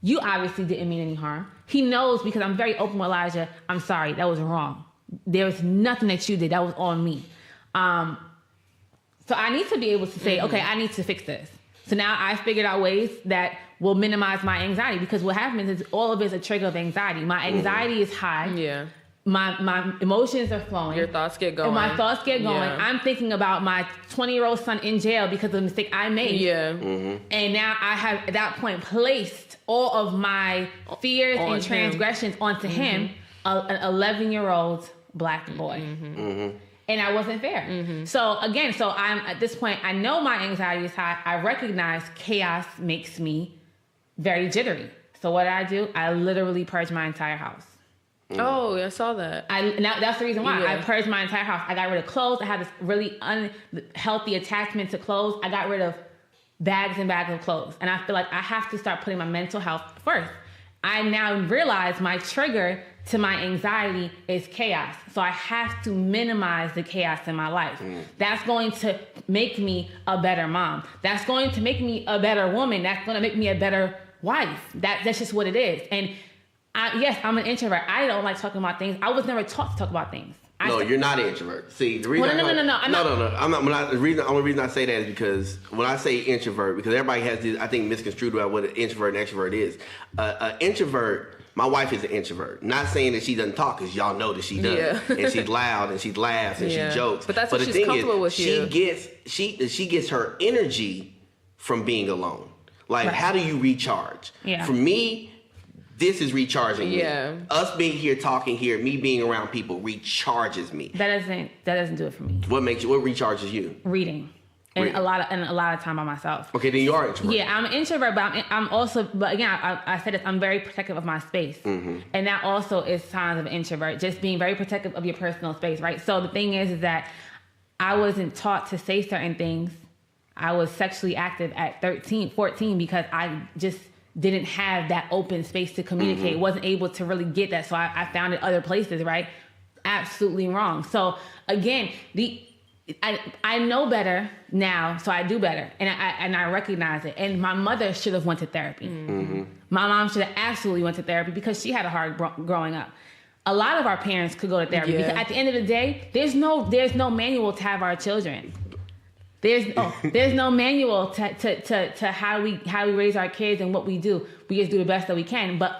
You obviously didn't mean any harm. He knows, because I'm very open with Elijah. I'm sorry, that was wrong. There was nothing that you did. That was on me. So I need to be able to say, okay, I need to fix this. So now I figured out ways that will minimize my anxiety, because what happens is all of it is a trigger of anxiety. My anxiety is high. Yeah. My emotions are flowing. Your thoughts get going. And my thoughts get going. Yeah. I'm thinking about my 20-year-old son in jail because of the mistake I made. Yeah. Mm-hmm. And now I have at that point placed all of my fears on and transgressions onto him, an 11-year-old black boy. Mm-hmm. Mm-hmm. And I wasn't fair. Mm-hmm. So again, I'm at this point, I know my anxiety is high. I recognize chaos makes me very jittery. So what do? I literally purge my entire house. Oh, I saw that. That's the reason why. Yeah. I purged my entire house. I got rid of clothes. I had this really unhealthy attachment to clothes. I got rid of bags and bags of clothes. And I feel like I have to start putting my mental health first. I now realize my trigger to my anxiety is chaos. So I have to minimize the chaos in my life. That's going to make me a better mom. That's going to make me a better woman. That's going to make me a better wife. That's just what it is. And yes, I'm an introvert. I don't like talking about things. I was never taught to talk about things. You're not an introvert. See, the reason No. I'm not. The only reason I say that is because when I say introvert, because everybody has this, I think, misconstrued about what an introvert and extrovert is. An introvert, my wife is an introvert. Not saying that she doesn't talk, because y'all know that she does. Yeah. And she's loud and she laughs and she jokes. But that's what she's comfortable with you. She gets her energy from being alone. Like, Right. how do you recharge? Yeah. For me, this is recharging me. Yeah. Us being here, talking here, me being around people recharges me. That doesn't do it for me. What recharges you? Reading. And Reading. a lot of time by myself. Okay, then you are an introvert. Yeah, I'm an introvert, but I'm also, but again, I said this, I'm very protective of my space. Mm-hmm. And that also is signs of an introvert, just being very protective of your personal space, right? So the thing is that I wasn't taught to say certain things. I was sexually active at 13, 14 because I just didn't have that open space to communicate, wasn't able to really get that. So I found it other places, right? Absolutely wrong. So again, I know better now, so I do better, and I recognize it. And my mother should have went to therapy. Mm-hmm. My mom should have absolutely went to therapy because she had a hard growing up. A lot of our parents could go to therapy because at the end of the day, there's no manual to have our children. There's no manual to how we raise our kids and what we do. We just do the best that we can. But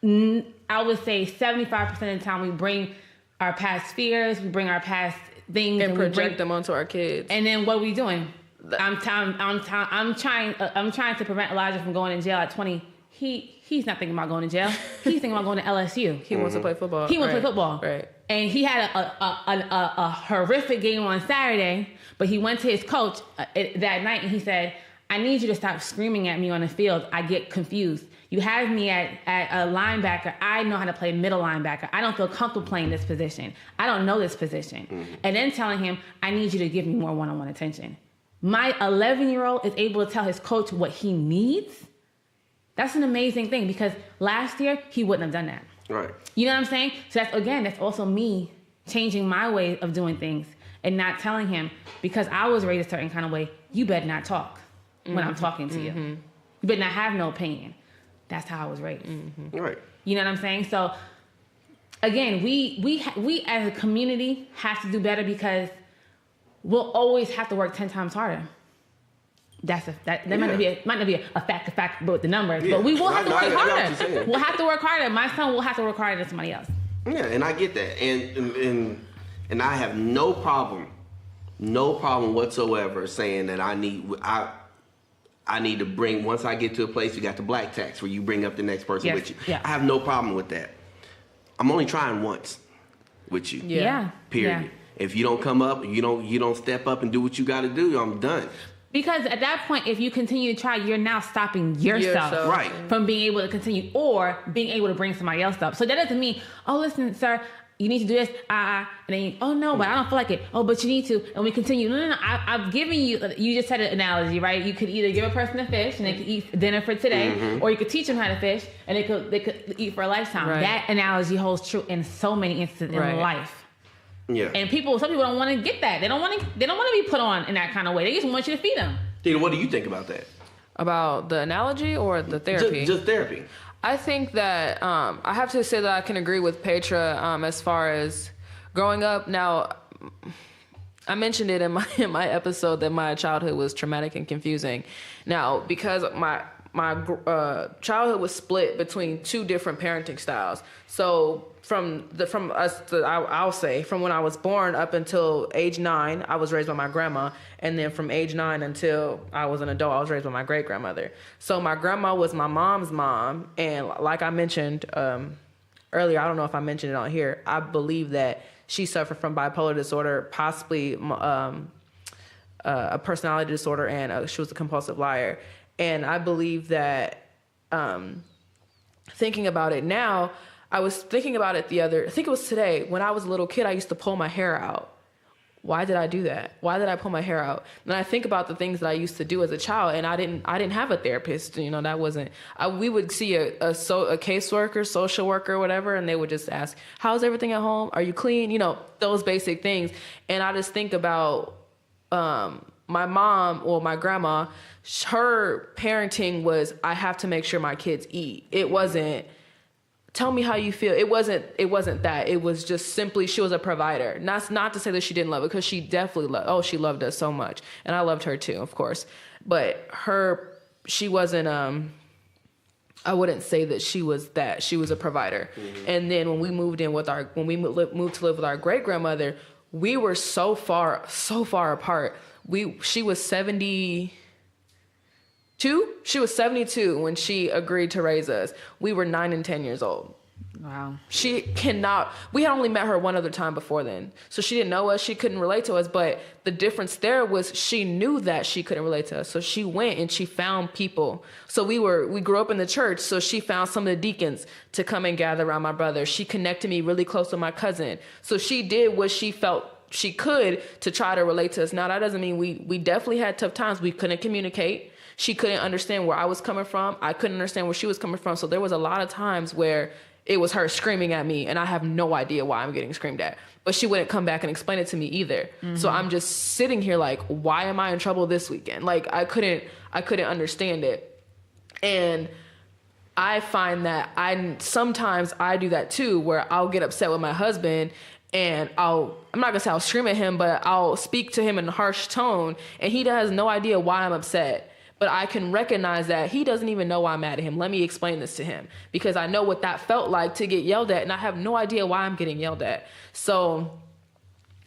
I would say 75% of the time we bring our past fears, we bring our past things and project them onto our kids. And then what are we doing? I'm trying to prevent Elijah from going to jail at 20. He's not thinking about going to jail. He's thinking about going to LSU. He wants to play football. He wants to play football. Right. And he had a horrific game on Saturday, but he went to his coach that night and he said, I need you to stop screaming at me on the field. I get confused. You have me at a linebacker. I know how to play middle linebacker. I don't feel comfortable playing this position. I don't know this position. Mm-hmm. And then telling him, I need you to give me more one-on-one attention. My 11-year-old is able to tell his coach what he needs. That's an amazing thing because last year, he wouldn't have done that. Right. You know what I'm saying? So that's also me changing my way of doing things and not telling him, because I was raised a certain kind of way, you better not talk when I'm talking to you. You better not have no opinion. That's how I was raised. Right. You know what I'm saying? So again, we as a community have to do better, because we'll always have to work 10 times harder. That might not be a fact with the numbers, but we will have to work harder. We'll have to work harder. My son will have to work harder than somebody else. Yeah, and I get that, and I have no problem whatsoever saying that I need to bring, once I get to a place, you got the black tax where you bring up the next person with you. Yeah. I have no problem with that. I'm only trying once with you. Yeah. Period. Yeah. If you don't come up, you don't step up and do what you got to do, I'm done. Because at that point, if you continue to try, you're now stopping yourself right. from being able to continue or being able to bring somebody else up. So that doesn't mean, oh, listen, sir, you need to do this, and then oh no, but I don't feel like it. Oh, but you need to, and we continue. No. I've given you. You just had an analogy, right? You could either give a person a fish and they could eat dinner for today, or you could teach them how to fish and they could eat for a lifetime. Right. That analogy holds true in so many instances in life. Yeah. And some people don't want to get that. They don't want to be put on in that kind of way. They just want you to feed them. Theda, what do you think about that? About the analogy or the therapy? Just therapy. I think that I have to say that I can agree with Petra as far as growing up. Now, I mentioned it in my episode that my childhood was traumatic and confusing. Now, because my childhood was split between two different parenting styles. So from when I was born up until age 9, I was raised by my grandma, and then from age 9 until I was an adult, I was raised by my great grandmother. So my grandma was my mom's mom, and like I mentioned earlier, I don't know if I mentioned it on here, I believe that she suffered from bipolar disorder, possibly a personality disorder, and she was a compulsive liar. And I believe that, thinking about it now, I was thinking about it I think it was today, when I was a little kid, I used to pull my hair out. Why did I do that? Why did I pull my hair out? And I think about the things that I used to do as a child, and I didn't have a therapist. That wasn't, we would see a caseworker, social worker, whatever, and they would just ask, how's everything at home? Are you clean? Those basic things. And I just think about, my mom or my grandma, her parenting was, I have to make sure my kids eat. It wasn't, tell me how you feel. It wasn't that. It was just simply, she was a provider. And that's not to say that she didn't love it, because she definitely she loved us so much. And I loved her too, of course. But she wasn't, I wouldn't say that she was that. She was a provider. Mm-hmm. And then when we moved to live with our great grandmother, we were so far apart. She was 72. She was 72 when she agreed to raise us. We were 9 and 10 years old. Wow. We had only met her one other time before then. So she didn't know us. She couldn't relate to us. But the difference there was she knew that she couldn't relate to us. So she went and she found people. So we grew up in the church. So she found some of the deacons to come and gather around my brother. She connected me really close with my cousin. So she did what she felt she could to try to relate to us. Now, that doesn't mean we definitely had tough times. We couldn't communicate. She couldn't understand where I was coming from. I couldn't understand where she was coming from. So there was a lot of times where it was her screaming at me, and I have no idea why I'm getting screamed at. But she wouldn't come back and explain it to me either. Mm-hmm. So I'm just sitting here like, why am I in trouble this weekend? Like, I couldn't understand it. And I find that sometimes I do that too, where I'll get upset with my husband, and I'm not gonna say I'll scream at him, but I'll speak to him in a harsh tone, and he has no idea why I'm upset. But I can recognize that he doesn't even know why I'm mad at him. Let me explain this to him, because I know what that felt like to get yelled at, and I have no idea why I'm getting yelled at. So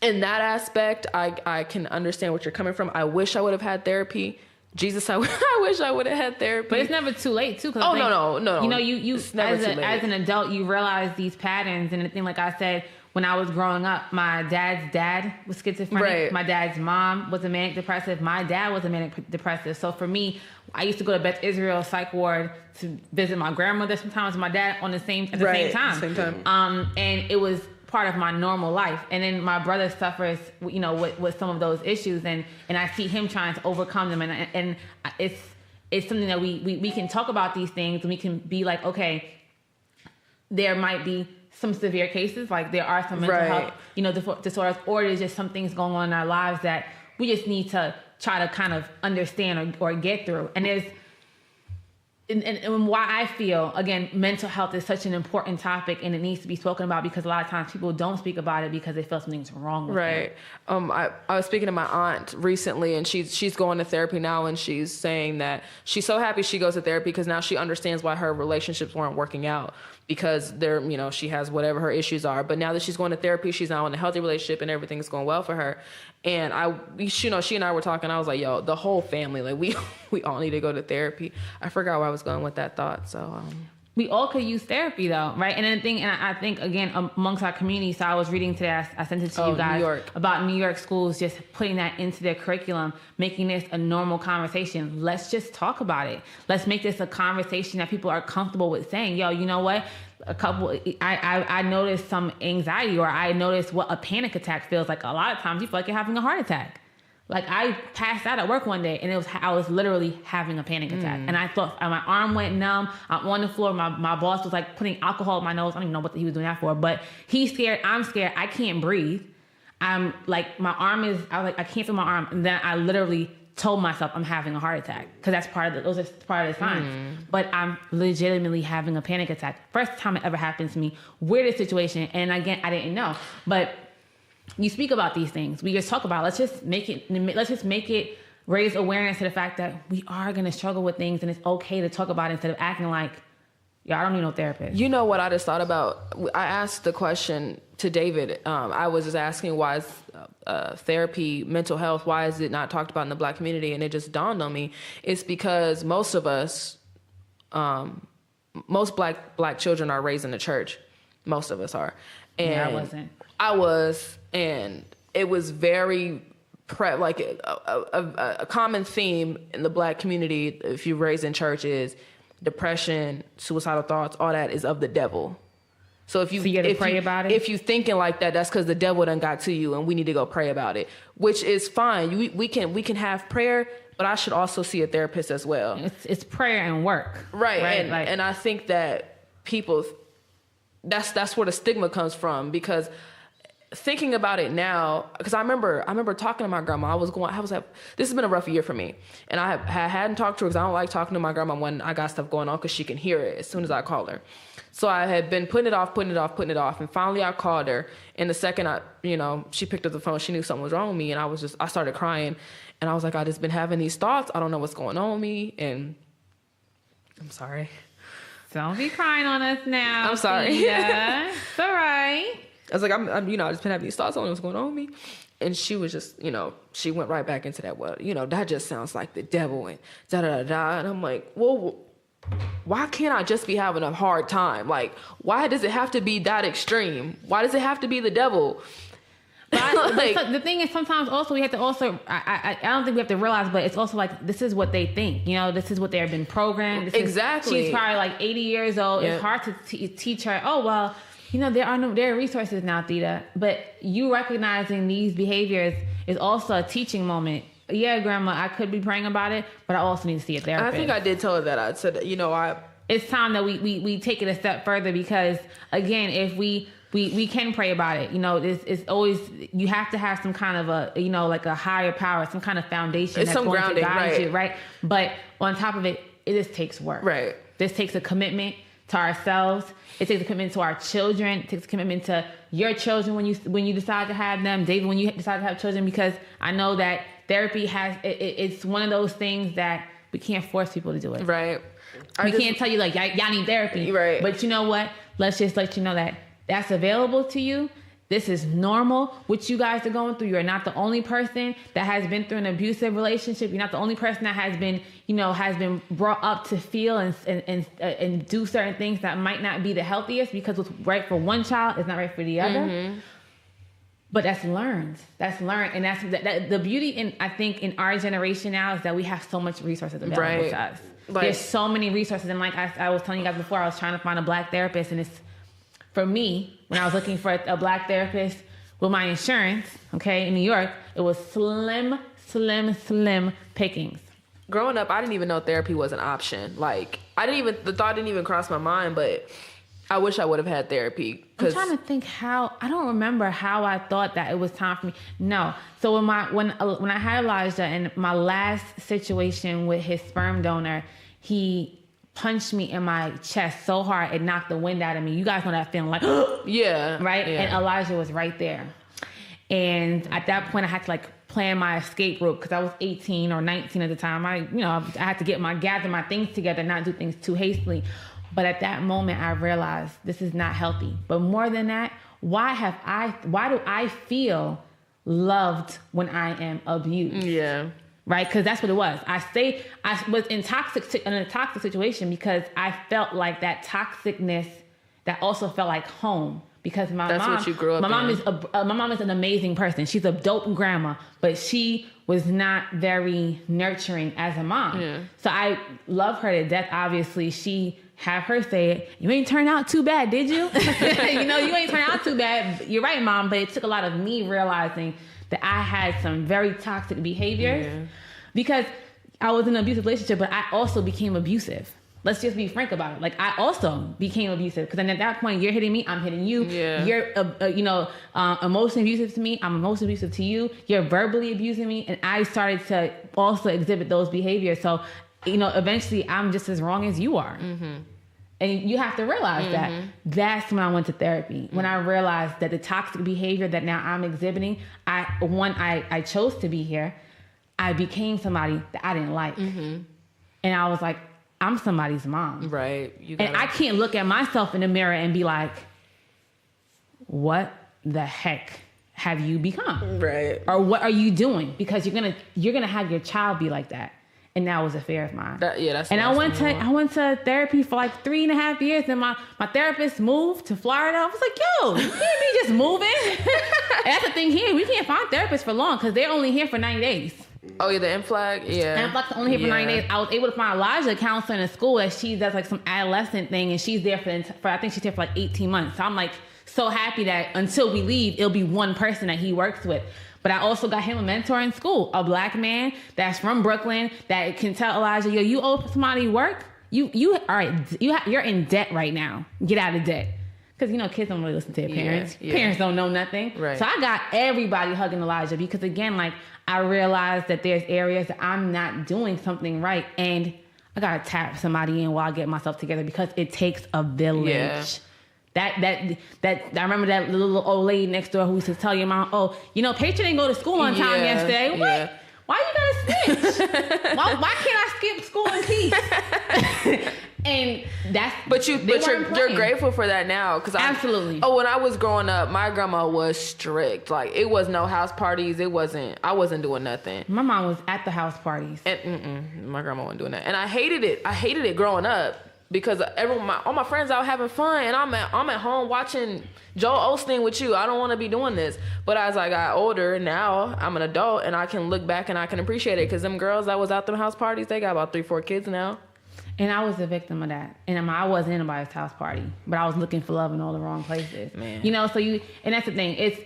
in that aspect, I can understand what you're coming from. I wish I would have had therapy. Jesus, I wish I would have had therapy. But it's never too late, too. Oh, no. You as an adult, you realize these patterns, and the thing, like I said, when I was growing up, my dad's dad was schizophrenic. Right. My dad's mom was a manic depressive. My dad was a manic depressive. So for me, I used to go to Beth Israel psych ward to visit my grandmother sometimes, my dad at the same time. And it was part of my normal life. And then my brother suffers, with some of those issues, and I see him trying to overcome them. And it's something that we can talk about these things, and we can be like, okay, there might be some severe cases, like there are some mental health, disorders, or there's just some things going on in our lives that we just need to try to kind of understand or get through. And there's, and why I feel, again, mental health is such an important topic and it needs to be spoken about, because a lot of times people don't speak about it because they feel something's wrong with them. I was speaking to my aunt recently, and she's going to therapy now, and she's saying that she's so happy she goes to therapy because now she understands why her relationships weren't working out, because they're, she has whatever her issues are. But now that she's going to therapy, she's now in a healthy relationship and everything's going well for her. And she and I were talking. I was like, yo, the whole family, like we all need to go to therapy. I forgot where I was going with that thought. So we all could use therapy though, right? And then I think again, amongst our community, so I was reading today, I sent it to you guys, New York. About New York schools just putting that into their curriculum, making this a normal conversation. Let's just talk about it. Let's make this a conversation that people are comfortable with saying, yo, you know what? I noticed some anxiety, or I noticed what a panic attack feels like. A lot of times you feel like you're having a heart attack. Like I passed out at work one day and I was literally having a panic attack. And I thought my arm went numb. I'm on the floor. My boss was like putting alcohol in my nose. I don't even know what he was doing that for, but he's scared. I'm scared. I can't breathe. I'm like, I was like, I can't feel my arm. And then I literally told myself I'm having a heart attack, because that's those are part of the signs. But I'm legitimately having a panic attack. First time it ever happened to me. Weirdest situation. And again, I didn't know, but you speak about these things. We just talk about it. Let's just make it raise awareness to the fact that we are going to struggle with things, and it's okay to talk about it instead of acting like, yeah, I don't need no therapist. You know what I just thought about? I asked the question to David. I was just asking, why is therapy, mental health, why is it not talked about in the Black community? And it just dawned on me. It's because most of us, most black children are raised in the church. Most of us are. And yeah, I wasn't. I was, and it was very like a common theme in the Black community, if you're raised in church, is depression, suicidal thoughts, all that is of the devil. So if you pray about it, if you thinking like that, that's because the devil done got to you, and we need to go pray about it, which is fine. We can have prayer, but I should also see a therapist as well. It's prayer and work, right? And I think that people, that's where the stigma comes from, because thinking about it now, because I remember talking to my grandma. This has been a rough year for me, and I hadn't talked to her because I don't like talking to my grandma when I got stuff going on, because she can hear it as soon as I call her. So I had been putting it off, and finally I called her. And the second she picked up the phone, she knew something was wrong with me, and I started crying, and I was like, I just been having these thoughts. I don't know what's going on with me, and I'm sorry. Don't be crying on us now. I'm sorry. Yeah, it's all right. I was like, I just been having these thoughts. I don't know what's going on with me. And she was just, she went right back into that, well, that just sounds like the devil and da-da-da-da. And I'm like, well, why can't I just be having a hard time? Like, why does it have to be that extreme? Why does it have to be the devil? But the thing is, sometimes also we have to also, I don't think we have to realize, but it's also like, this is what they think. This is what they've been programmed. Exactly. She's probably like 80 years old. Yeah. It's hard to teach her, oh, well, there are resources now, Theda. But you recognizing these behaviors is also a teaching moment. Yeah, Grandma, I could be praying about it, but I also need to see a therapist. I think I did tell her that. I said, it's time that we take it a step further, because again, if we can pray about it, it's always, you have to have some kind of a, like a higher power, some kind of foundation. It's some grounding, right? Right. But on top of it, it just takes work. Right. This takes a commitment to ourselves. It takes a commitment to our children. It takes a commitment to your children when you decide to have them. David, when you decide to have children, because I know that therapy it's one of those things that we can't force people to do it. Right. We can't tell you like, y'all need therapy. Right. But you know what? Let's just let you know that that's available to you. This is normal, what you guys are going through. You're not the only person that has been through an abusive relationship. You're not the only person that has been brought up to feel and do certain things that might not be the healthiest, because what's right for one child is not right for the other. Mm-hmm. But that's learned. And that's the beauty I think in our generation now is that we have so much resources available to us. There's so many resources. And like I was telling you guys before, I was trying to find a Black therapist, and it's, for me, when I was looking for a Black therapist with my insurance, in New York, it was slim pickings. Growing up, I didn't even know therapy was an option. Like, the thought didn't even cross my mind, but I wish I would have had therapy. I'm trying to think I don't remember how I thought that it was time for me. No. So when I had Elijah in my last situation with his sperm donor, he punched me in my chest so hard it knocked the wind out of me. You guys know that feeling like, yeah. Right? Yeah. And Elijah was right there. And at that point I had to like plan my escape route because I was 18 or 19 at the time. I had to gather my things together, not do things too hastily. But at that moment, I realized this is not healthy. But more than that, why do I feel loved when I am abused? Yeah. Right? Because that's what it was. I was in a toxic situation because I felt like that toxicness that also felt like home. Because my mom is an amazing person. She's a dope grandma, but she was not very nurturing as a mom. Yeah. So I love her to death. Obviously, she have her say, "You ain't turned out too bad, did you?" You ain't turned out too bad. You're right, Mom. But it took a lot of me realizing that I had some very toxic behaviors because I was in an abusive relationship, but I also became abusive. Let's just be frank about it. Like, I also became abusive because then at that point, you're hitting me, I'm hitting you. Yeah. You're, emotionally abusive to me. I'm emotionally abusive to you. You're verbally abusing me. And I started to also exhibit those behaviors. So, eventually I'm just as wrong as you are. Mm-hmm. And you have to realize that. That's when I went to therapy. When I realized that the toxic behavior that now I'm exhibiting, I chose to be here. I became somebody that I didn't like. Mm-hmm. And I was like, I'm somebody's mom. Right. And I can't look at myself in the mirror and be like, what the heck have you become? Right. Or what are you doing? Because you're gonna have your child be like that. And that was a fear of mine. And I went to therapy for like 3.5 years, and my therapist moved to Florida. I was like, yo, you can't be just moving. And that's the thing here. We can't find therapists for long because they're only here for 90 days. Oh, yeah, the M.E.C.C.A. Yeah. M.E.C.C.A only here for 9 days. I was able to find Elijah a counselor in a school that she does like some adolescent thing, and she's there for I think she's here for like 18 months. So I'm like so happy that until we leave, it'll be one person that he works with. But I also got him a mentor in school, a black man that's from Brooklyn that can tell Elijah, yo, you owe somebody work? You're in debt right now. Get out of debt. Because, kids don't really listen to their parents. Yeah. Parents don't know nothing. Right. So I got everybody hugging Elijah because, again, like, I realized that there's areas that I'm not doing something right. And I got to tap somebody in while I get myself together because it takes a village. Yeah. That I remember that little old lady next door who used to tell your mom, Petra didn't go to school on time yesterday. What? Yeah. Why you gotta snitch? why can't I skip school in peace? And that's but you're grateful for that now because absolutely. When I was growing up, my grandma was strict. Like it was no house parties. I wasn't doing nothing. My mom was at the house parties. And my grandma wasn't doing that, and I hated it. I hated it growing up. Because all my friends out having fun, and I'm at home watching Joel Osteen with you. I don't want to be doing this. But as I got older, now I'm an adult, and I can look back and I can appreciate it. Because them girls that was out them house parties, they got about 3-4 kids now. And I was a victim of that. And I wasn't in anybody's house party, but I was looking for love in all the wrong places. Man. And that's the thing. It's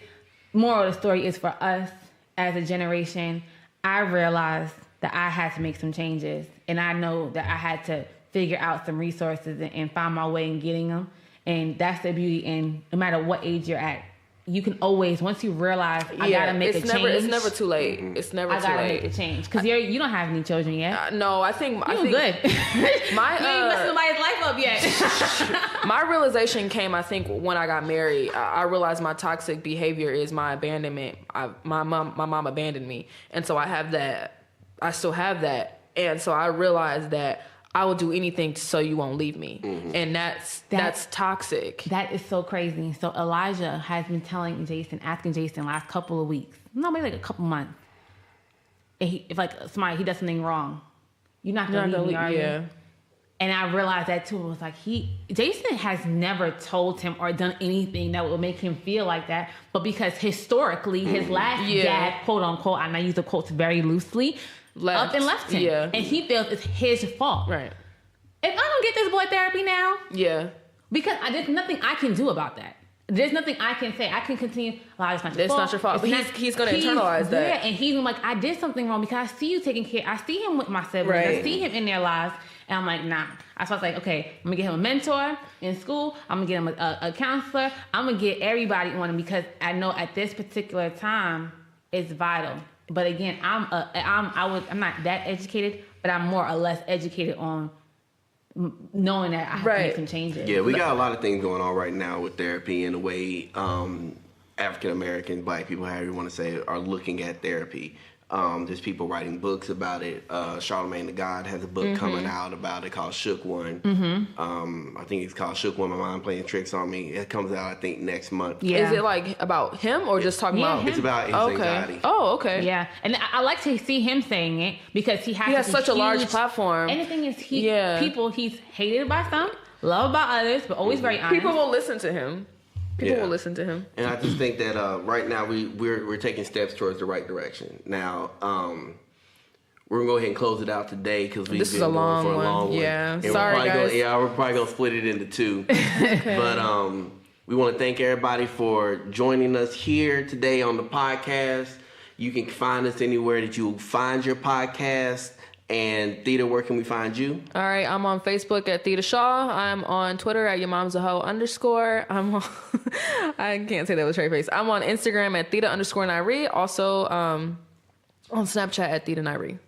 moral of the story is for us as a generation. I realized that I had to make some changes, and I know that I had to figure out some resources and find my way in getting them. And that's the beauty. And no matter what age you're at, you can always, once you realize, I gotta make a change. It's never too late. It's never too late. I gotta make a change. Because you don't have any children yet. No, I think good. You ain't messed somebody's life up yet. My realization came, I think, when I got married. I realized my toxic behavior is my abandonment. My mom abandoned me. And so I have that. I still have that. And so I realized that I will do anything so you won't leave me. Mm-hmm. And that's toxic. That is so crazy. So Elijah has been asking Jason last couple of weeks, maybe like a couple months. If he does something wrong, you're not going to leave me, are you? And I realized that too. It was like Jason has never told him or done anything that would make him feel like that. But because historically, his last dad, quote unquote, and I use the quotes very loosely, up and left him. Yeah. And he feels it's his fault. Right. If I don't get this boy therapy now, because there's nothing I can do about that. There's nothing I can say. I can continue. It's not your fault. But he's going to internalize that. And he's like, I did something wrong because I see you taking care. I see him with my siblings. Right. I see him in their lives. And I'm like, nah. So I was like, okay, I'm gonna get him a mentor in school. I'm gonna get him a counselor. I'm gonna get everybody on him because I know at this particular time it's vital. But again, I'm not that educated, but I'm more or less educated on knowing that I have to make some changes. Yeah, we got a lot of things going on right now with therapy and the way African Americans, Black people, however you want to say it, are looking at therapy. There's people writing books about it. Charlemagne the God has a book coming out about it called Shook One. I think it's called Shook One, My Mind Playing Tricks on Me. It comes out, I think, next month. Yeah. Is it like about him or just talking about him? It's about his anxiety. Oh, okay. Yeah, and I like to see him saying it because he has such a large platform. Anything is people he's hated by some, loved by others, but always very honest. People will listen to him. People will listen to him. And I just think that right now we're taking steps towards the right direction. Now, we're going to go ahead and close it out today because we've been going for a long one. Yeah, and sorry guys. We're probably going to split it into two. Okay. But we want to thank everybody for joining us here today on the podcast. You can find us anywhere that you find your podcast. And Theda, where can we find you? All right, I'm on Facebook at Theda Shaw. I'm on Twitter at yourmomsahoe_. I'm on, I can't say that with a straight face. I'm on Instagram at Theda_Nyree. Also on Snapchat at ThedaNyree.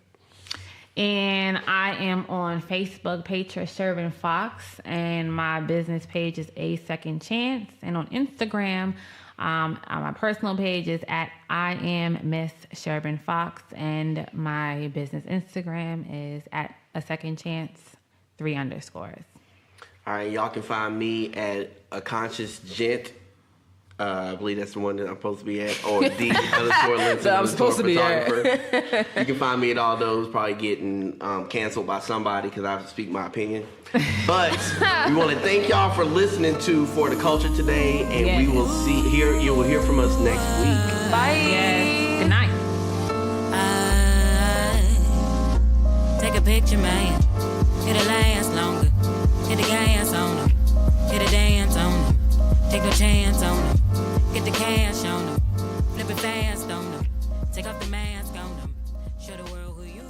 And I am on Facebook, Petra Sherbin Fox, and my business page is A Second Chance. And on Instagram, my personal page is at I am Miss Sherbin Fox, and my business Instagram is at A Second Chance 3_. All right, y'all can find me at A Conscious Gent. I believe that's the one that I'm supposed to be at, or D_Linson. I'm supposed to be at. You can find me at all those. Probably getting canceled by somebody because I have to speak my opinion. But we want to thank y'all for listening to For the Culture today, and we will you will hear from us next week. Bye. Yes. Good night. Take a picture, man. It'll last longer. Hit the gas on them. Hit a dance on them. Take no chance on them. Get the cash on them. Flip it fast on them. Take off the mask on them. Show the world who you